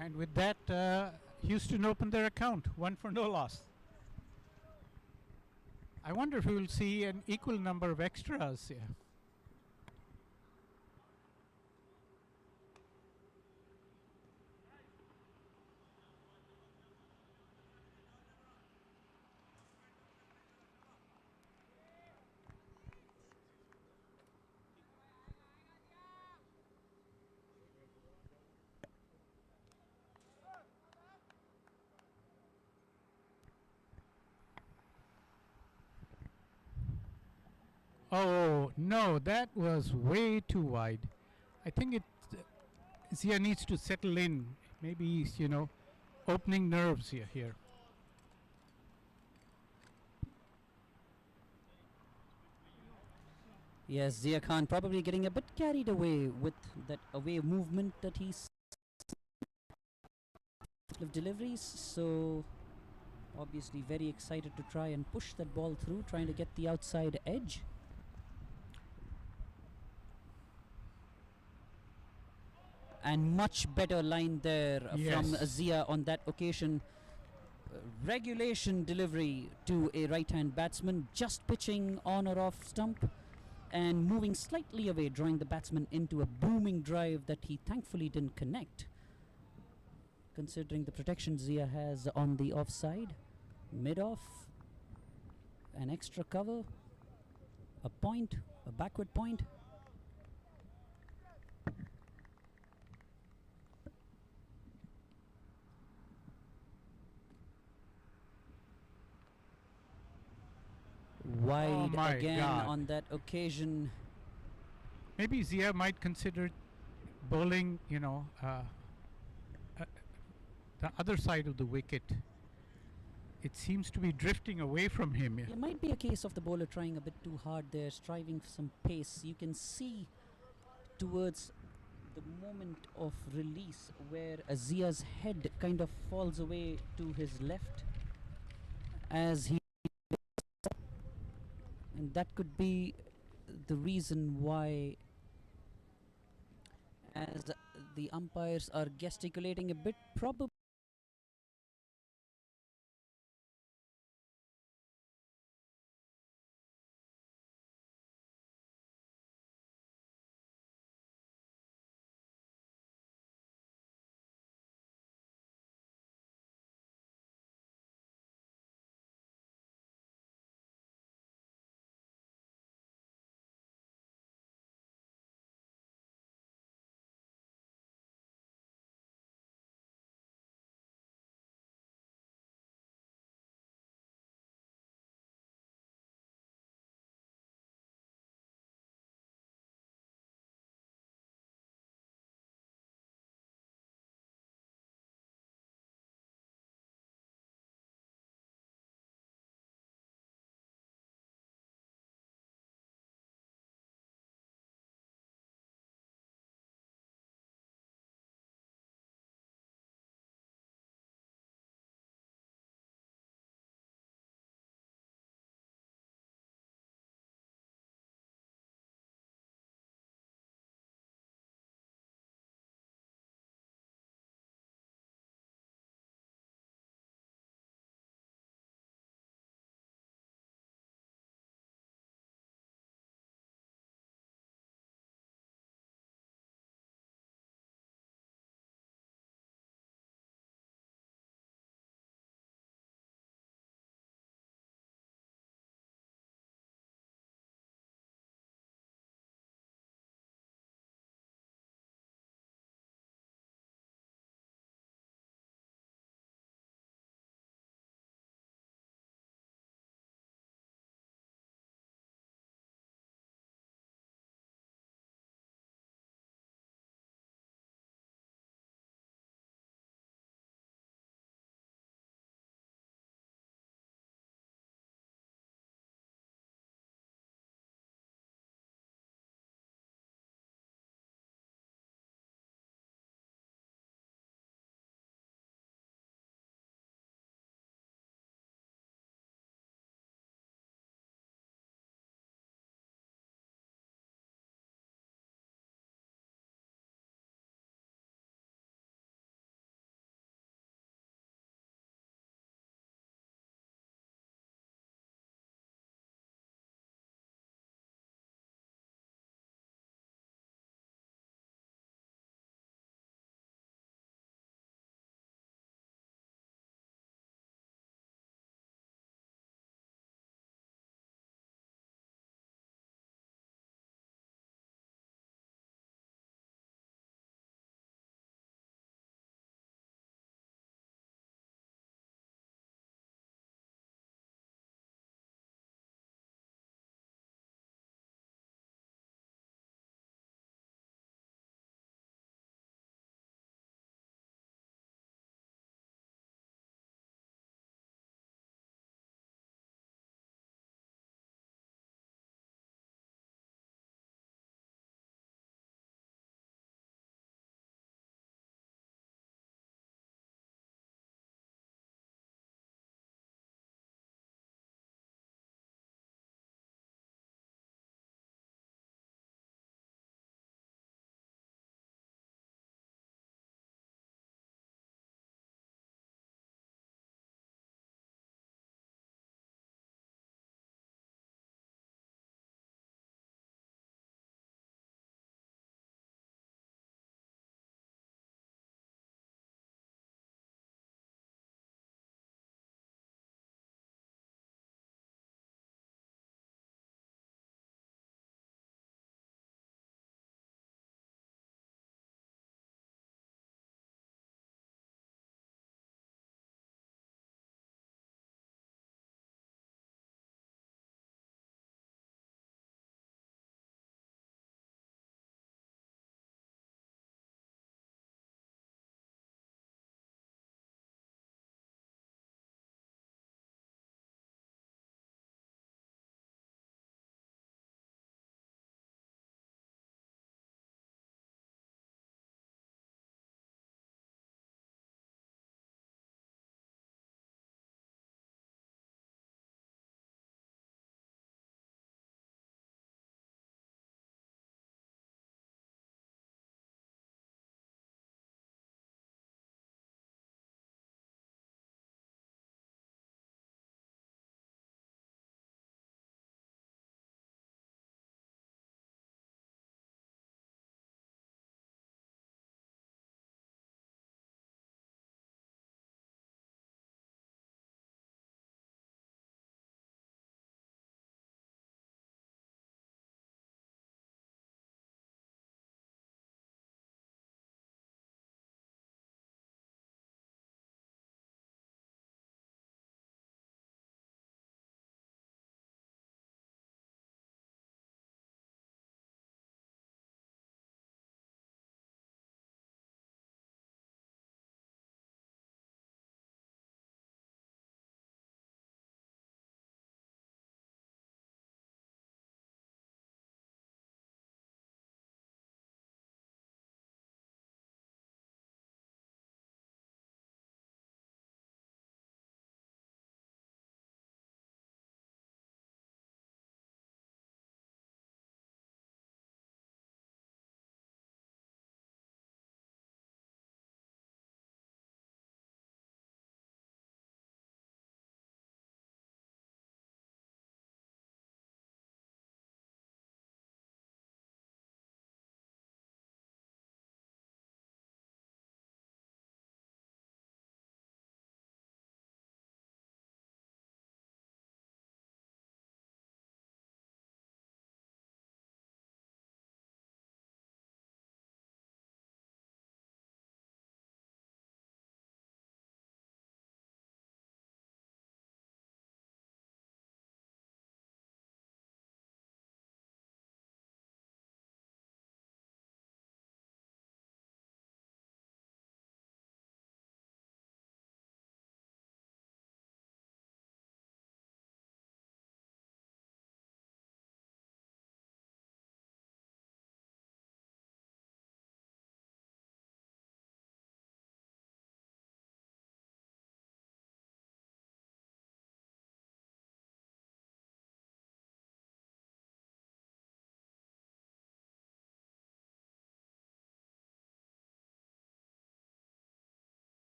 And with that, Houston opened their account, 1 for no loss. I wonder if we will see an equal number of extras here. Oh, no, that was way too wide. I think Zia needs to settle in. Maybe he's, opening nerves here. Yes, Zia Khan probably getting a bit carried away with that away movement that he's of deliveries, so obviously very excited to try and push that ball through, trying to get the outside edge. And much better line there from Zia on that occasion. Regulation delivery to a right-hand batsman, just pitching on or off stump and moving slightly away, drawing the batsman into a booming drive that he thankfully didn't connect, considering the protection Zia has on the offside. Mid-off, an extra cover, a point, a backward point. Wide again on that occasion. Maybe Zia might consider bowling, the other side of the wicket. It seems to be drifting away from him. It might be a case of the bowler trying a bit too hard there, striving for some pace. You can see towards the moment of release where Zia's head kind of falls away to his left as he, and that could be the reason why, as the umpires are gesticulating a bit, probably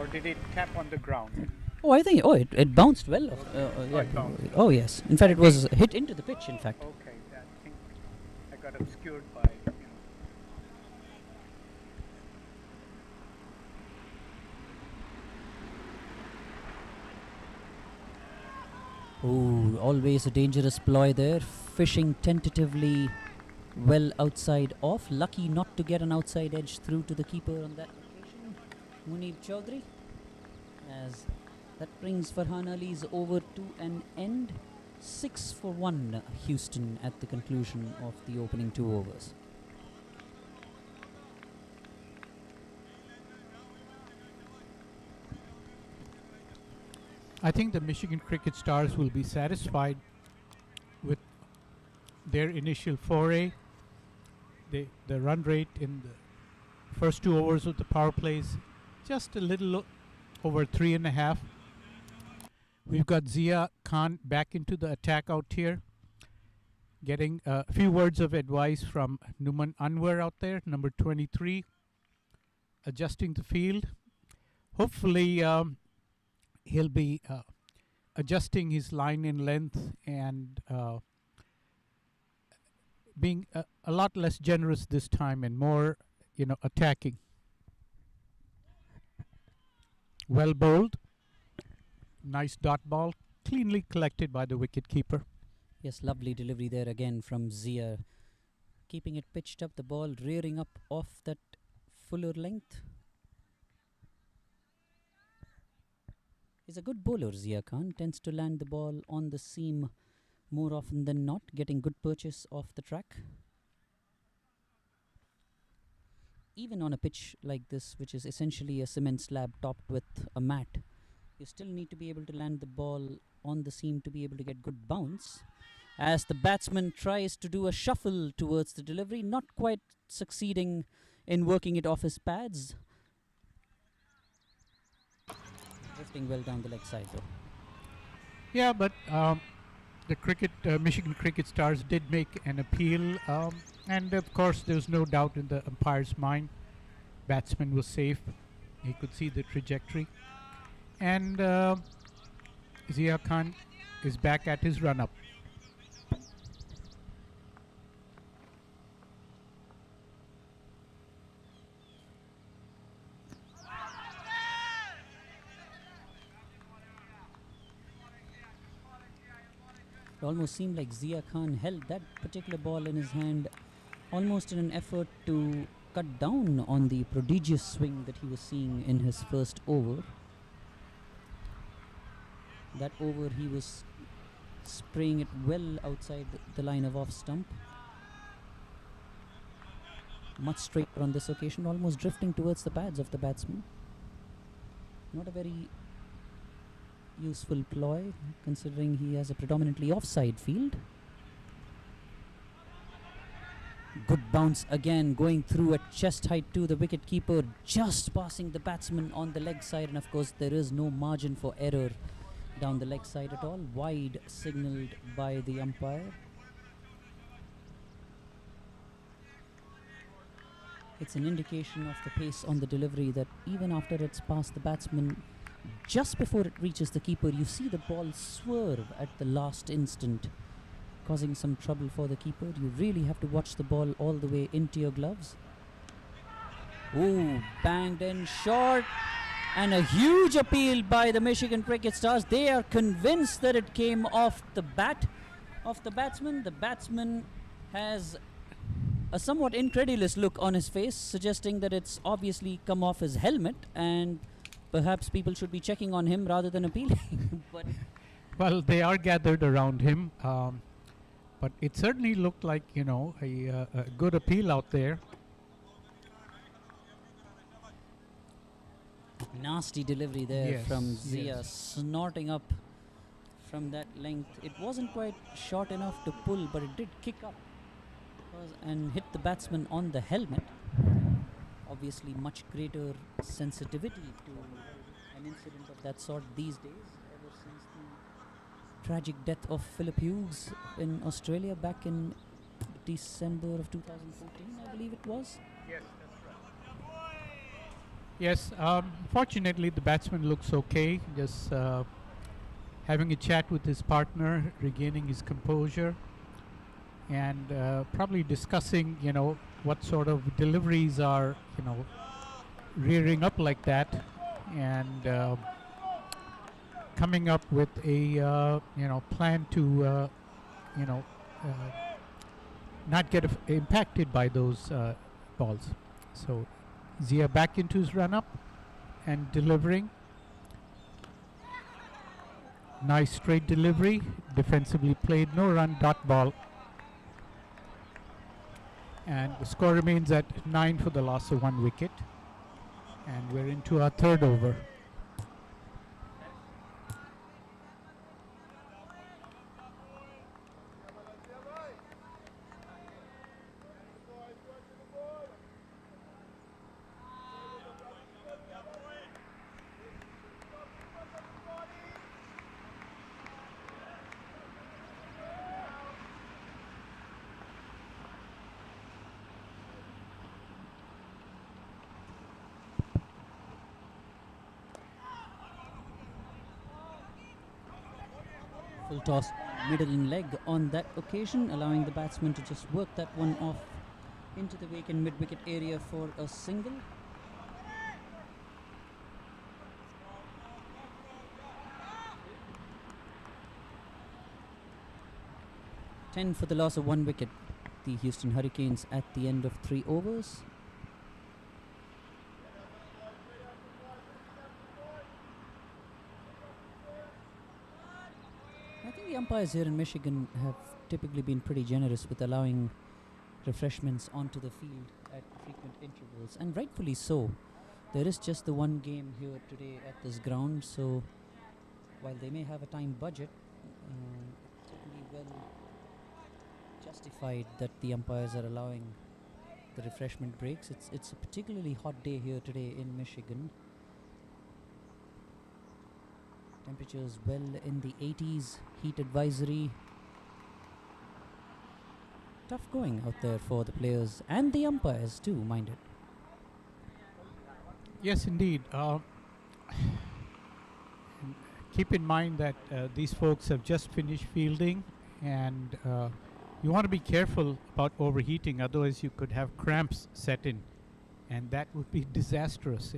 or did it tap on the ground? Oh, I think it bounced well. Yeah. it bounced. Oh yes. In fact, it was hit into the pitch. In fact. Okay, I think I got obscured by. Oh, always a dangerous ploy there. Fishing tentatively well outside off. Lucky not to get an outside edge through to the keeper on that occasion. Munib Chaudhry. As that brings Farhan Ali's over to an end. 6 for 1 Houston at the conclusion of the opening 2 overs. I think the Michigan Cricket Stars will be satisfied with their initial foray. The run rate in the first 2 overs of the power plays just a little over 3.5. We've got Zia Khan back into the attack out here, getting a few words of advice from Numan Anwar out there, number 23, adjusting the field. Hopefully he'll be adjusting his line in length and being a lot less generous this time and more, attacking. Well bowled. Nice dot ball, cleanly collected by the wicket keeper. Yes, lovely delivery there again from Zia. Keeping it pitched up, the ball rearing up off that fuller length. He's a good bowler, Zia Khan. Tends to land the ball on the seam more often than not, getting good purchase off the track. Even on a pitch like this, which is essentially a cement slab topped with a mat, you still need to be able to land the ball on the seam to be able to get good bounce. As the batsman tries to do a shuffle towards the delivery, not quite succeeding in working it off his pads. Drifting well down the leg side though. Yeah, but the Michigan Cricket Stars did make an appeal, and of course there's no doubt in the umpire's mind. Batsman was safe. He could see the trajectory. And Zia Khan is back at his run-up. It almost seemed like Zia Khan held that particular ball in his hand almost in an effort to cut down on the prodigious swing that he was seeing in his first over. That over he was spraying it well outside the line of off stump. Much straighter on this occasion, almost drifting towards the pads of the batsman. Not a very useful ploy, considering he has a predominantly offside field. Good bounce again, going through at chest height to the wicket keeper, just passing the batsman on the leg side, and of course there is no margin for error down the leg side at all. Wide signalled by the umpire. It's an indication of the pace on the delivery that even after it's past the batsman, just before it reaches the keeper, you see the ball swerve at the last instant, causing some trouble for the keeper. You really have to watch the ball all the way into your gloves. Ooh, banged in short, and a huge appeal by the Michigan Cricket Stars. They are convinced that it came off the bat of the batsman. The batsman has a somewhat incredulous look on his face, suggesting that it's obviously come off his helmet, and perhaps people should be checking on him rather than appealing. But well, they are gathered around him, but it certainly looked like, a good appeal out there. nasty delivery there Yes, from Zia, yes. snorting up from that length. It wasn't quite short enough to pull, but it did kick up and hit the batsman on the helmet. Obviously much greater sensitivity to an incident of that sort these days, ever since the tragic death of Philip Hughes in Australia back in December of 2014, I believe it was. Yes, that's right. Yes, fortunately the batsman looks okay. Just having a chat with his partner, regaining his composure, and probably discussing, what sort of deliveries are, rearing up like that, and coming up with a, plan to, not get impacted by those balls. So Zia back into his run-up and delivering. Nice straight delivery, defensively played, no run, dot ball. And the score remains at 9 for the loss of 1 wicket. And we're into our third over. Full toss, middle and leg on that occasion, allowing the batsman to just work that one off into the vacant mid-wicket area for a single. Ten for the loss of 1 wicket. The Houston Hurricanes at the end of 3 overs. I think the umpires here in Michigan have typically been pretty generous with allowing refreshments onto the field at frequent intervals, and rightfully so. There is just the one game here today at this ground, so while they may have a time budget, certainly well justified that the umpires are allowing the refreshment breaks. It's a particularly hot day here today in Michigan. Temperatures well in the 80s, heat advisory. Tough going out there for the players and the umpires too, mind it. Yes, indeed. Keep in mind that these folks have just finished fielding, and you want to be careful about overheating, otherwise you could have cramps set in, and that would be disastrous.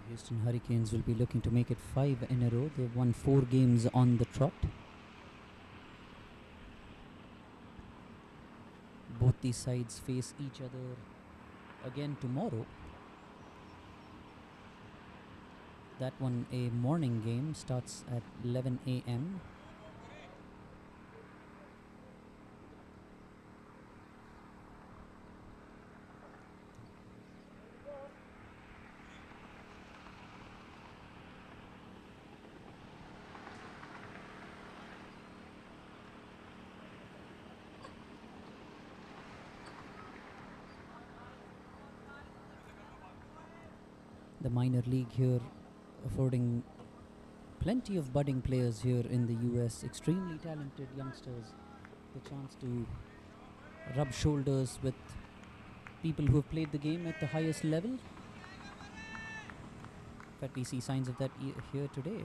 Houston Hurricanes will be looking to make it 5 in a row. They've won 4 games on the trot. Both these sides face each other again tomorrow. That one a morning game, starts at 11 a.m. The minor league here affording plenty of budding players here in the US, extremely talented youngsters, the chance to rub shoulders with people who have played the game at the highest level. In fact, we see signs of that here today.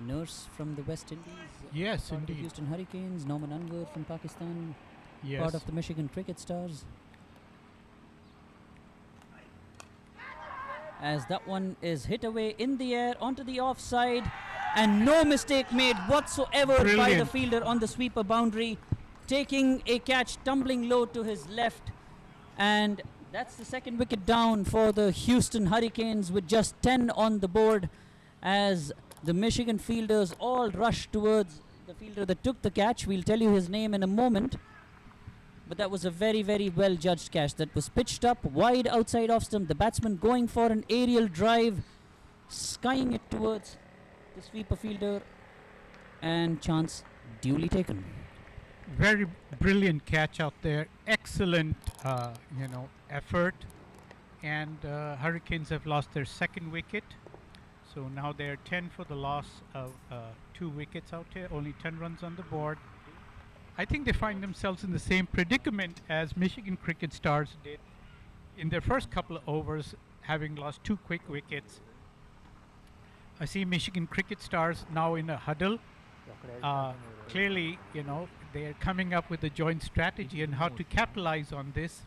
Nurse from the West Indies, Yes, part of the indeed. Houston Hurricanes, Norman Anwar from Pakistan, Yes. part of the Michigan Cricket Stars. As that one is hit away in the air onto the offside, and no mistake made whatsoever by the Brilliant. fielder on the sweeper boundary, taking a catch, tumbling low to his left, and that's the second wicket down for the Houston Hurricanes with just 10 on the board, as the Michigan fielders all rush towards the fielder that took the catch. We'll tell you his name in a moment. But that was a very, very well judged catch that was pitched up wide outside off stump. The batsman going for an aerial drive, skying it towards the sweeper fielder, and chance duly taken. Very brilliant catch out there. Excellent, effort. And Hurricanes have lost their second wicket. So now they're 10 for the loss of 2 wickets out here. Only 10 runs on the board. I think they find themselves in the same predicament as Michigan Cricket Stars did in their first couple of overs, having lost 2 quick wickets. I see Michigan Cricket Stars now in a huddle. Clearly, they're coming up with a joint strategy on how to capitalize on this.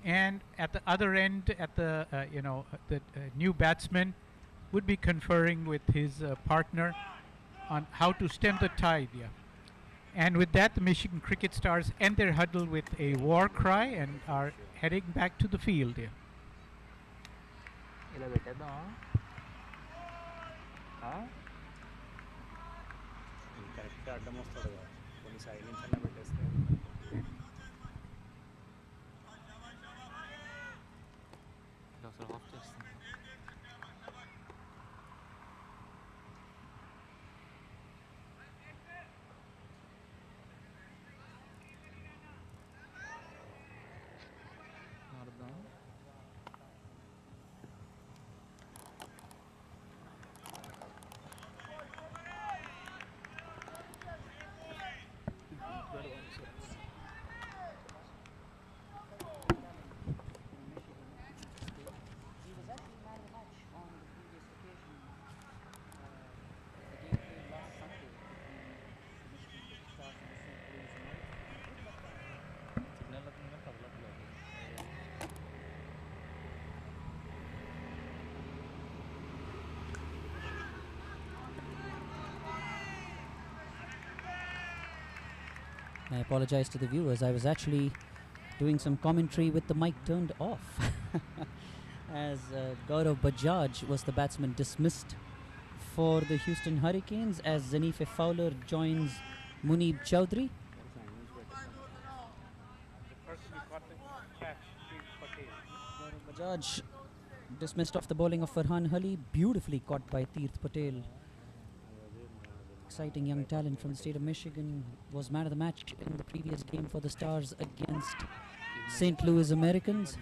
And at the other end, at the new batsman would be conferring with his partner on how to stem the tide. Yeah. And with that, the Michigan Cricket Stars end their huddle with a war cry and are heading back to the field. Yeah. ఇలా పెట్టేద్దాం correct అడ్డం వస్తాడు కదా కొన్ని silence అన్న పెట్టేస్తే అసలు of చేస్తాను అర్థం I apologize to the viewers. I was actually doing some commentary with the mic turned off as Gaurav Bajaj was the batsman dismissed for the Houston Hurricanes as Zanife Fowler joins Munib Chowdhury. Gaurav Bajaj dismissed off the bowling of Farhan Ali, beautifully caught by Tirth Patel. Exciting young talent from the state of Michigan, was man of the match in the previous game for the Stars against St. Louis Americans.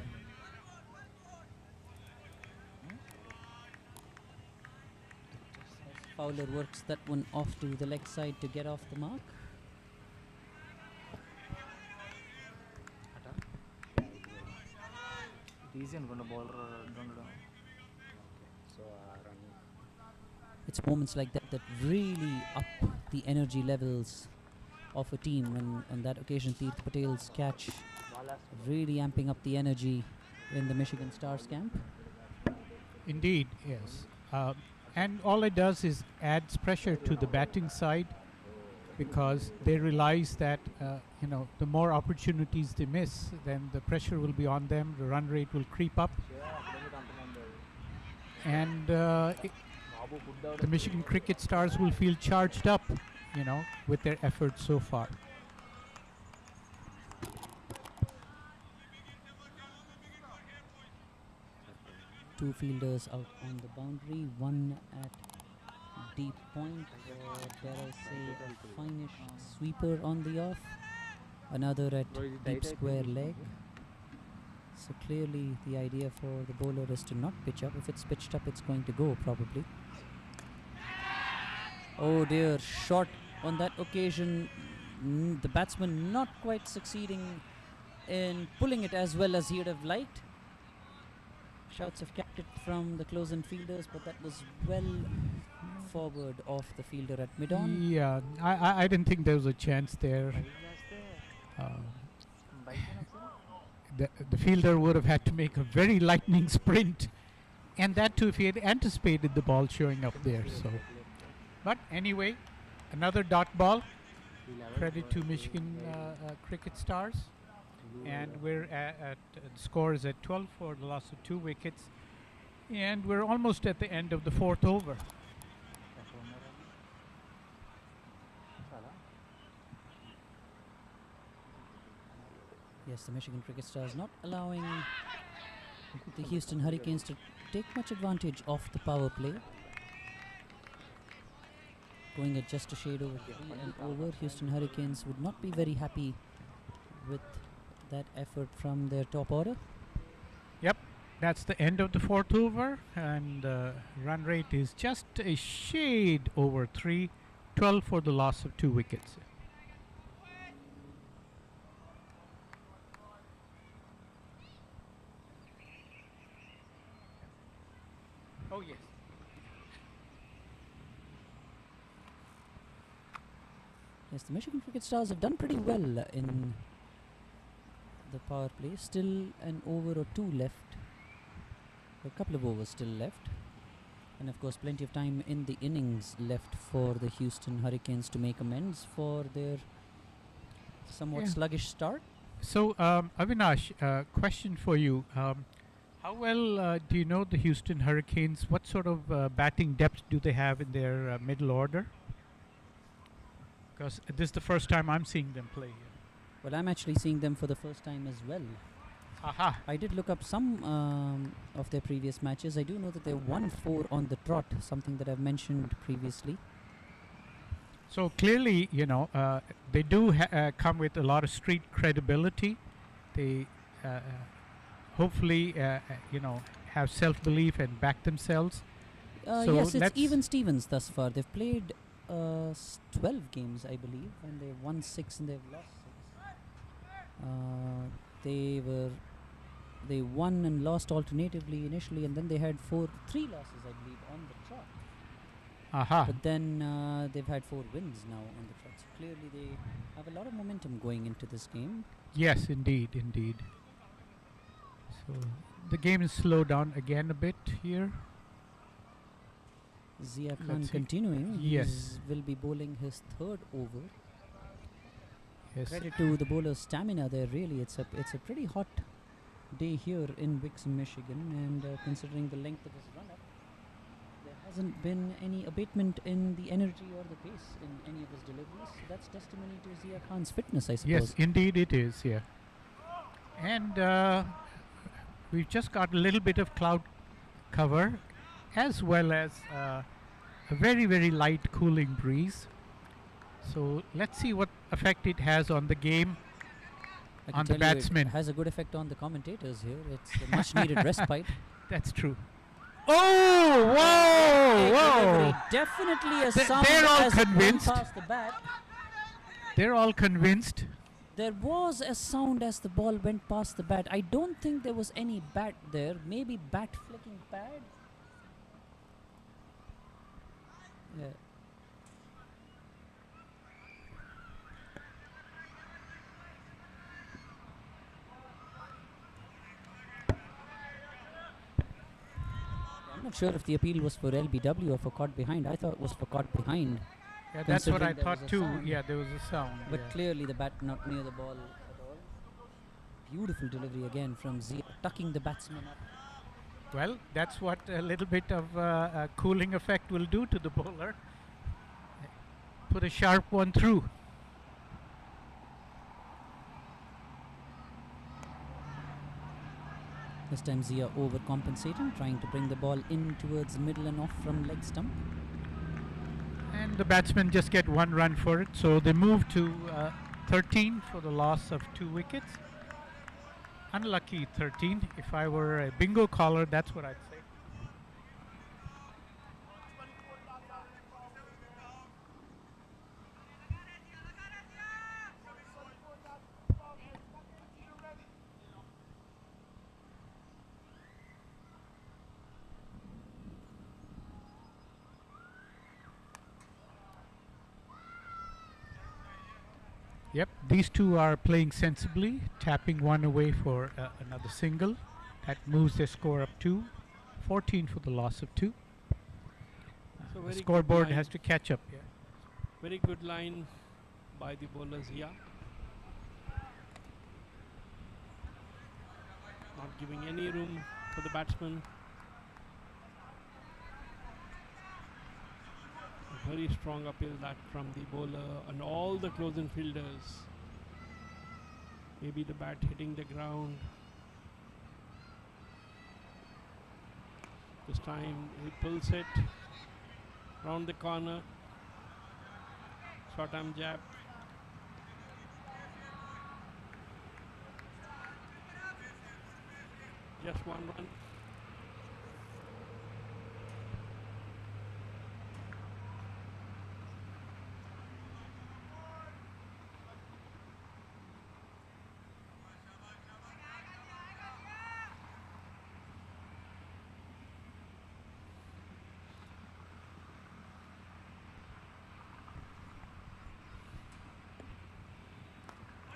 Fowler works that one off to the leg side to get off the mark. Easy అనుకోండి bowler ఉండడం so run It's moments like that that really up the energy levels of a team, and on that occasion Tirth Patel's catch really amping up the energy in the Michigan Stars camp. Indeed, yes. And all it does is adds pressure to the batting side, because they realize that the more opportunities they miss, then the pressure will be on them, the run rate will creep up, and the Michigan Cricket Stars will feel charged up, with their efforts so far. Two fielders out on the boundary, one at deep point, or dare I say a finish sweeper on the off, another at deep square leg. So clearly the idea for the bowler is to not pitch up. If it's pitched up, it's going to go probably. Oh dear, shot on that occasion. The batsman not quite succeeding in pulling it as well as he would have liked. Shouts have kept it from the close-in fielders, but that was well forward off the fielder at mid-on. Yeah, I didn't think there was a chance there. The fielder would have had to make a very lightning sprint, and that too if he had anticipated the ball showing up there. So, but anyway, another dot ball. Credit to Michigan Cricket Stars, and we're at the score is at 12 for the loss of 2 wickets, and we're almost at the end of the 4th over. Yes, the Michigan Cricket Stars not allowing the Houston Hurricanes to take much advantage of the power play. going at just a shade over 3 and over. Houston Hurricanes would not be very happy with that effort from their top order. Yep, that's the end of the fourth over, and run rate is just a shade over 3, 12 for the loss of 2 wickets. Oh yes. Yes, the Michigan Cricket Stars have done pretty well in the power play. Still an over or 2 left. A couple of overs still left. And of course plenty of time in the innings left for the Houston Hurricanes to make amends for their somewhat sluggish start. So, Avinash, question for you. How well do you know the Houston Hurricanes? What sort of batting depth do they have in their middle order? Because this is the first time I'm seeing them play here. Well, I'm actually seeing them for the first time as well. Aha. I did look up some of their previous matches. I do know that they won 4 on the trot, something that I've mentioned previously. So clearly, you know, they do come with a lot of street credibility. They hopefully, you know, have self-belief and back themselves. So Yes, it's let's even Stevens thus far. They've played 12 games, I believe, and they've won 6 and they've lost 6. They won and lost alternatively initially, and then they had 3 losses, I believe, on the trot. Aha. But then they've had 4 wins now on the trot. So clearly they have a lot of momentum going into this game. Yes, indeed, indeed. So the game is slowed down again a bit here. Zia Khan Let's see. continuing. Yes. Will be bowling his 3rd over. Yes. Credit to the bowler's stamina there. Really, it's a pretty hot day here in Wixom, Michigan, and considering the length of his run-up, there hasn't been any abatement in the energy or the pace in any of his deliveries. So that's testimony to Zia Khan's fitness, I suppose. Yes, indeed it is. Yeah. And we've just got a little bit of cloud cover, as well as a very, very light cooling breeze. So let's see what effect it has on the game, I can on the tell you batsmen. it has a good effect on the commentators here. It's a much-needed respite. That's true. Oh, whoa, Delivery. whoa! Definitely a Th- sound they're all as it went convinced. past the bat. They're all convinced. There was a sound as the ball went past the bat. I don't think there was any bat there. Maybe bat flicking pad. Yeah. I'm not sure if the appeal was for LBW or for caught behind. I thought it was for caught behind. Yeah, that's what I Considering there thought was a too. sound. Yeah, there was a sound. But yeah. clearly the bat not near the ball at all. Beautiful delivery again from Zia, tucking the batsman up. Well, that's what a little bit of a cooling effect will do to the bowler. Put a sharp one through. This time Zia overcompensating, trying to bring the ball in towards middle and off from leg stump. And the batsmen just get 1 run for it. So they move to 13 for the loss of 2 wickets. Unlucky 13. If I were a bingo caller, that's what I'd say. Yep, these two are playing sensibly, tapping one away for another single. That moves their score up to 14 for the loss of 2. So The very good scoreboard line. has to catch up. Yeah. Very good line by the bowler Zia. Not giving any room for the batsman. A very strong appeal that from the bowler and all the close-in fielders. Maybe the bat hitting the ground. This time he pulls it round the corner. Short arm jab. Just one run.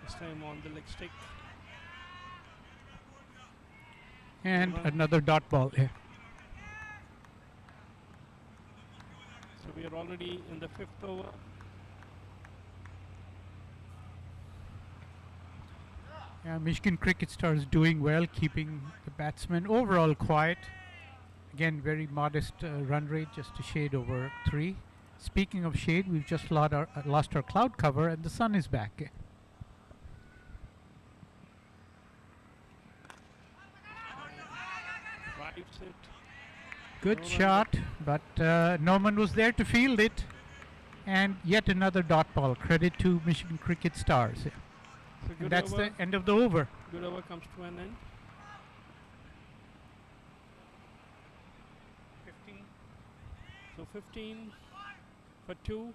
This time on the leg stick. And another dot ball here. So we are already in the 5th over. Yeah, Michigan Cricket Stars doing well, keeping the batsmen overall quiet. Again, very modest run rate, just a shade over 3. Speaking of shade, we've just lost our cloud cover and the sun is back. Drives it. Good No run, shot, but Norman was there to field it. And yet another dot ball. Credit to Michigan Cricket Stars. So And good that's over. the end of the over. Good over comes to an end. 15. So 15 for 2.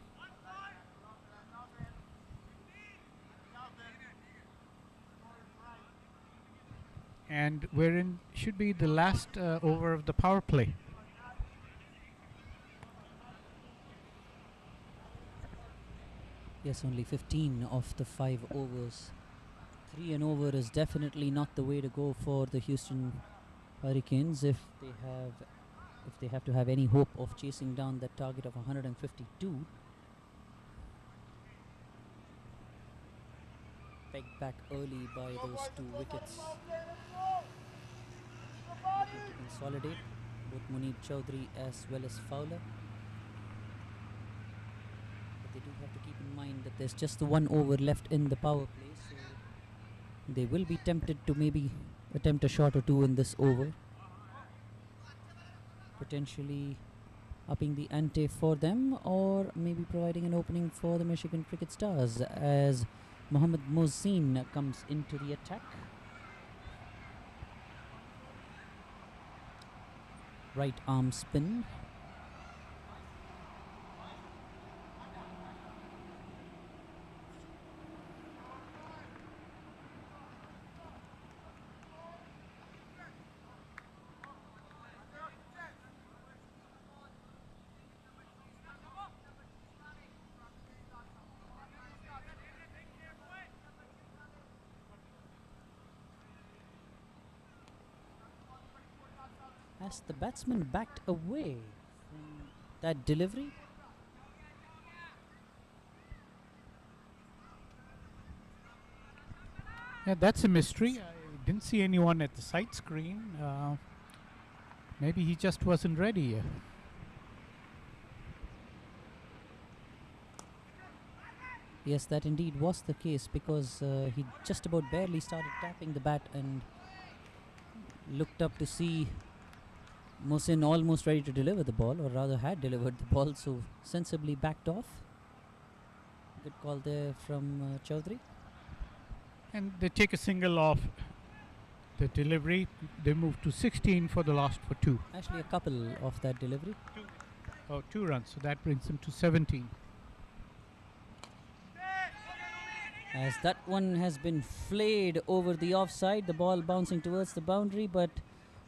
And we're in, should be the last over of the power play. Yes, only 15 of the 5 overs. 3 and over is definitely not the way to go for the Houston Hurricanes if they have to have any hope of chasing down that target of 152. Pegged back early by those 2 wickets. Looking to consolidate both Munib Chowdhury as well as Fowler. But they do have to keep in mind that there's just the 1 over left in the power play, so they will be tempted to maybe attempt a shot or 2 in this over, potentially upping the ante for them, or maybe providing an opening for the Michigan Cricket Stars as Mohammad Mohsin comes into the attack. Right arm spin. As the batsman backed away from that delivery. Yeah, that's a mystery. I didn't see anyone at the sight screen. Maybe he just wasn't ready. Yes, that indeed was the case, because he just about barely started tapping the bat and looked up to see Mohsin almost ready to deliver the ball, or rather had delivered the ball, so sensibly backed off. Good call there from Chowdhury. And they take a single off the delivery. They move to 16 for the last for 2. Actually, a couple of that delivery. Oh, 2 runs. So that brings them to 17. As that one has been flayed over the offside, the ball bouncing towards the boundary, but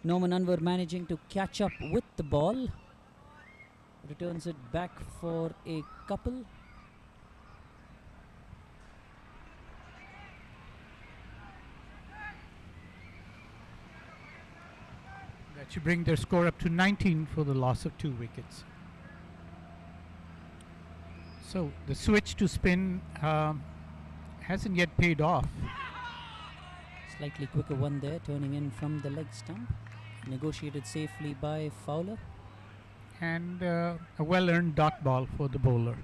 Norman Anwar managing to catch up with the ball. Returns it back for a couple. That should bring their score up to 19 for the loss of 2 wickets. So the switch to spin hasn't yet paid off. Slightly quicker one there, turning in from the leg stump. Negotiated safely by Fowler. And a well-earned dot ball for the bowler.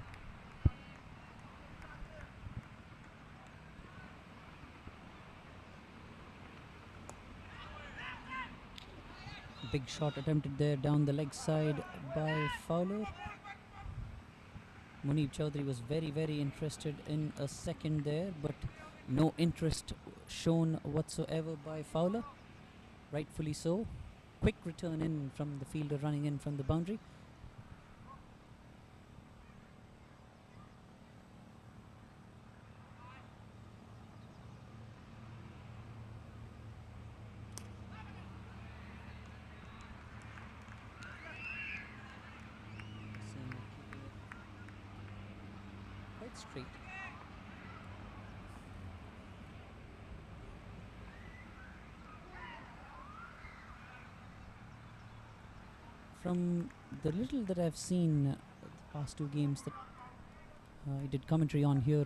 Big shot attempted there down the leg side by Fowler. Munib Chowdhury was very, very interested in a second there, but no interest shown whatsoever by Fowler. Rightfully so. Quick return in from the fielder running in from the boundary. Seeing it keeping it quite straight. From the little that I've seen the past two games that I did commentary on here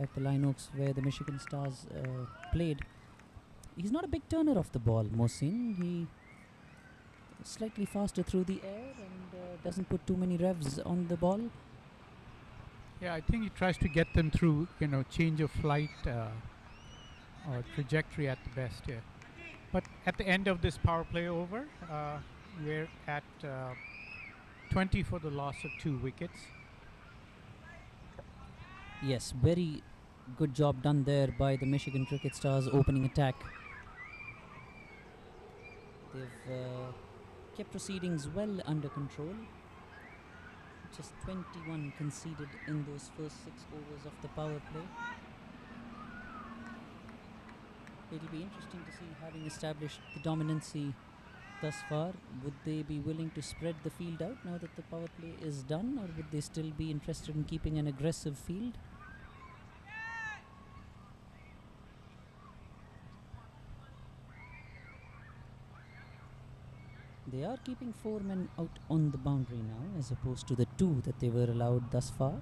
at the Lion Oaks where the Michigan Stars played, he's not a big turner of the ball, Mohsin. He is slightly faster through the air and doesn't put too many revs on the ball. Yeah, I think he tries to get them through, change of flight or trajectory at the best here. But at the end of this power play over, we're at 20 for the loss of 2 wickets. Yes, very good job done there by the Michigan Cricket Stars opening attack. They've kept proceedings well under control. Just 21 conceded in those first 6 overs of the power play. It'll be interesting to see, having established the dominancy thus far, would they be willing to spread the field out now that the power play is done, or would they still be interested in keeping an aggressive field? They are keeping 4 men out on the boundary now, as opposed to the 2 that they were allowed thus far.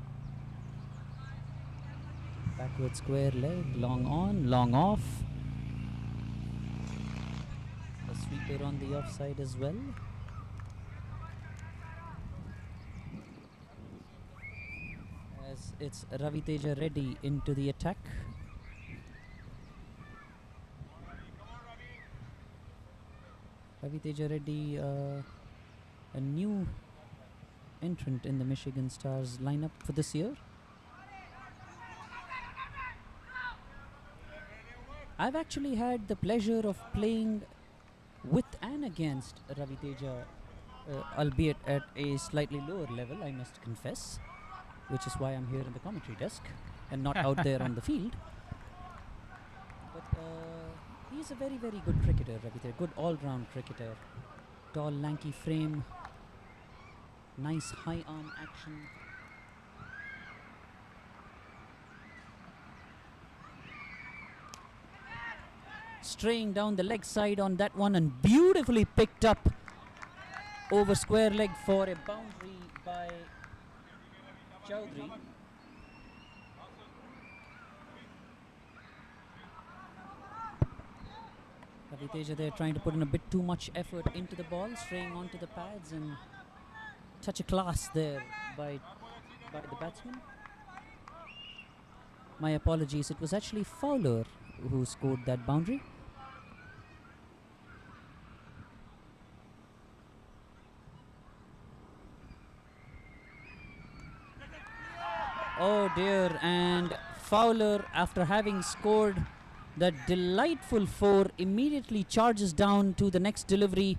Backward square leg, long on, long off. A sweeper on the offside as well. As it's Raviteja Reddy into the attack. Raviteja Reddy, a new entrant in the Michigan Stars lineup for this year. I've actually had the pleasure of playing with and against Raviteja, albeit at a slightly lower level, I must confess, which is why I'm here in the commentary desk and not out there on the field. But he's a very, very good cricketer, Raviteja, good all-round cricketer. Tall, lanky frame, nice high arm action. Straying down the leg side on that one and beautifully picked up over square leg for a boundary by Chowdhury. Raviteja there trying to put in a bit too much effort into the ball, straying onto the pads, and touch of class there by the batsman. My apologies, it was actually Fowler who scored that boundary. Oh dear, and Fowler, after having scored that delightful 4, immediately charges down to the next delivery,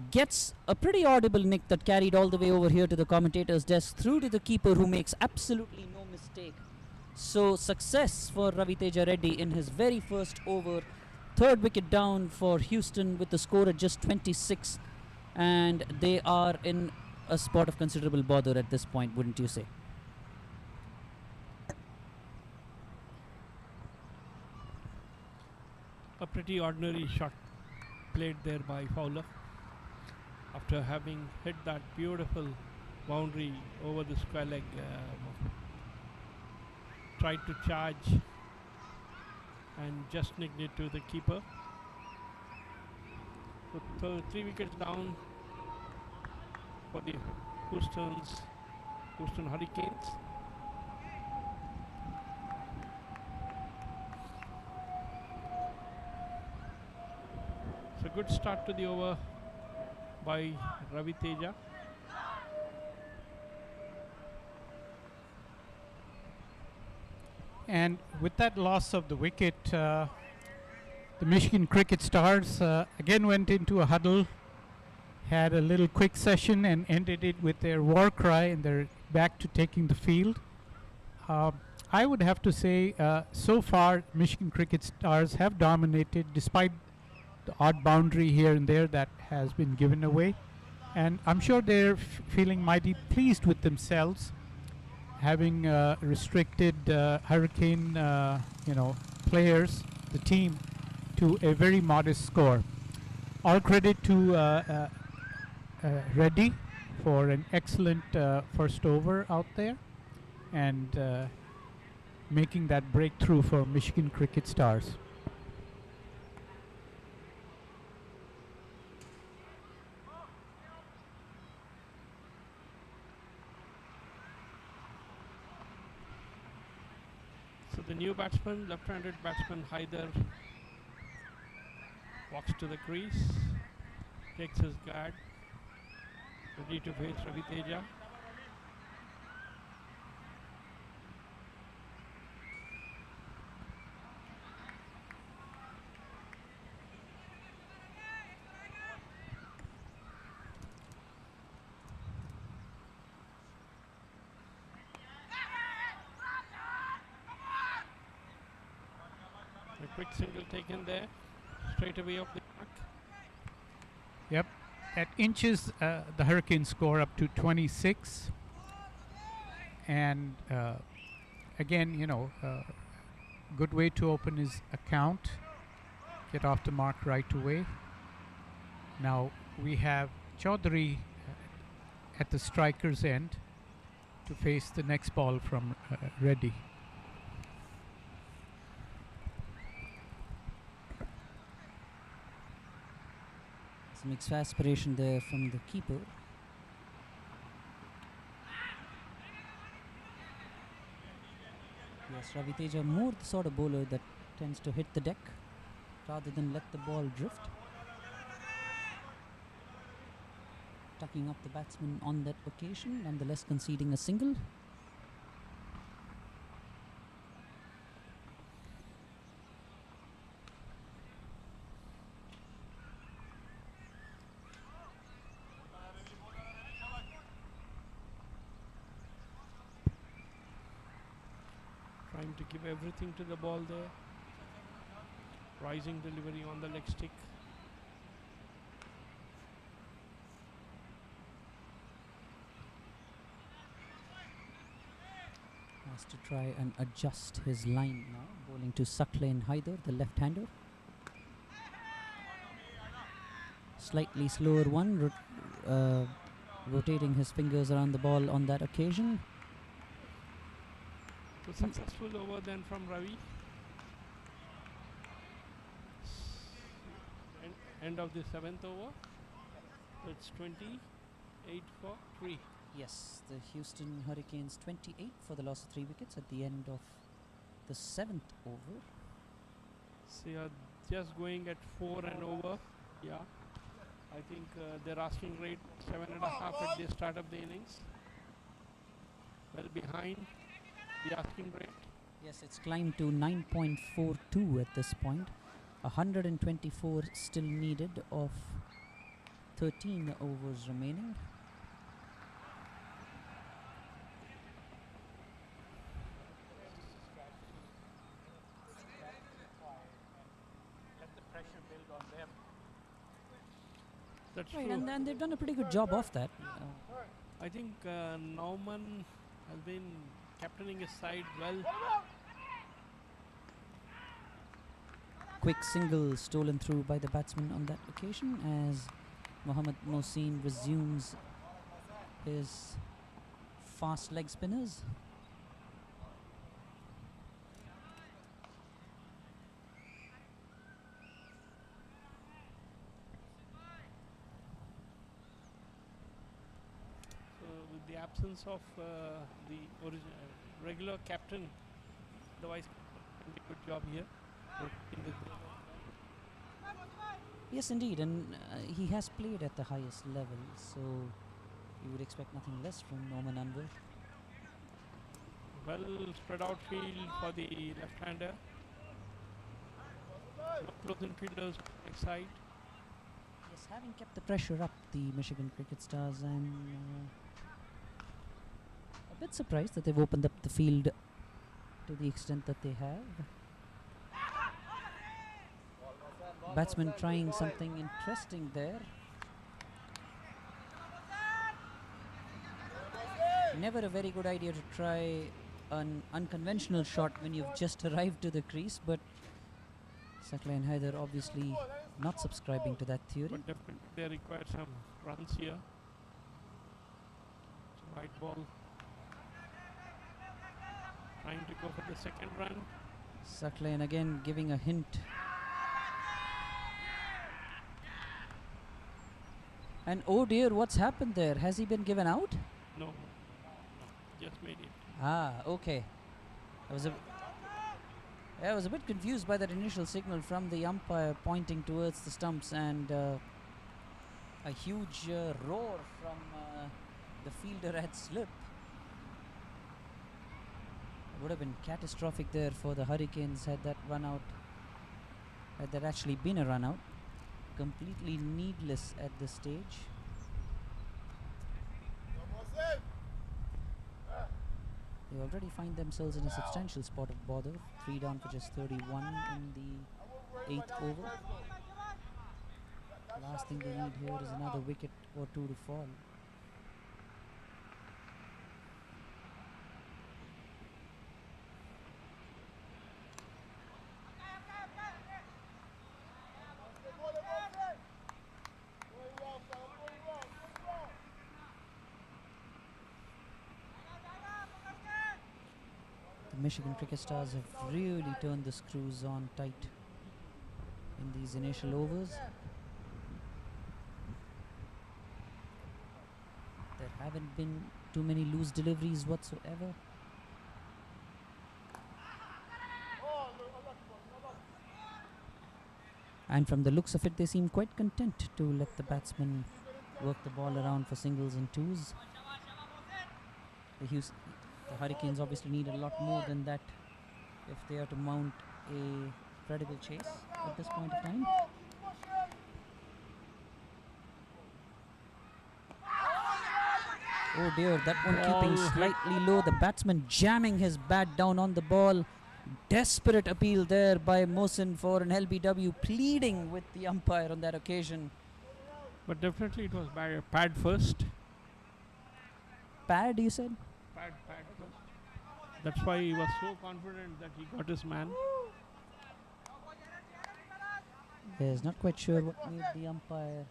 gets a pretty audible nick that carried all the way over here to the commentator's desk, through to the keeper, who makes absolutely no mistake. So success for Raviteja Reddy in his very first over. 3rd wicket down for Houston with the score at just 26, and they are in a spot of considerable bother at this point, wouldn't you say? A pretty ordinary shot played there by Fowler after having hit that beautiful boundary over the square leg. Tried to charge and just nicked it to the keeper. So 3 wickets down for the Houston Hurricanes. It's a good start to the over by Raviteja. And with that loss of the wicket, the Michigan Cricket Stars again went into a huddle, had a little quick session, and ended it with their war cry, and they're back to taking the field. I would have to say, so far, Michigan Cricket Stars have dominated despite the odd boundary here and there that has been given away. And I'm sure they're feeling mighty pleased with themselves, having restricted Hurricane, players, the team, to a very modest score. All credit to Reddy for an excellent first over out there, and making that breakthrough for Michigan Cricket Stars. So the new batsman, left-handed batsman Haider, walks to the crease, takes his guard, ready to face Ravi Teja. A quick single taken there, straight away off the mark. Yep. At inches, the Hurricanes score up to 26. And again, good way to open his account. Get off the mark right away. Now we have Chaudhary at the striker's end to face the next ball from Reddy. Some exasperation there from the keeper. Yes, Ravi Teja more the sort of bowler that tends to hit the deck rather than let the ball drift. Tucking up the batsman on that occasion, nonetheless conceding a single. Trying to give everything to the ball there. Rising delivery on the leg stick. Has to try and adjust his line now. Bowling to Saqlain Haider, the left-hander. Slightly slower one, rotating his fingers around the ball on that occasion. So successful over then from Ravi. End of the 7th over. It's 28 for 3. Yes, the Houston Hurricanes 28 for the loss of 3 wickets at the end of the 7th over. So you're just going at 4 and over. Yeah. I think their asking rate 7.5 at the start of the innings. Well behind the asking rate. Yes, it's climbed to 9.42 at this point. 124 still needed of 13 overs remaining. That's Right, true. and they've done a pretty good job of that. I think Nauman has been captaining his side well. Quick single stolen through by the batsman on that occasion as Mohammad Mohsin resumes his fast leg spinners. So with the absence of the regular captain, the vice captain did a good job here. Yes, indeed, and he has played at the highest level, so you would expect nothing less from Norman Anwar. Well spread out field for the left-hander. No close infielders right side. Yes, having kept the pressure up, the Michigan Cricket Stars, and a bit surprised that they've opened up the field to the extent that they have. Batsman trying something interesting there. Never a very good idea to try an unconventional shot when you've just arrived to the crease, but Saklai and Haider obviously not subscribing to that theory. But definitely they require some runs here. So white ball. Trying to go for the second run. Saklai again giving a hint. And oh dear, what's happened there? Has he been given out? No, just made it. Ah, okay. I was a bit confused by that initial signal from the umpire pointing towards the stumps, and a huge roar from the fielder at slip. It would have been catastrophic there for the Hurricanes had that actually been a run out. Completely needless at this stage. They already find themselves in a substantial spot of bother. 3 down for just 31 in the 8th over. Last thing they need here is another wicket or two to fall. Michigan Cricket Stars have really turned the screws on tight in these initial overs. There haven't been too many loose deliveries whatsoever. And from the looks of it, they seem quite content to let the batsmen work the ball around for singles and twos. The Hurricanes obviously need a lot more than that if they are to mount a credible chase at this point of time. Oh dear, that one keeping slightly low. The batsman jamming his bat down on the ball. Desperate appeal there by Mohsin for an LBW, pleading with the umpire on that occasion. But definitely it was pad first. Pad, you said? Pad first. That's why he was so confident that he got his man. Yes, not quite sure what made the umpire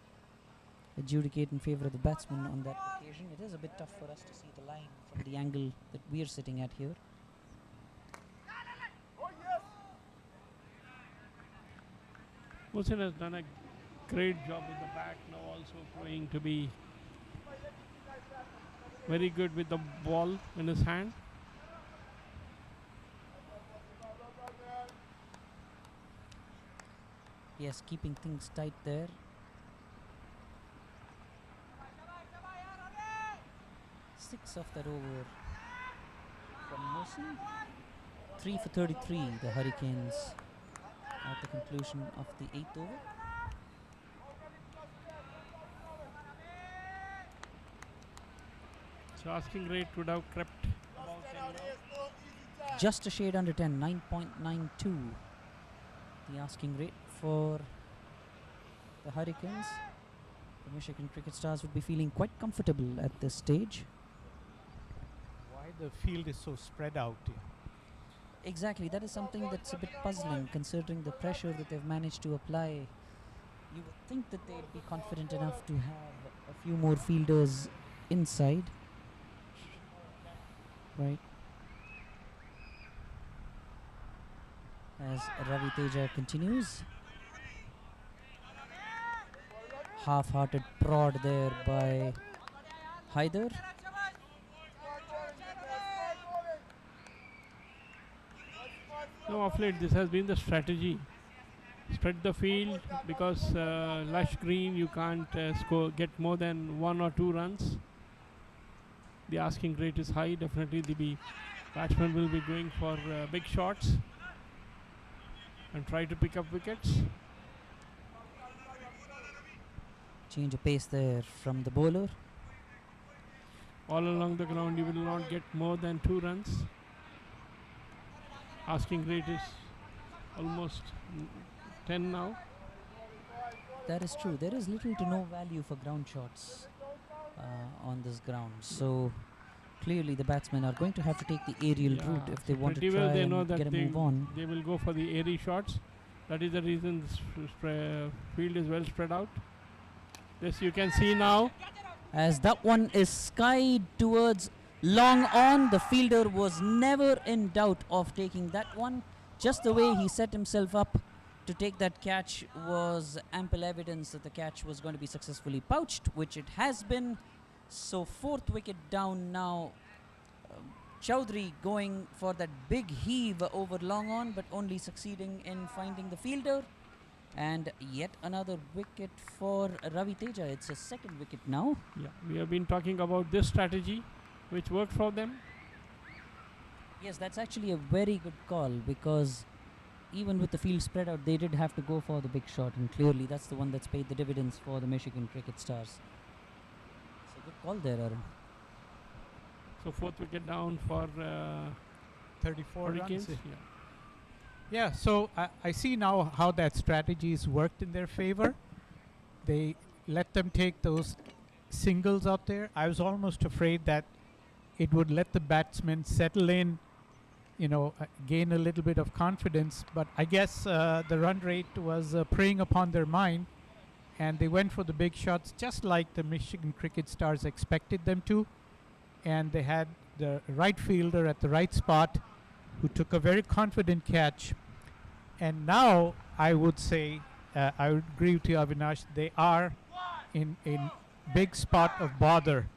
adjudicate in favour of the batsman on that occasion. It is a bit tough for us to see the line from the angle that we are sitting at here. Mohsin has done a great job with the bat, now also proving to be very good with the ball in his hand. Yes, keeping things tight there. Six of that over from Mohsin. 3 for 33, the Hurricanes at the conclusion of the 8th over. So asking rate would have crept about 10 Just a shade under 10, 9.92. The asking rate for the Hurricanes. The Michigan Cricket Stars would be feeling quite comfortable at this stage. Why the field is so spread out here? Exactly, that is something that's a bit puzzling considering the pressure that they've managed to apply. You would think that they'd be confident enough to have a few more fielders inside. Right. As Ravi Teja continues. Half-hearted prod there by Haider. No, of late this has been the strategy. Spread the field because lush green, you can't get more than 1 or 2 runs. The asking rate is high. Definitely the batsman will be going for big shots and try to pick up wickets. Change of pace there from the bowler. All along the ground, you will not get more than 2 runs. Asking rate is almost 10 now. That is true. There is little to no value for ground shots on this ground. So clearly the batsmen are going to have to take the aerial route if they want to Pretty try well they know and that get a move on. they will go for the airy shots. That is the reason the field is well spread out. This you can see now. As that one is skied towards long on, the fielder was never in doubt of taking that one. Just the way he set himself up to take that catch was ample evidence that the catch was going to be successfully pouched, which it has been. So 4th wicket down now. Chowdhury going for that big heave over long on, but only succeeding in finding the fielder. And yet another wicket for Ravi Teja. It's a 2nd wicket now. Yeah, we have been talking about this strategy, which worked for them. Yes, that's actually a very good call, because even with the field spread out, they did have to go for the big shot, and clearly that's the one that's paid the dividends for the Michigan Cricket Stars. It's a good call there, Arun. So 4th wicket down for 34 Hurricanes. runs. Yeah, so I see now how that strategy's worked in their favor. They let them take those singles out there. I was almost afraid that it would let the batsmen settle in, gain a little bit of confidence. But I guess the run rate was preying upon their mind, and they went for the big shots just like the Michigan Cricket Stars expected them to. And they had the right fielder at the right spot who took a very confident catch. And now I would say, I would agree with you, Avinash, they are in big spot of bother.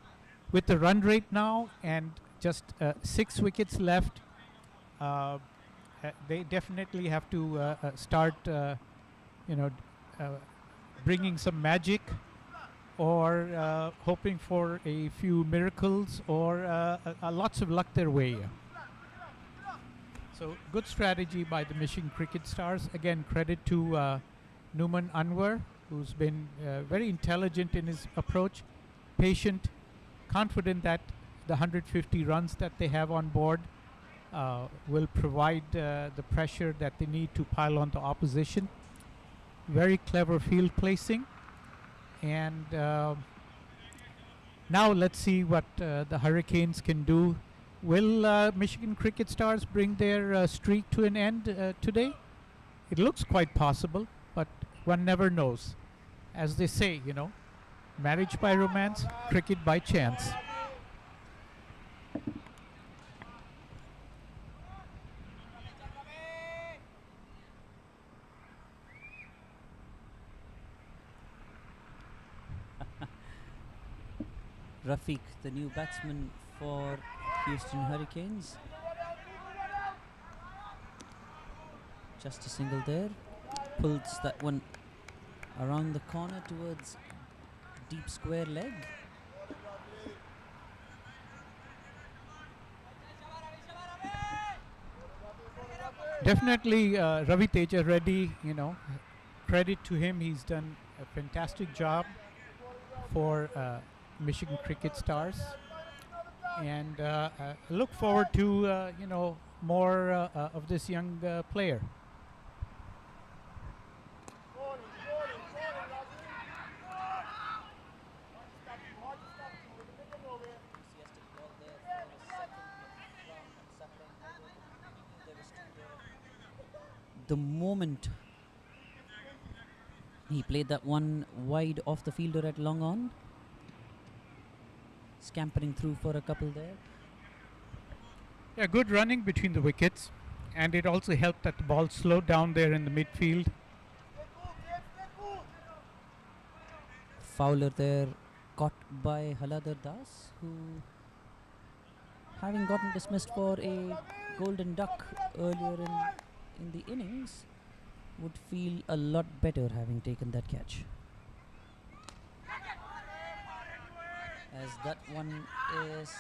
With the run rate now and just 6 wickets left, they definitely have to start, bringing some magic, or hoping for a few miracles, or lots of luck their way. So good strategy by the Michigan Cricket Stars. Again, credit to Numan Anwar, who's been very intelligent in his approach, patient, confident that the 150 runs that they have on board will provide the pressure that they need to pile on the opposition. Very clever field placing. And now let's see what the Hurricanes can do. Will Michigan Cricket Stars bring their streak to an end today? It looks quite possible, but one never knows. As they say, marriage by romance, cricket by chance. Rafiq, the new batsman for Houston Hurricanes. Just a single there. Pulls that one around the corner towards deep square leg. Definitely Ravi Teja Reddy, credit to him. He's done a fantastic job for Michigan Cricket Stars. And look forward to, more of this young player. The moment he played that one wide off the fielder at long on, scampering through for a couple there. Yeah, good running between the wickets, and it also helped that the ball slowed down there in the midfield. Fowler there, caught by Haladar Das, who, having gotten dismissed for a golden duck earlier in the innings, would feel a lot better having taken that catch. As that one is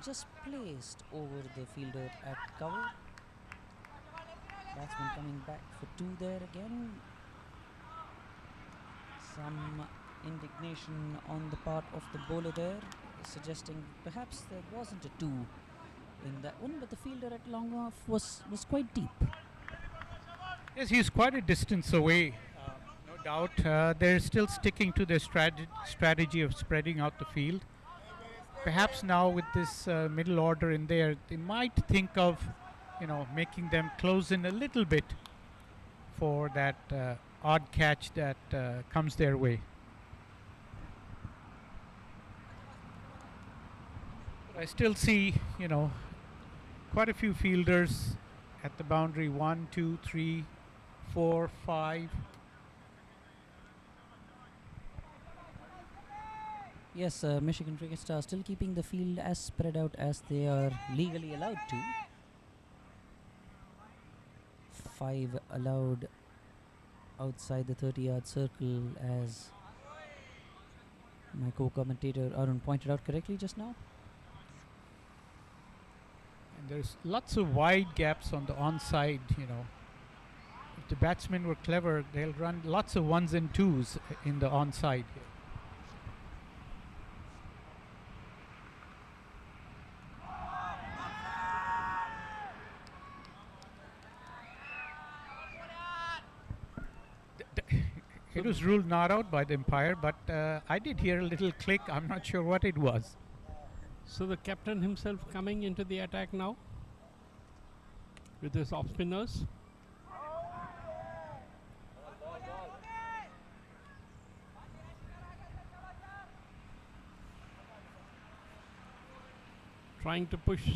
just placed over the fielder at cover. Batsman coming back for 2 there again. Some indignation on the part of the bowler there, suggesting perhaps there wasn't a 2 in that one, but the fielder at long off was quite deep. Yes, he's quite a distance away, no doubt. They're still sticking to their strategy of spreading out the field. Perhaps now with this middle order in there, they might think of, making them close in a little bit for that odd catch that comes their way. I still see, quite a few fielders at the boundary. 1, 2, 3, 4, 5. Yes, Michigan Cricket Stars still keeping the field as spread out as they are legally allowed to. 5 allowed outside the 30-yard circle, as my co-commentator Arun pointed out correctly just now. And there's lots of wide gaps on the onside, If the batsmen were clever, they'll run lots of 1s and 2s in the onside. It was ruled not out by the umpire, but I did hear a little click. I'm not sure what it was. So the captain himself coming into the attack now with his off spinners. Trying to push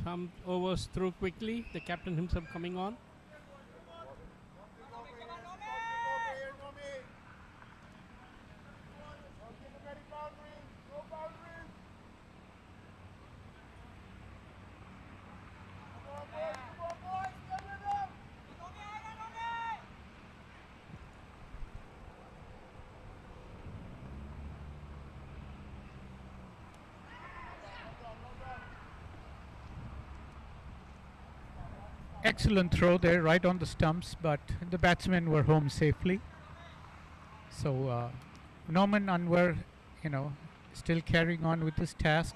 some overs through quickly. The captain himself coming on. Excellent throw there, right on the stumps, but the batsmen were home safely. So Noman Anwar, still carrying on with his task,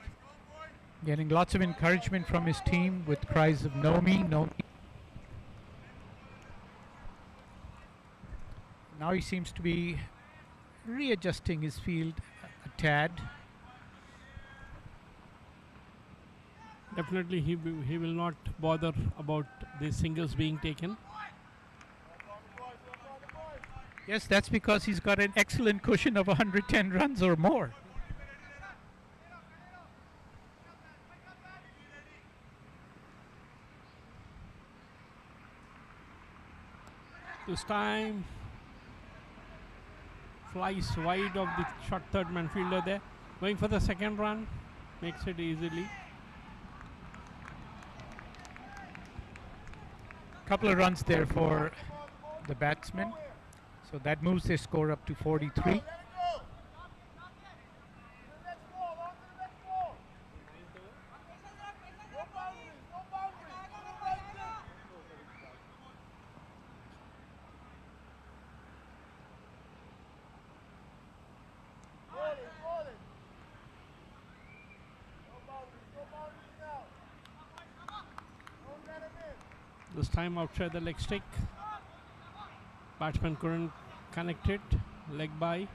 getting lots of encouragement from his team with cries of "No me, no me." Now he seems to be readjusting his field a tad. Definitely he will not bother about the singles being taken. Yes, that's because he's got an excellent cushion of 110 runs or more. This time flies wide of the short third man fielder there. Going for the second run, makes it easily. Couple of runs there for the batsmen, so that moves their score up to 43. This time outside the leg stick. Batsman couldn't connect it. Leg by.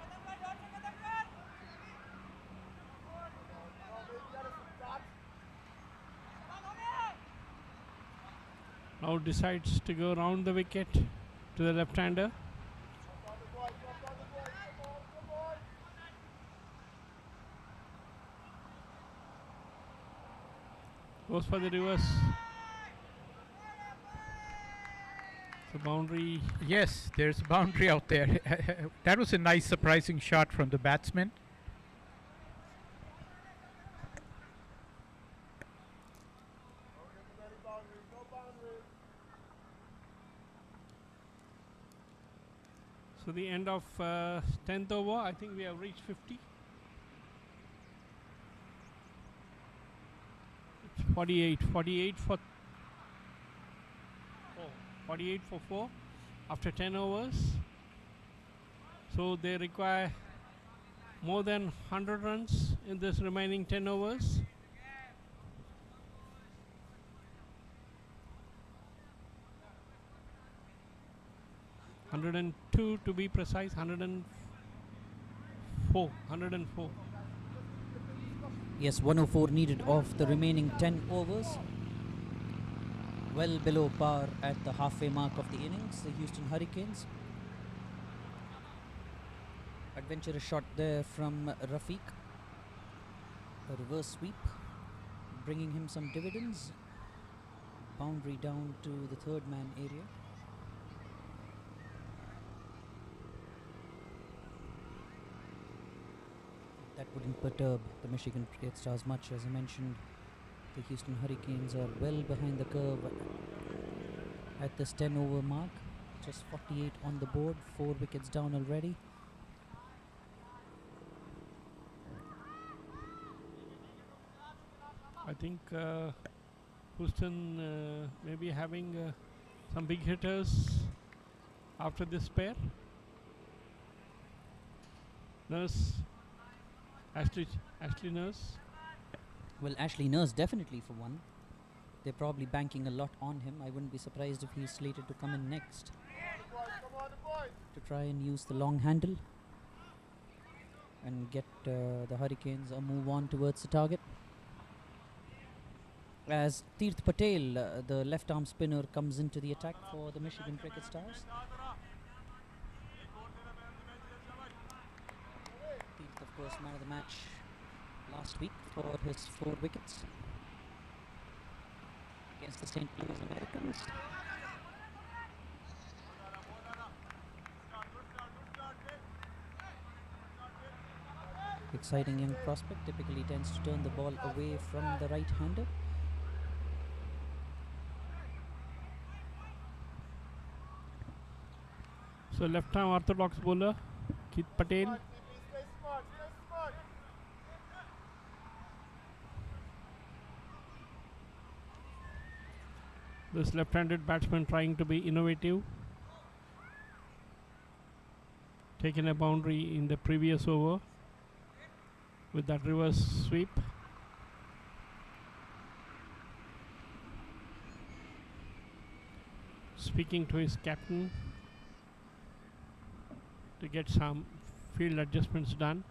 Now decides to go round the wicket to the left-hander. Goes for the reverse. The boundary. Yes, there's a boundary out there. That was a nice surprising shot from the batsman. So the end of 10th over, I think we have reached 50. 48 for 48 for 4 after 10 overs. So they require more than 100 runs in this remaining 10 overs. (102) to be precise. 104. Yes, 104 needed of the remaining 10 overs. Well below par at the halfway mark of the innings, the Houston Hurricanes. Adventurous shot there from Rafiq. A reverse sweep, bringing him some dividends. Boundary down to the third man area. That wouldn't perturb the Michigan Cricket Stars much. As I mentioned, the Houston Hurricanes are well behind the curve at this 10 over mark. Just 48 on the board, 4 wickets down already. I think Houston may be having some big hitters after this pair. Nurse, Ashley Nurse. Well, Ashley Nurse definitely for one. They're probably banking a lot on him. I wouldn't be surprised if he's slated to come in next to try and use the long handle and get the Hurricanes a move on towards the target. As Tirth Patel, the left arm spinner, comes into the attack for the Michigan Cricket Stars. Tirth, of course, man of the match last week for his 4 wickets against the St. Louis Americans. Exciting young prospect, typically tends to turn the ball away from the right-hander. So left-arm orthodox bowler Keith Patel. This left-handed batsman trying to be innovative. Taken a boundary in the previous over with that reverse sweep. Speaking to his captain to get some field adjustments done.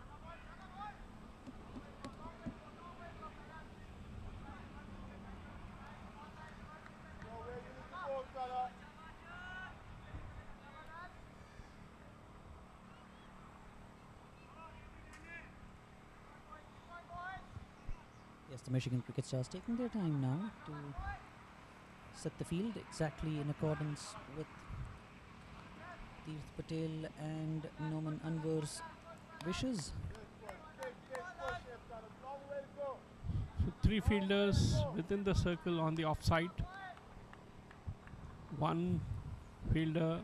Yes, the Michigan Cricket Stars taking their time now to set the field exactly in accordance with Tirth Patel and Noman Anwar's wishes. So 3 fielders within the circle on the offside. 1 fielder,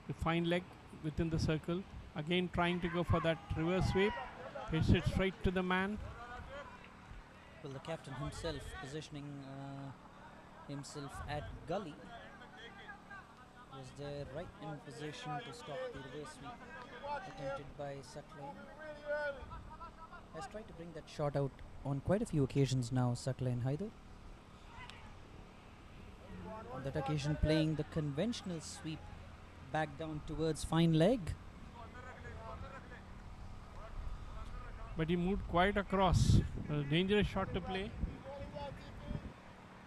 the fine leg within the circle. Again trying to go for that reverse sweep. Hits it straight to the man. Well, the captain himself positioning himself at gully was there right in position to stop the reverse sweep attempted by Suckline. Has tried to bring that shot out on quite a few occasions now, Suckline Haider. On that occasion playing the conventional sweep back down towards fine leg. But he moved quite across. A dangerous shot to play.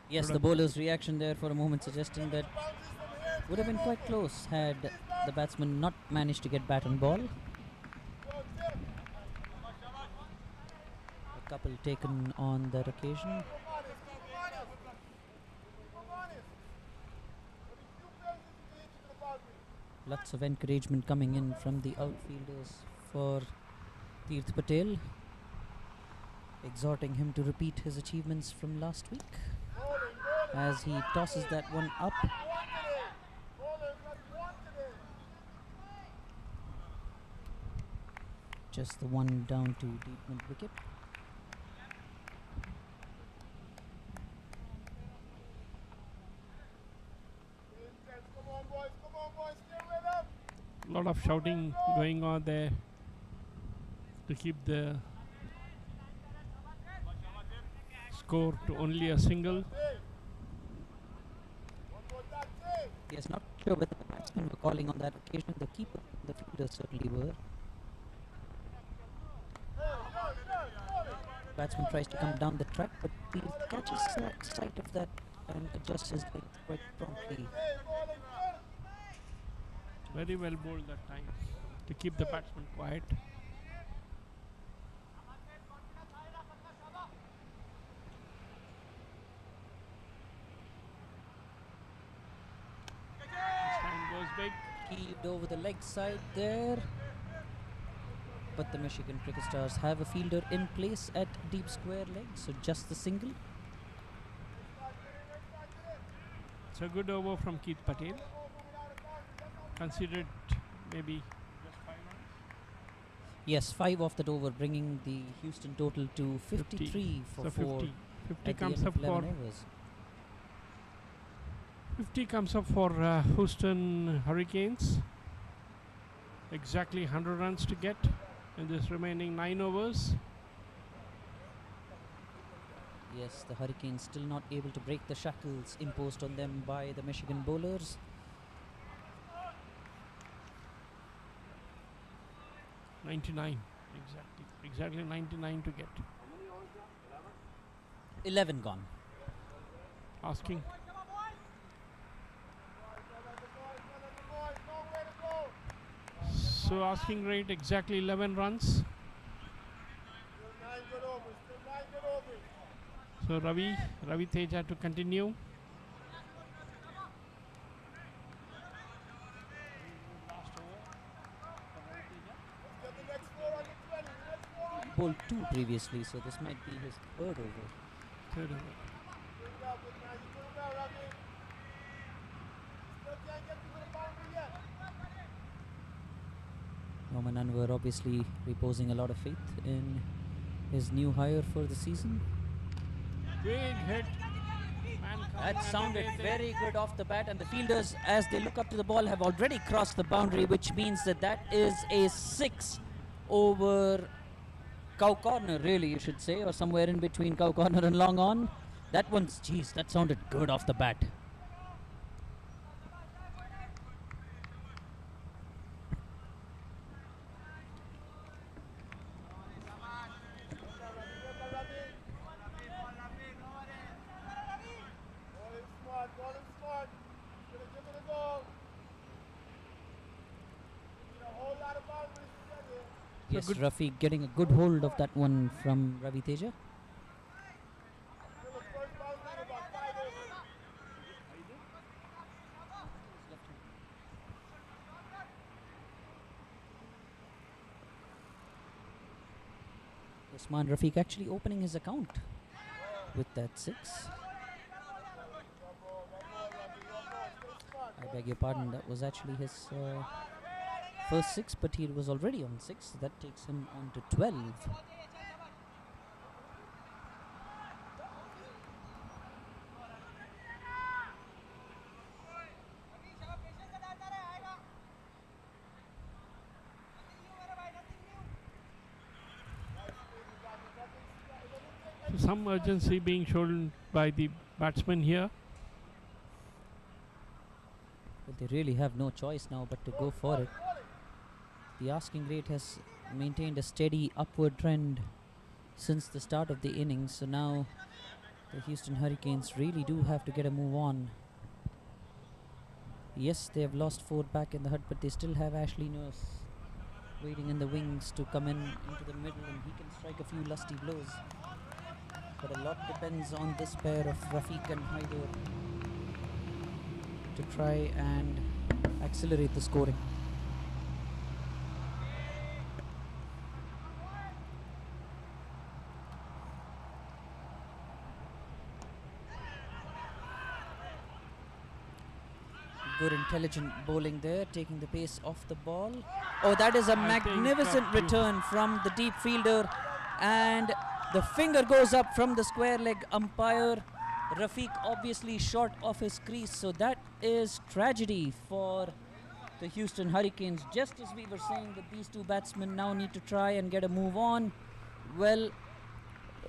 Yes, the bowler's reaction there for a moment suggesting that would have been quite close had the batsman not managed to get bat and ball. A couple taken on that occasion. Lots of encouragement coming in from the outfielders for Tirth Patel, exhorting him to repeat his achievements from last week as he tosses that one up. Just the one down to deep mid wicket. lot of shouting going on there to keep the score to only a single. Yes, not sure whether the batsmen were calling on that occasion. The keeper, the fielder certainly were. Batsman tries to come down the track, but he catches sight of that and adjusts his leg quite promptly. Very well bowled that time to keep the batsman quiet. This time goes big. Heaved over the leg side there. But the Michigan Cricket Stars have a fielder in place at deep square leg, so just the single. It's a good over from Keith Patel. Considered maybe just 5 runs. Yes, 5 off that over, bringing the Houston total to 53 for So 4 50 at the comes end up of 11 for overs. 50 comes up for Houston Hurricanes. Exactly 100 runs to get in this remaining 9 overs. Yes, the Hurricanes still not able to break the shackles imposed on them by the Michigan bowlers. $99 exactly 99 to get. 11 gone. Asking so asking rate exactly 11 runs. So Ravi Teja to continue. Bowled 2 previously, so this might be his 3rd over. Third over. Roman Anwar obviously reposing a lot of faith in his new hire for the season. Big hit. That sounded very good off the bat, and the fielders, as they look up to the ball, have already crossed the boundary, which means that that is a 6 over cow corner, really, you should say, or somewhere in between cow corner and long on. That one's, geez, that sounded good off the bat. Yes, Rafi getting a good hold of that one from Ravi Teja. Usman Rafiq actually opening his account with that 6. I beg your pardon, that was actually his first 6, but he was already on 6. So that takes him on to 12. So some urgency being shown by the batsman here. But they really have no choice now but to go for it. The asking rate has maintained a steady upward trend since the start of the innings, so now the Houston Hurricanes really do have to get a move on. Yes, they have lost 4 back in the hut, but they still have Ashley Nurse waiting in the wings to come in into the middle, and he can strike a few lusty blows. But a lot depends on this pair of Rafiq and Haider to try and accelerate the scoring. Good intelligent bowling there, taking the pace off the ball. Oh, that is a magnificent return from the deep fielder, and the finger goes up from the square leg umpire. Rafiq obviously short of his crease, so that is tragedy for the Houston Hurricanes. Just as we were saying that these two batsmen now need to try and get a move on, well,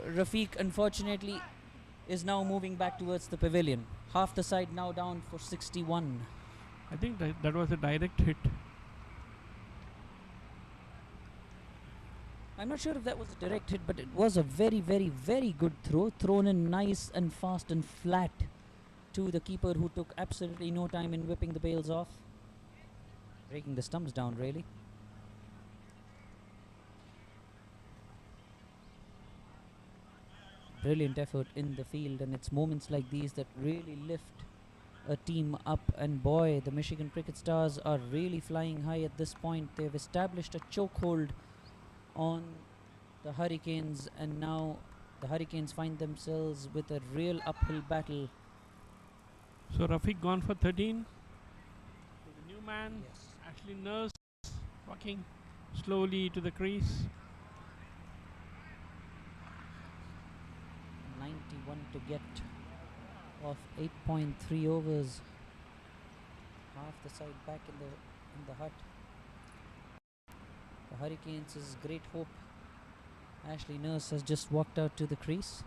Rafiq unfortunately is now moving back towards the pavilion. Half the side now down for 61. I think that was a direct hit. I'm not sure if that was a direct hit, but it was a very, very, very good throw. Thrown in nice and fast and flat to the keeper, who took absolutely no time in whipping the bails off. Breaking the stumps down, really. Brilliant effort in the field, and it's moments like these that really lift a team up. And boy, the Michigan Cricket Stars are really flying high at this point. They've established a chokehold on the Hurricanes, and now the Hurricanes find themselves with a real uphill battle. So Rafiq gone for 13. So the new man, Ashley Nurse, walking slowly to the crease. 91 to get off 8.3 overs. Half the side back in the hut. The Hurricanes' great hope, Ashley Nurse, has just walked out to the crease.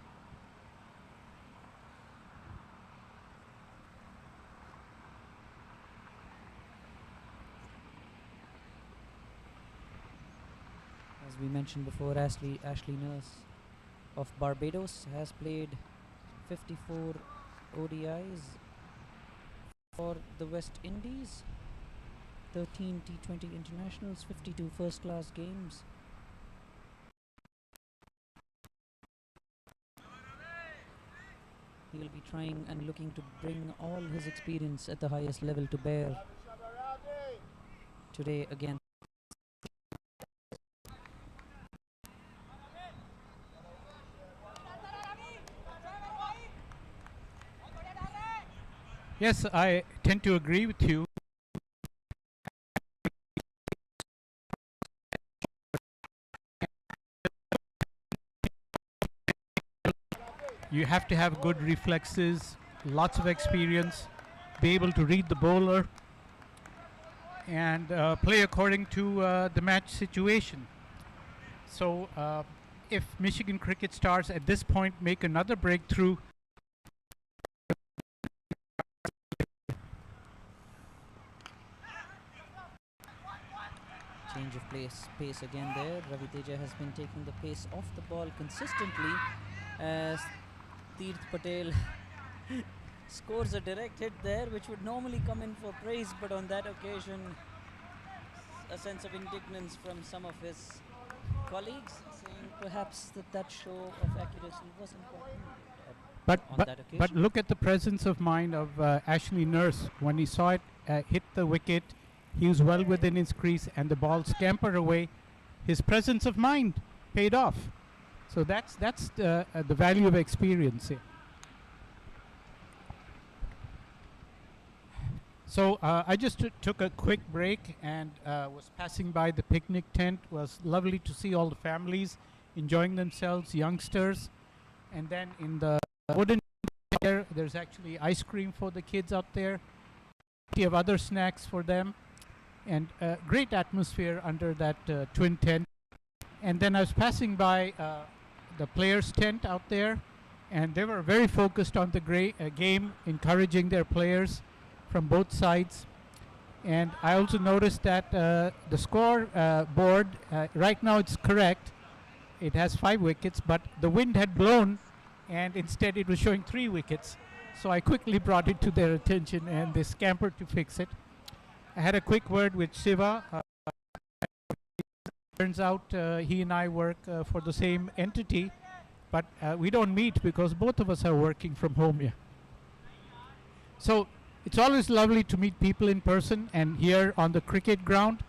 As we mentioned before, Ashley Nurse of Barbados has played 54 ODIs for the West Indies, 13 T20 internationals, 52 first-class games. He will be trying and looking to bring all his experience at the highest level to bear today again. Yes, I tend to agree with you. You have to have good reflexes, lots of experience, be able to read the bowler, and play according to the match situation. So if Michigan Cricket Stars at this point make another breakthrough, change of pace again there. Ravi Teja has been taking the pace off the ball consistently as Tirth Patel scores a direct hit there, which would normally come in for praise, but on that occasion a sense of indignance from some of his colleagues, saying perhaps that show of accuracy wasn't quite on that occasion. But look at the presence of mind of Ashley Nurse. When he saw it hit the wicket, he was well within his crease and the ball scampered away. His presence of mind paid off. So that's the value of experience here. So I just took a quick break and was passing by the picnic tent. It was lovely to see all the families enjoying themselves, youngsters. And then in the wooden chair, there's actually ice cream for the kids out there. Plenty of other snacks for them. And great atmosphere under that twin tent. And then I was passing by the players' tent out there, and they were very focused on the game, encouraging their players from both sides. And I also noticed that the score board, right now it's correct. It has 5 wickets, but the wind had blown, and instead it was showing 3 wickets. So I quickly brought it to their attention, and they scampered to fix it. I had a quick word with Shiva. Turns out he and I work for the same entity, but we don't meet because both of us are working from home here. So it's always lovely to meet people in person, and here on the cricket ground,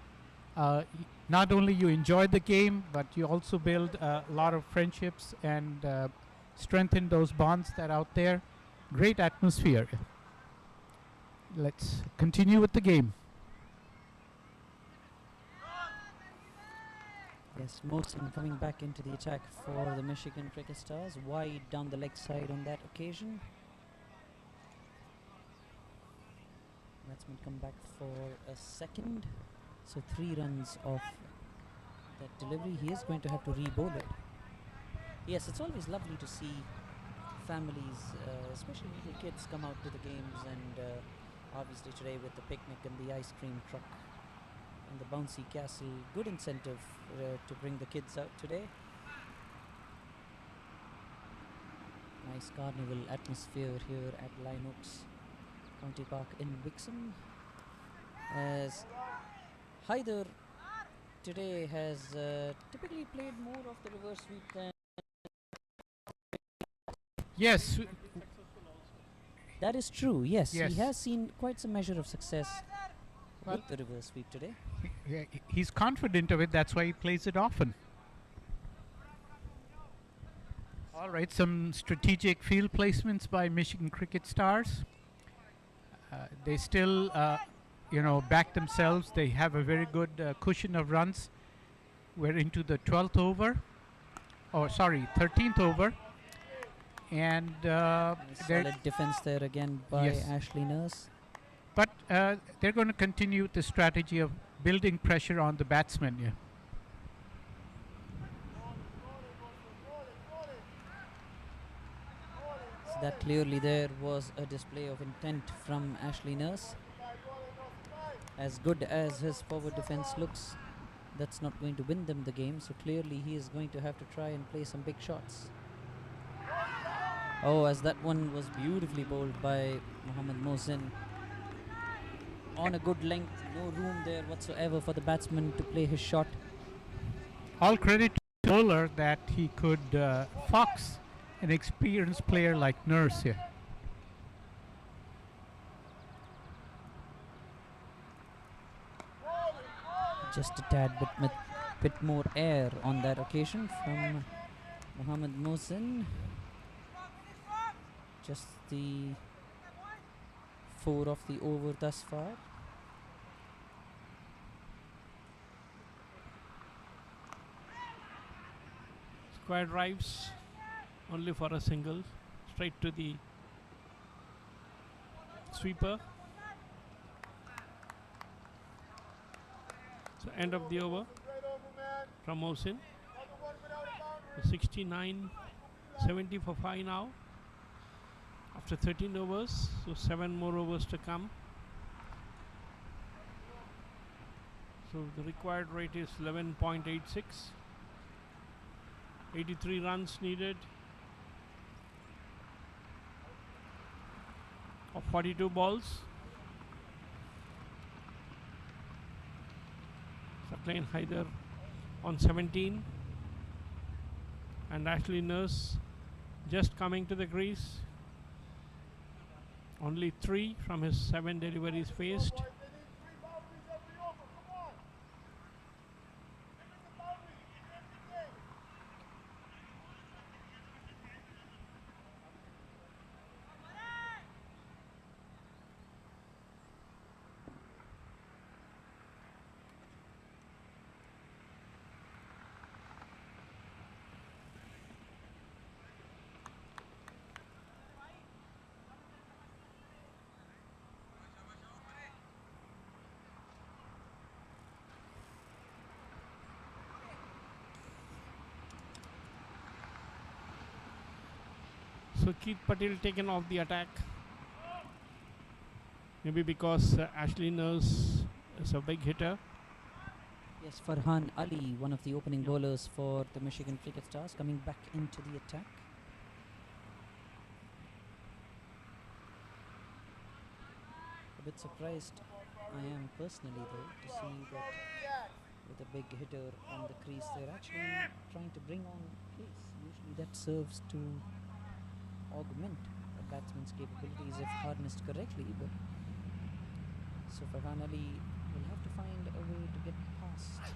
not only you enjoy the game, but you also build a lot of friendships and strengthen those bonds that are out there. Great atmosphere. Let's continue with the game. Yes, Mohsin coming back into the attack for the Michigan Cricket Stars, wide down the leg side on that occasion. Batsman come back for a second. So 3 runs off that delivery. He is going to have to re-bowl it. Yes, it's always lovely to see families, especially little kids, come out to the games, and obviously today with the picnic and the ice cream truck and the bouncy castle, good incentive to bring the kids out today. Nice carnival atmosphere here at Lion Oaks County Park in Wixom, as Haider today has typically played more of the reverse sweep than. Yes, That is true, yes. Yes. He has seen quite some measure of success Well- with the reverse sweep today. he's confident of it. That's why he plays it often. All right, some strategic field placements by Michigan Cricket Stars. They still, back themselves. They have a very good cushion of runs. We're into the 12th over. 13th over. And Nice they're solid defense there again by Yes. Ashley Nurse. But they're going to continue with the strategy of building pressure on the batsmen. Yeah. So that clearly there was a display of intent from Ashley Nurse. As good as his forward defense looks, that's not going to win them the game. So clearly he is going to have to try and play some big shots. Oh, as that one was beautifully bowled by Mohammad Mohsin. On a good length, no room there whatsoever for the batsman to play his shot. All credit to the bowler that he could fox an experienced player like Nurse here. Just a tad bit more air on that occasion from Mohammad Mohsin. Just the 4 of the over thus far. Square drives only for a single, straight to the sweeper. So end of the over from Mohsin. 69-70 for 5 now. After 13 overs, so 7 more overs to come. So the required rate is 11.86. 83 runs needed of 42 balls. Saqlain Haider on 17, and Ashley Nurse just coming to the crease. Only 3 from his 7 deliveries faced. So Keith Patel taken off the attack. Maybe because Ashley Nurse is a big hitter. Yes, Farhan Ali, one of the opening bowlers for the Michigan Cricket Stars, coming back into the attack. A bit surprised I am personally though to see that with a big hitter on the crease they're actually trying to bring on pace. Usually that serves to augment a batsman's capabilities if harnessed correctly, but so Farhan Ali will have to find a way to get past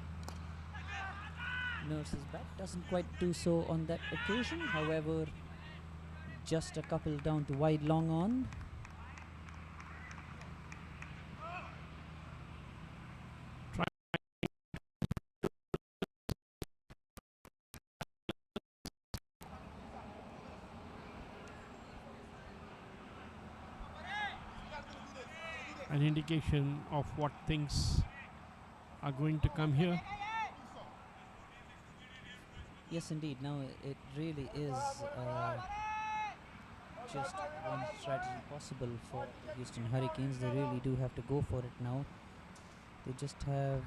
Nurse's bat. Doesn't quite do so on that occasion, however, just a couple down to wide long on. an indication of what things are going to come here. Yes, indeed. Now it really is just one strategy possible for the Houston Hurricanes. They really do have to go for it now. They just have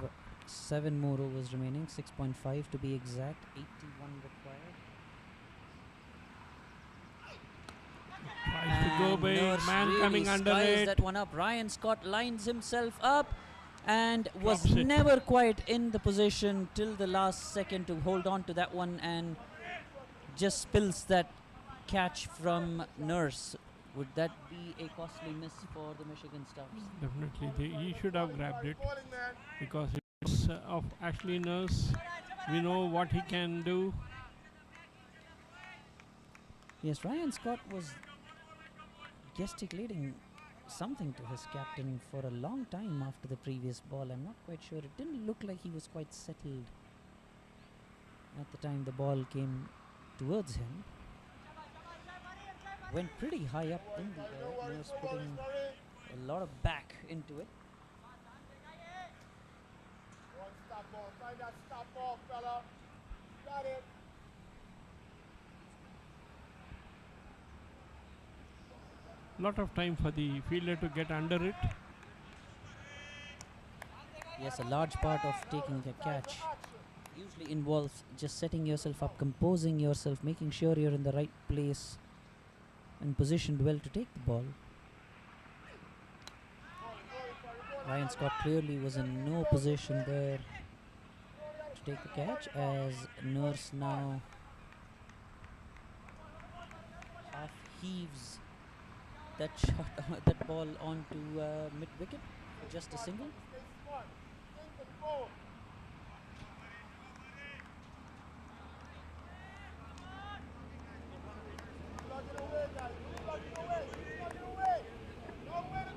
7 more overs remaining, 6.5 to be exact, 81 required. Tries to go And big, Nurse man really coming under skies it. that one up. Ryan Scott lines himself up and was Drops it. never quite in the position till the last second to hold on to that one, and just spills that catch from Nurse. Would that be a costly miss for the Michigan Stars? Definitely, he should have grabbed it because it's of Ashley Nurse. We know what he can do. Yes, Ryan Scott was gesticulating something to his captain for a long time after the previous ball. I'm not quite sure. It didn't look like he was quite settled at the time the ball came towards him. Went pretty high up in the air. Nurse putting a lot of back into it. Lot of time for the fielder to get under it. Yes, a large part of taking a catch usually involves just setting yourself up, composing yourself, making sure you're in the right place and positioned well to take the ball. Ryan Scott clearly was in no position there to take the catch, as Nurse now half heaves that shot, that ball onto mid wicket for just a single.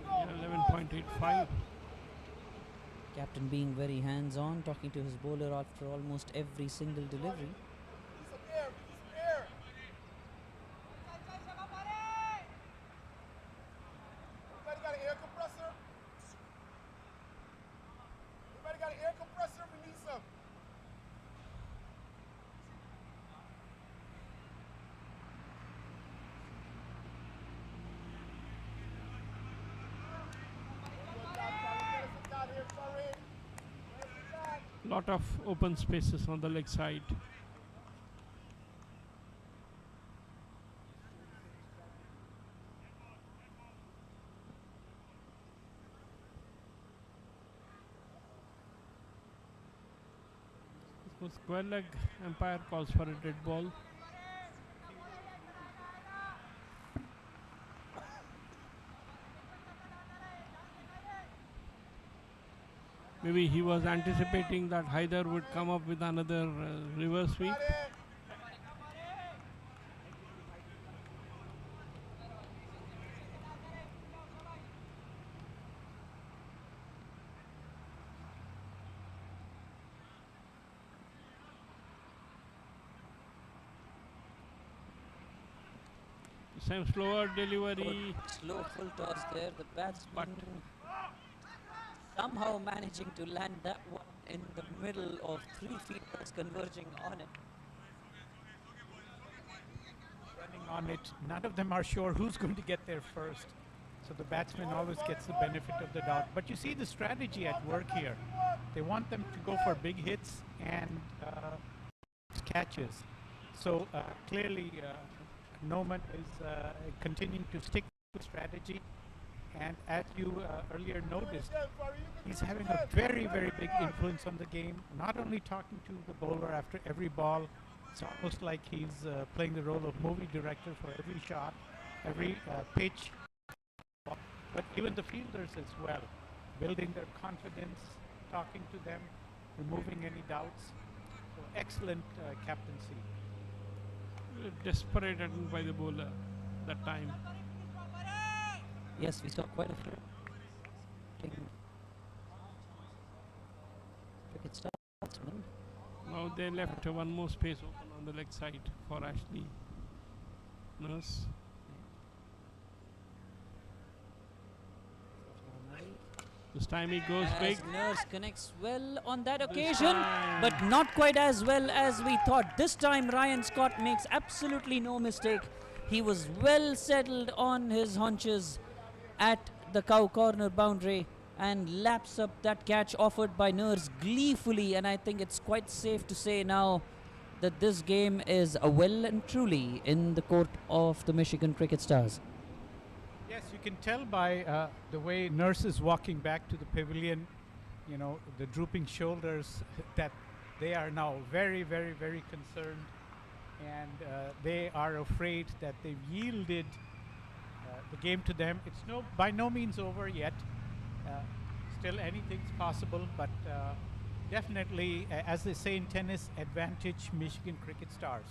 Yeah, 11.85. Captain being very hands-on, talking to his bowler after almost every single delivery. Lot of open spaces on the leg side. This was square leg. Umpire calls for a dead ball. Maybe he was anticipating that Haider would come up with another reverse sweep. Same slower delivery. Slow full toss there. The batsman somehow managing to land that one in the middle of 3 fielders converging on it. Running on it, none of them are sure who's going to get there first. So the batsman always gets the benefit of the doubt. But you see the strategy at work here. They want them to go for big hits and catches. So clearly Noman is continuing to stick to strategy. And as you earlier noticed, he's having a very, very big influence on the game. Not only talking to the bowler after every ball, it's almost like he's playing the role of movie director for every shot, every pitch, but even the fielders as well, building their confidence, talking to them, removing any doubts. So excellent captaincy. Desperate attempt by the bowler that time. Yes, we saw quite a few cricket star batsmen. Now they left one more space open on the leg side for Ashley Nurse. This time he goes As big. Nurse connects well on that This occasion, time. but not quite as well as we thought. This time Ryan Scott makes absolutely no mistake. He was well settled on his haunches at the cow corner boundary and laps up that catch offered by Nurse gleefully, and I think it's quite safe to say now that this game is well and truly in the court of the Michigan Cricket Stars. Yes, you can tell by the way Nurse is walking back to the pavilion, you know, the drooping shoulders, that they are now very, very, very concerned, and they are afraid that they've yielded the game to them. It's by no means over yet. Still anything's possible, but definitely, as they say in tennis, advantage Michigan Cricket Stars.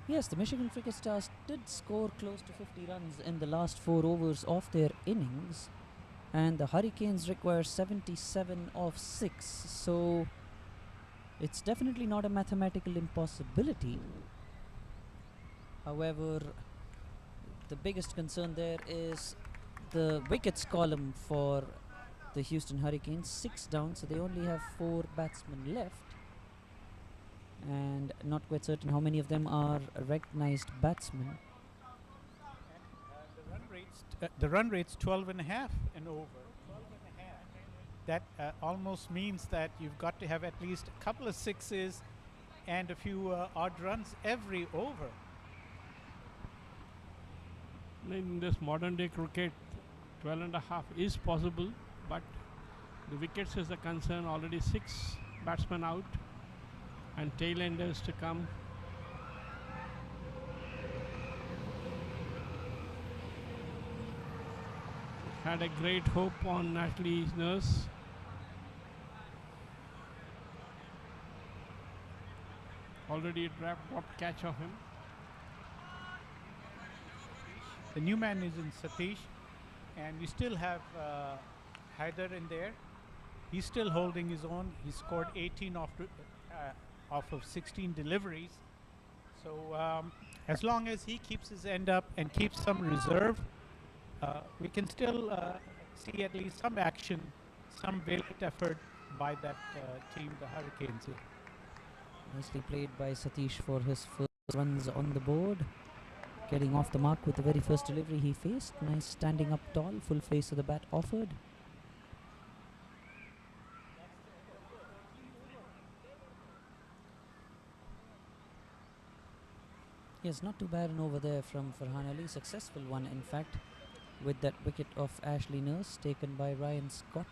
Yes, the Michigan Cricket Stars did score close to 50 runs in the last 4 overs of their innings, and the Hurricanes require 77 of 6, so it's definitely not a mathematical impossibility. However, the biggest concern there is the wickets column for the Houston Hurricanes. 6 down, so they only have 4 batsmen left, and not quite certain how many of them are recognized batsmen. The run rate's 12 and a half and over. That almost means that you've got to have at least a couple of sixes and a few odd runs every over. In this modern day cricket, 12 and a half is possible, but the wickets is the concern. Already 6 batsmen out and tail-enders to come. Had a great hope on Natalie Nurse. Already a dropped catch of him. The new man is in Satish, and you still have Haider in there. He's still holding his own. He scored 18 off of 16 deliveries. So as long as he keeps his end up and keeps some reserve, we can still see at least some action, some valiant effort by that team, the Hurricanes. Nicely played by Satish for his first runs on the board. Getting off the mark with the very first delivery he faced. Nice standing up tall, full face of the bat offered. Yes, not too bad an over there from Farhan Ali. Successful one, in fact, with that wicket of Ashley Nurse taken by Ryan Scott.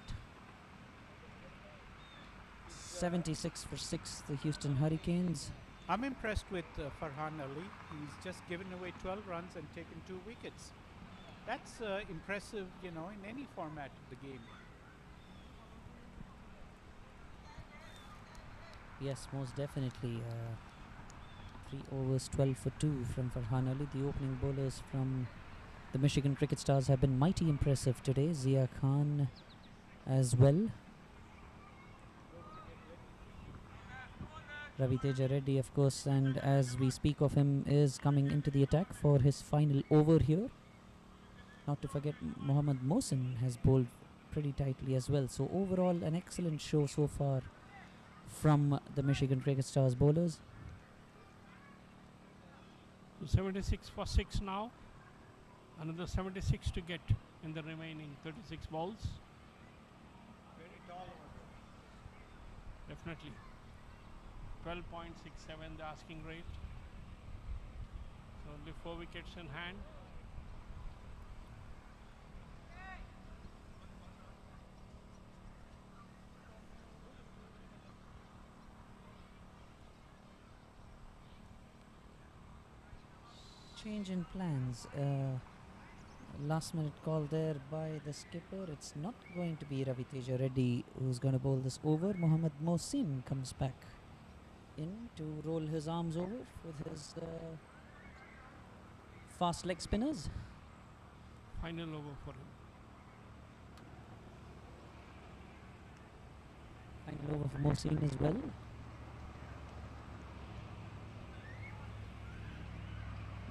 76 for 6, the Houston Hurricanes. I'm impressed with Farhan Ali. He's just given away 12 runs and taken 2 wickets. That's impressive, you know, in any format of the game. Yes, most definitely. 3 overs, 12 for 2 from Farhan Ali. The opening bowlers from the Michigan Cricket Stars have been mighty impressive today. Zia Khan as well. Ravi Teja Reddy, of course, and as we speak of him, is coming into the attack for his final over here. Not to forget, Mohammad Mohsin has bowled pretty tightly as well. So overall, an excellent show so far from the Michigan Cricket Stars bowlers. 76 for 6 now. Another 76 to get in the remaining 36 balls. Very tall over. Definitely. 12.67 the asking rate. So only 4 wickets in hand. Change in plans. Last minute call there by the skipper. It's not going to be Ravi Teja Reddy who's going to bowl this over. Mohammad Mohsin comes back in to roll his arms over with his fast leg spinners. Final over for him. Final over for Mohsin as well.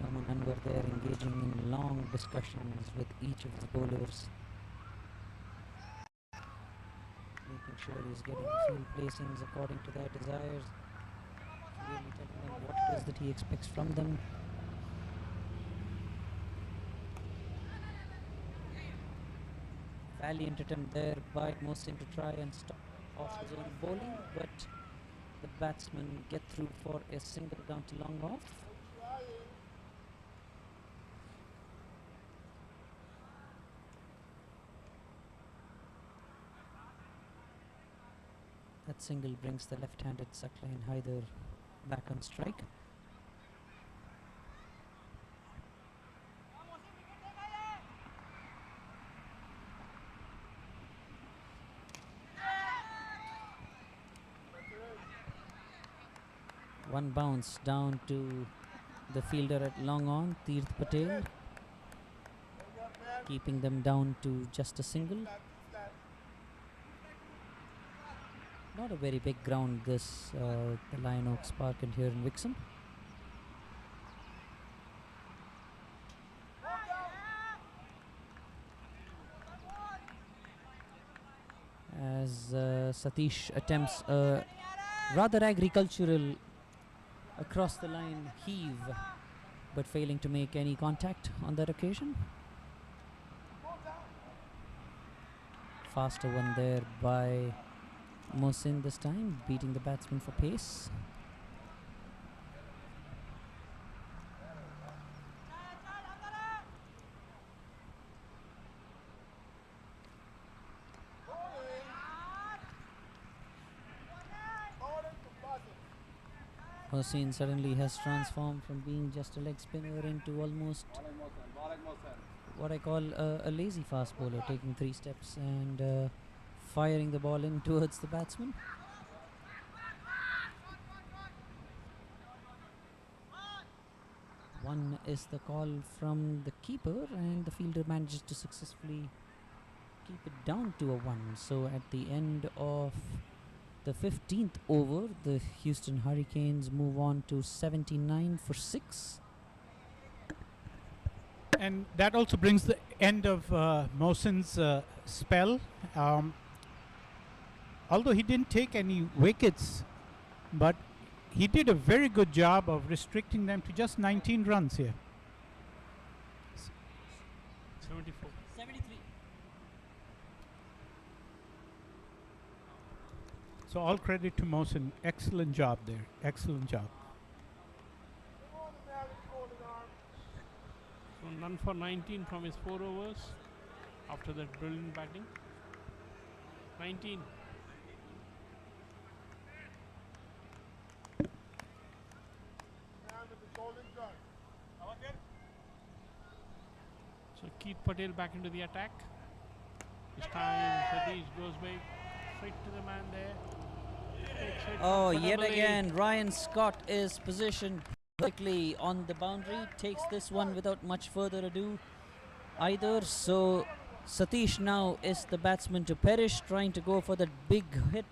Aman Anwar there engaging in long discussions with each of the bowlers. making sure he's getting the field placings according to their desires, clearly telling them what it is that he expects from them. Valiant attempt there by Mohsin to try and stop off his own bowling, but the batsmen get through for a single down to long off. That single brings the left-handed Saqlain Haider back on strike. One bounce down to the fielder at long on, Tirth Patel, keeping them down to just a single. Not a very big ground this, the Lion Oaks Park and here in Wixom. As Satish attempts a rather agricultural across the line heave, but failing to make any contact on that occasion. Faster one there by Mohsin this time, beating the batsman for pace. Mohsin suddenly has transformed from being just a leg spinner into almost what I call a lazy fast bowler, taking 3 steps and firing the ball in towards the batsman. One is the call from the keeper, and the fielder manages to successfully keep it down to a 1. So at the end of the 15th over, the Houston Hurricanes move on to 79 for 6. And that also brings the end of Mohsin's spell. Although he didn't take any wickets, but he did a very good job of restricting them to just 19 runs here. 74. 73. So all credit to Mohsin. Excellent job there. Excellent job. So none for 19 from his 4 overs after that brilliant batting. 19. So Keith Patel back into the attack. This time Satish goes big, straight to the man there. Takes it Oh, for yet double again, Ryan Scott is positioned perfectly on the boundary, takes this one without much further ado either. So Satish now is the batsman to perish, trying to go for that big hit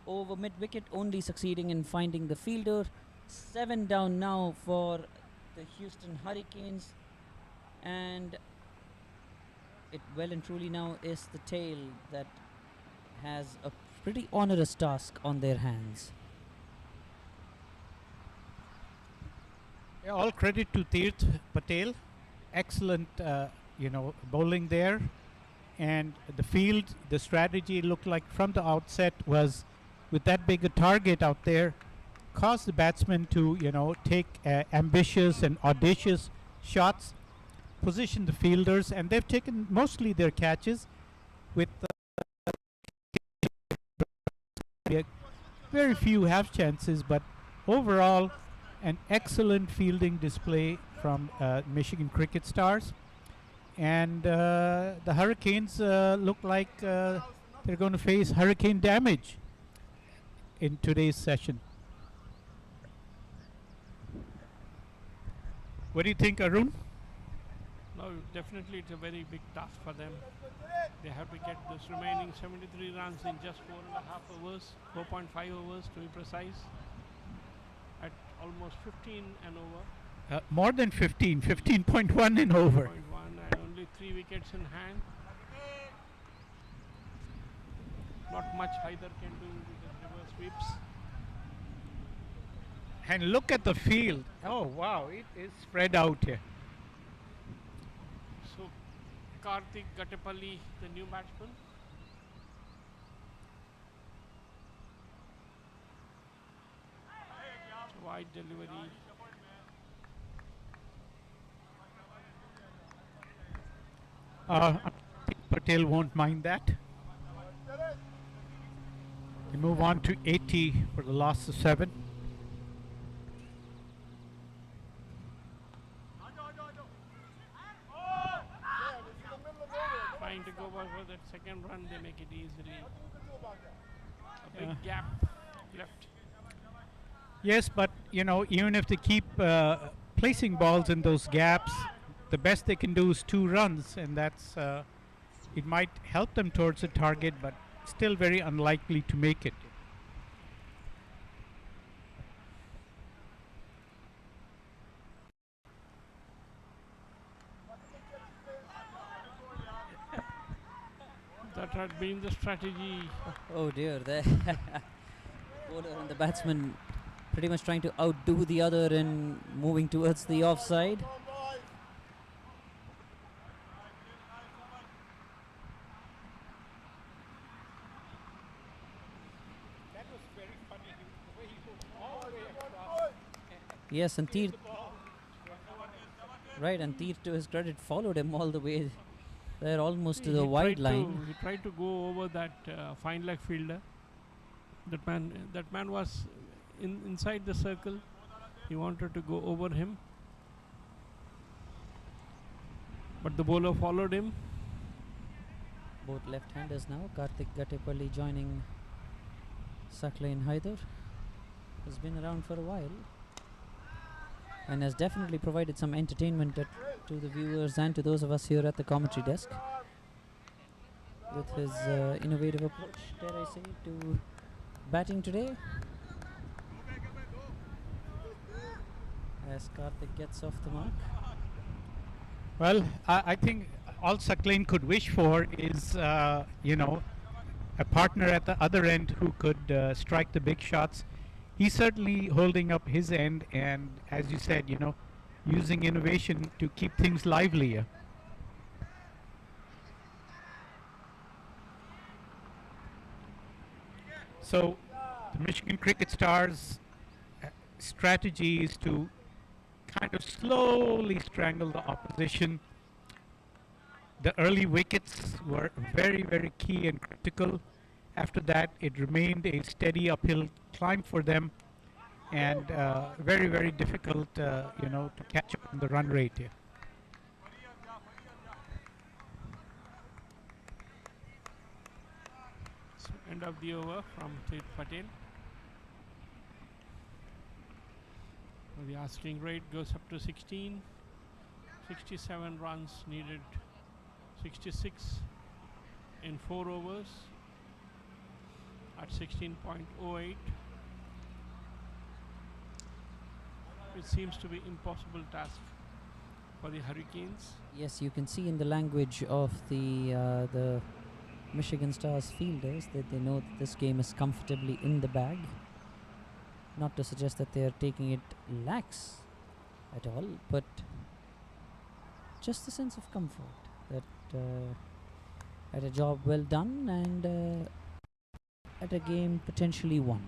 over mid-wicket, only succeeding in finding the fielder. 7 down now for the Houston Hurricanes, and it well and truly now is the tail that has a pretty onerous task on their hands. Yeah, all credit to Tirth Patel. Excellent, bowling there. And the field, the strategy looked like from the outset was, with that big a target out there, cause the batsmen to, take ambitious and audacious shots, position the fielders, and they've taken mostly their catches with very few half chances, but overall an excellent fielding display from Michigan Cricket Stars. And the Hurricanes look like they're going to face hurricane damage in today's session. What do you think, Arun? No, definitely it's a very big task for them. They have to get this remaining 73 runs in just 4.5 overs, 4.5 overs to be precise, at almost 15 and over. More than 15, 15.1 and over. 0.1 and only 3 wickets in hand. Not much Haider can do with the reverse sweeps. And look at the field. Oh, wow, it is spread out here. So Karthik Gattepalli, the new batsman. Wide delivery. I think Patel won't mind that. We move on to 80 for the last of 7. Trying to go for that second run, they make it easily. A big gap left. Yes, but you know, even if they keep placing balls in those gaps, the best they can do is 2 runs, and that's it might help them towards the target, but still very unlikely to make it. That had been the strategy. Oh dear, the bowler and the batsman pretty much trying to outdo the other in moving towards the offside. That was very funny, the way he moved all the way across. Yes, and Teer, right, and Teer to his credit followed him all the way there, almost to the wide line. He tried to go over that fine leg fielder. That man was inside the circle. He wanted to go over him, but the bowler followed him. Both left-handers now. Karthik Gattepalli joining Saqlain Haider, who's been around for a while and has definitely provided some entertainment to the viewers and to those of us here at the commentary desk with his innovative approach, dare I say, to batting today. As Karthik gets off the mark. Well, I think all Saqlain could wish for is, you know, a partner at the other end who could strike the big shots. He's certainly holding up his end, and as you said, you know, using innovation to keep things livelier. So, the Michigan Cricket Stars' strategy is to kind of slowly strangle the opposition. The early wickets were very, very key and critical. After that, it remained a steady uphill climb for them, and very, very difficult, you know, to catch up on the run rate here. So end of the over from Sid Patel. The asking rate goes up to 16. 67 runs needed. 66 in 4 overs at 16.08. It seems to be impossible task for the Hurricanes. Yes, you can see in the language of the Michigan Stars fielders that they know that this game is comfortably in the bag. Not to suggest that they are taking it lax at all, but just a sense of comfort that at a job well done and at a game potentially won.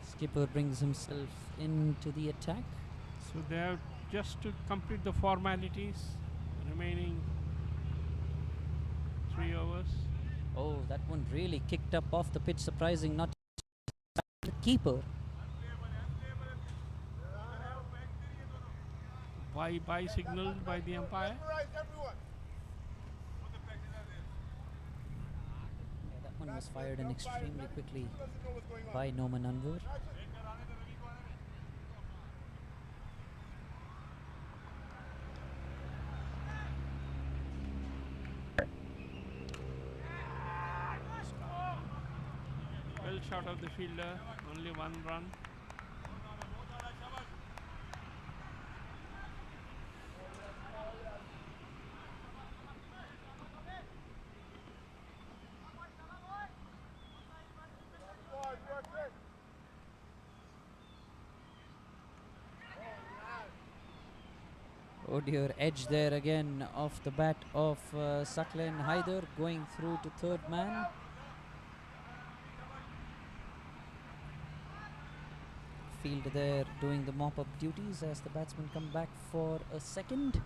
Skipper brings himself into the attack. So they have just to complete the formalities, remaining 3 overs. Oh, that one really kicked up off the pitch, surprising not the keeper. By signaled by the umpire. Yeah, that one was fired in extremely quickly by Noman Anwar. Well shot of the fielder, only 1 run. Oh dear, edge there again off the bat of Saqlain Haider going through to third man. Field there doing the mop-up duties as the batsmen come back for a second.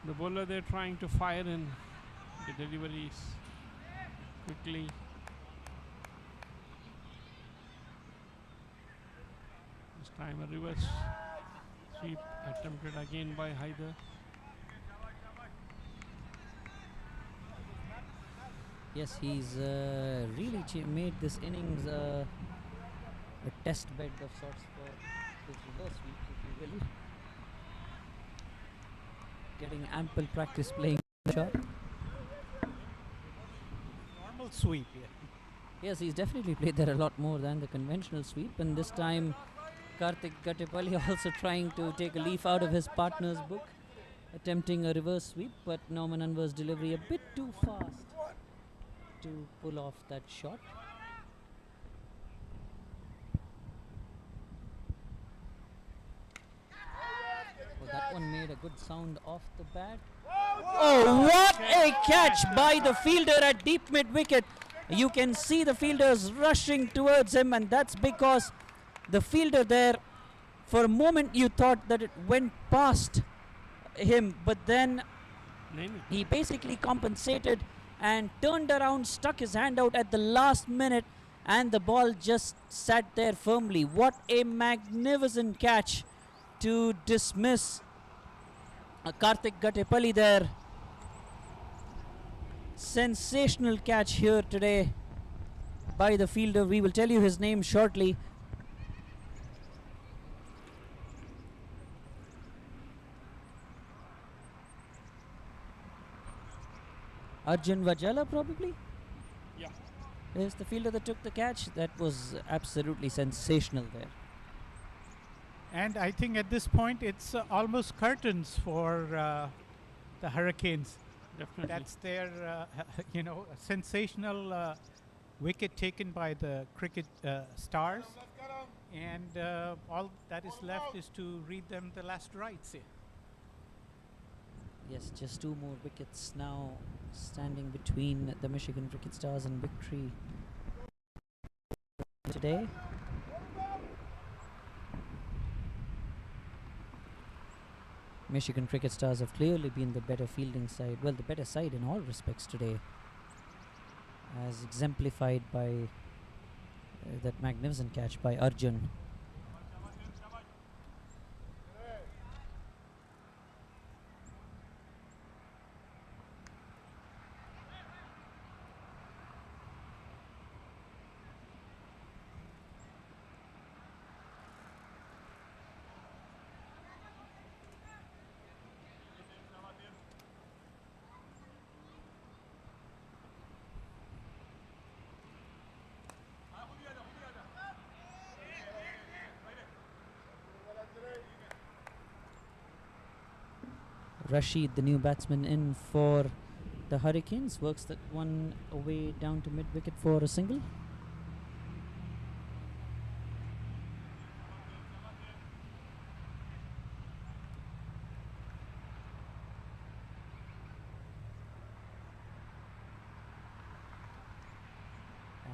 The bowler they're trying to fire in the deliveries quickly. This time a reverse sweep attempted again by Haider. Yes, he's really made this innings a test bed of sorts for his reverse sweep, if you will. Getting ample practice playing the shot. Normal sweep, yeah. Yes, he's definitely played there a lot more than the conventional sweep, and this time Karthik Gattepalli also trying to take a leaf out of his partner's book, attempting a reverse sweep, but Norman Anwar's delivery a bit too fast to pull off that shot. Oh, that one made a good sound off the bat. Oh, what a catch by the fielder at deep mid-wicket. You can see the fielders rushing towards him, and that's because the fielder there, for a moment you thought that it went past him, but then he basically compensated and turned around, stuck his hand out at the last minute, and the ball just sat there firmly. What a magnificent catch to dismiss Karthik Gattepalli there. Sensational catch here today by the fielder. We will tell you his name shortly. Arjun Vajala, probably? Yeah. Is the fielder that took the catch. That was absolutely sensational there. And I think at this point it's almost curtains for the Hurricanes. Definitely. That's their, sensational wicket taken by the cricket stars. And all that is left is to read them the last rites here. Yes, just two more wickets now standing between the Michigan Cricket Stars and victory today. Michigan Cricket Stars have clearly been the better fielding side, well, the better side in all respects today, as exemplified by that magnificent catch by Arjun. Rashid, the new batsman in for the Hurricanes, works that one away down to mid-wicket for a single.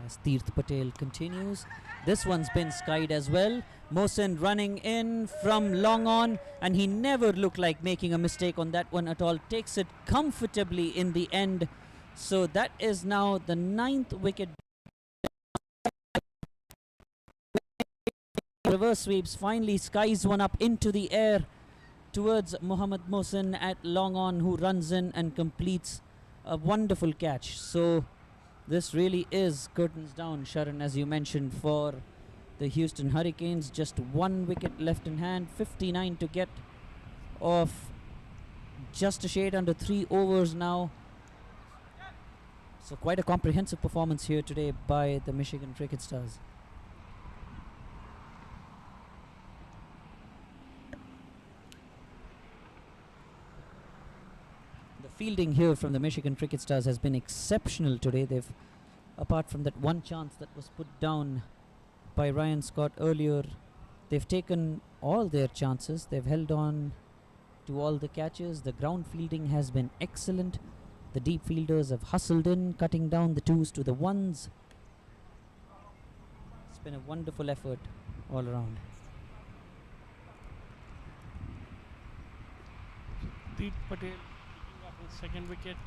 As Tirth Patel continues. This one's been skied as well. Mohsin running in from long on, and he never looked like making a mistake on that one at all. Takes it comfortably in the end. So that is now the 9th wicket. Reverse sweeps, finally skies one up into the air towards Mohammad Mohsin at long on, who runs in and completes a wonderful catch. So this really is curtains down, Sharan, as you mentioned, for the Houston Hurricanes. Just one wicket left in hand, 59 to get off just a shade under 3 overs now. So quite a comprehensive performance here today by the Michigan Cricket Stars. Fielding here from the Michigan Cricket Stars has been exceptional today. They've, apart from that one chance that was put down by Ryan Scott earlier, they've taken all their chances. They've held on to all the catches. The ground fielding has been excellent. The deep fielders have hustled in, cutting down the twos to the ones. It's been a wonderful effort all around. Deep Patel picking up his second wicket.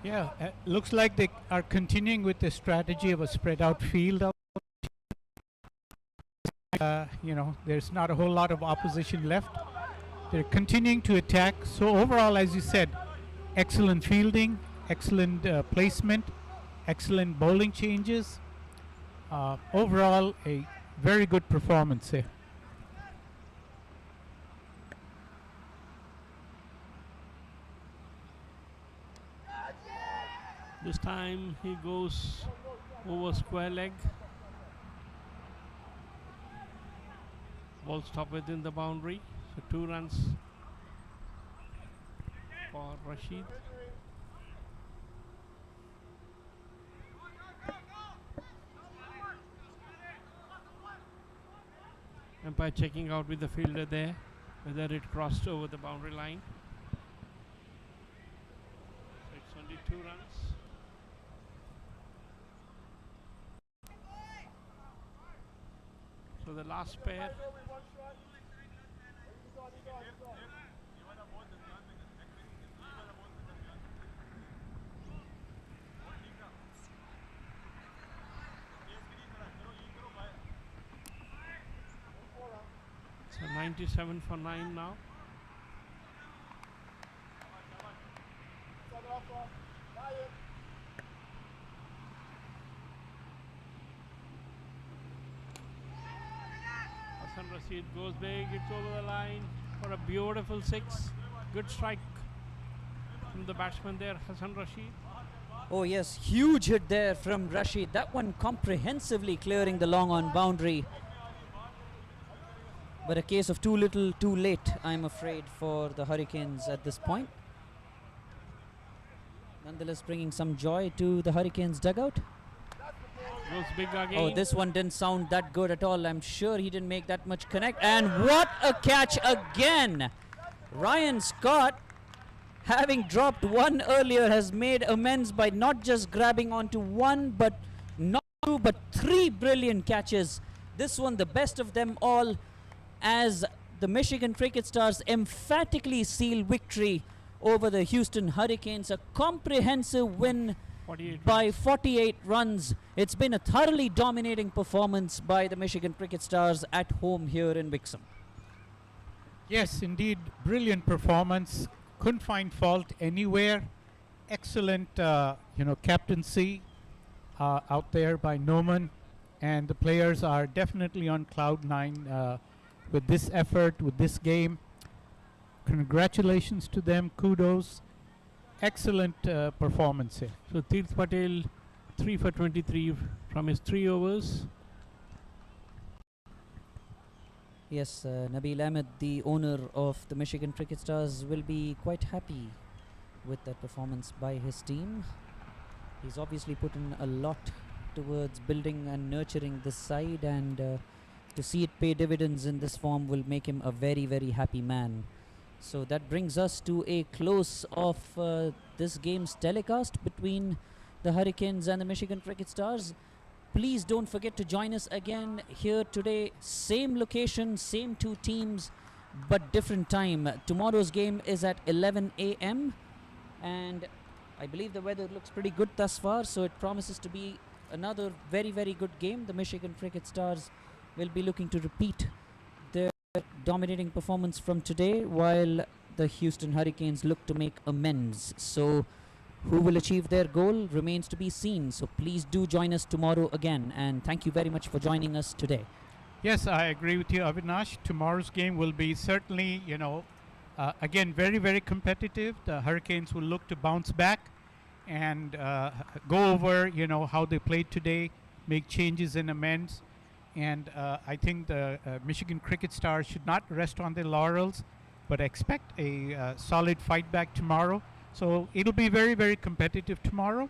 Yeah, looks like they are continuing with the strategy of a spread out field. You know, there's not a whole lot of opposition left. They're continuing to attack. So overall, as you said, excellent fielding, excellent placement, excellent bowling changes. Overall, a very good performance here. This time he goes over square leg. Ball stopped within the boundary. So 2 runs for Rashid. Umpire checking out with the fielder there whether it crossed over the boundary line. So it's only 2 runs. So the last pair. So 97 for 9 now. Hassan Rashid goes big, it's over the line for a beautiful 6. Good strike from the batsman there, Hassan Rashid. Oh yes, huge hit there from Rashid. That one comprehensively clearing the long on boundary. But a case of too little, too late, I'm afraid, for the Hurricanes at this point. Nonetheless, bringing some joy to the Hurricanes dugout. Goes big again. Oh, this one didn't sound that good at all. I'm sure he didn't make that much connect. And what a catch again! Ryan Scott, having dropped one earlier, has made amends by not just grabbing onto one, but not 2, but 3 brilliant catches. This one, the best of them all, as the Michigan Cricket Stars emphatically seal victory over the Houston Hurricanes. A comprehensive win 48 by runs. 48 runs. It's been a thoroughly dominating performance by the Michigan Cricket Stars at home here in Wixom. Yes, indeed, brilliant performance. Couldn't find fault anywhere. Excellent, captaincy out there by Noman, and the players are definitely on cloud 9 with this effort, with this game. Congratulations to them. Kudos. Excellent performance here. So Tirth Patel 3 for 23 from his 3 overs. Yes, Nabil Ahmed, the owner of the Michigan Cricket Stars, will be quite happy with that performance by his team. He's obviously put in a lot towards building and nurturing this side, and to see it pay dividends in this form will make him a very, very happy man. So that brings us to a close of this game's telecast between the Hurricanes and the Michigan Cricket Stars. Please don't forget to join us again here today. Same location, same 2 teams, but different time. Tomorrow's game is at 11 a.m. and I believe the weather looks pretty good thus far, so it promises to be another very, very good game. The Michigan Cricket Stars will be looking to repeat their dominating performance from today, while the Houston Hurricanes look to make amends. So who will achieve their goal remains to be seen. So please do join us tomorrow again, and thank you very much for joining us today. Yes, I agree with you, Avinash. Tomorrow's game will be certainly, again, very, very competitive. The Hurricanes will look to bounce back and go over, how they played today, make changes and amends. And I think the Michigan Cricket Stars should not rest on their laurels, but expect a solid fight back tomorrow. So it'll be very, very competitive tomorrow,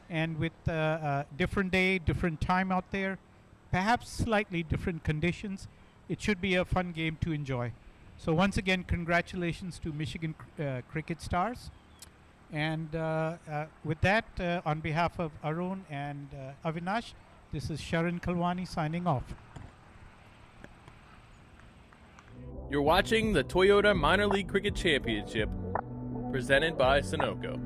and with a different day, different time out there, perhaps slightly different conditions, it should be a fun game to enjoy. So once again, congratulations to Michigan Cricket Stars. And with that, on behalf of Arun and Avinash, this is Sharan Kalwani signing off. You're watching the Toyota Minor League Cricket Championship, presented by Sunoco.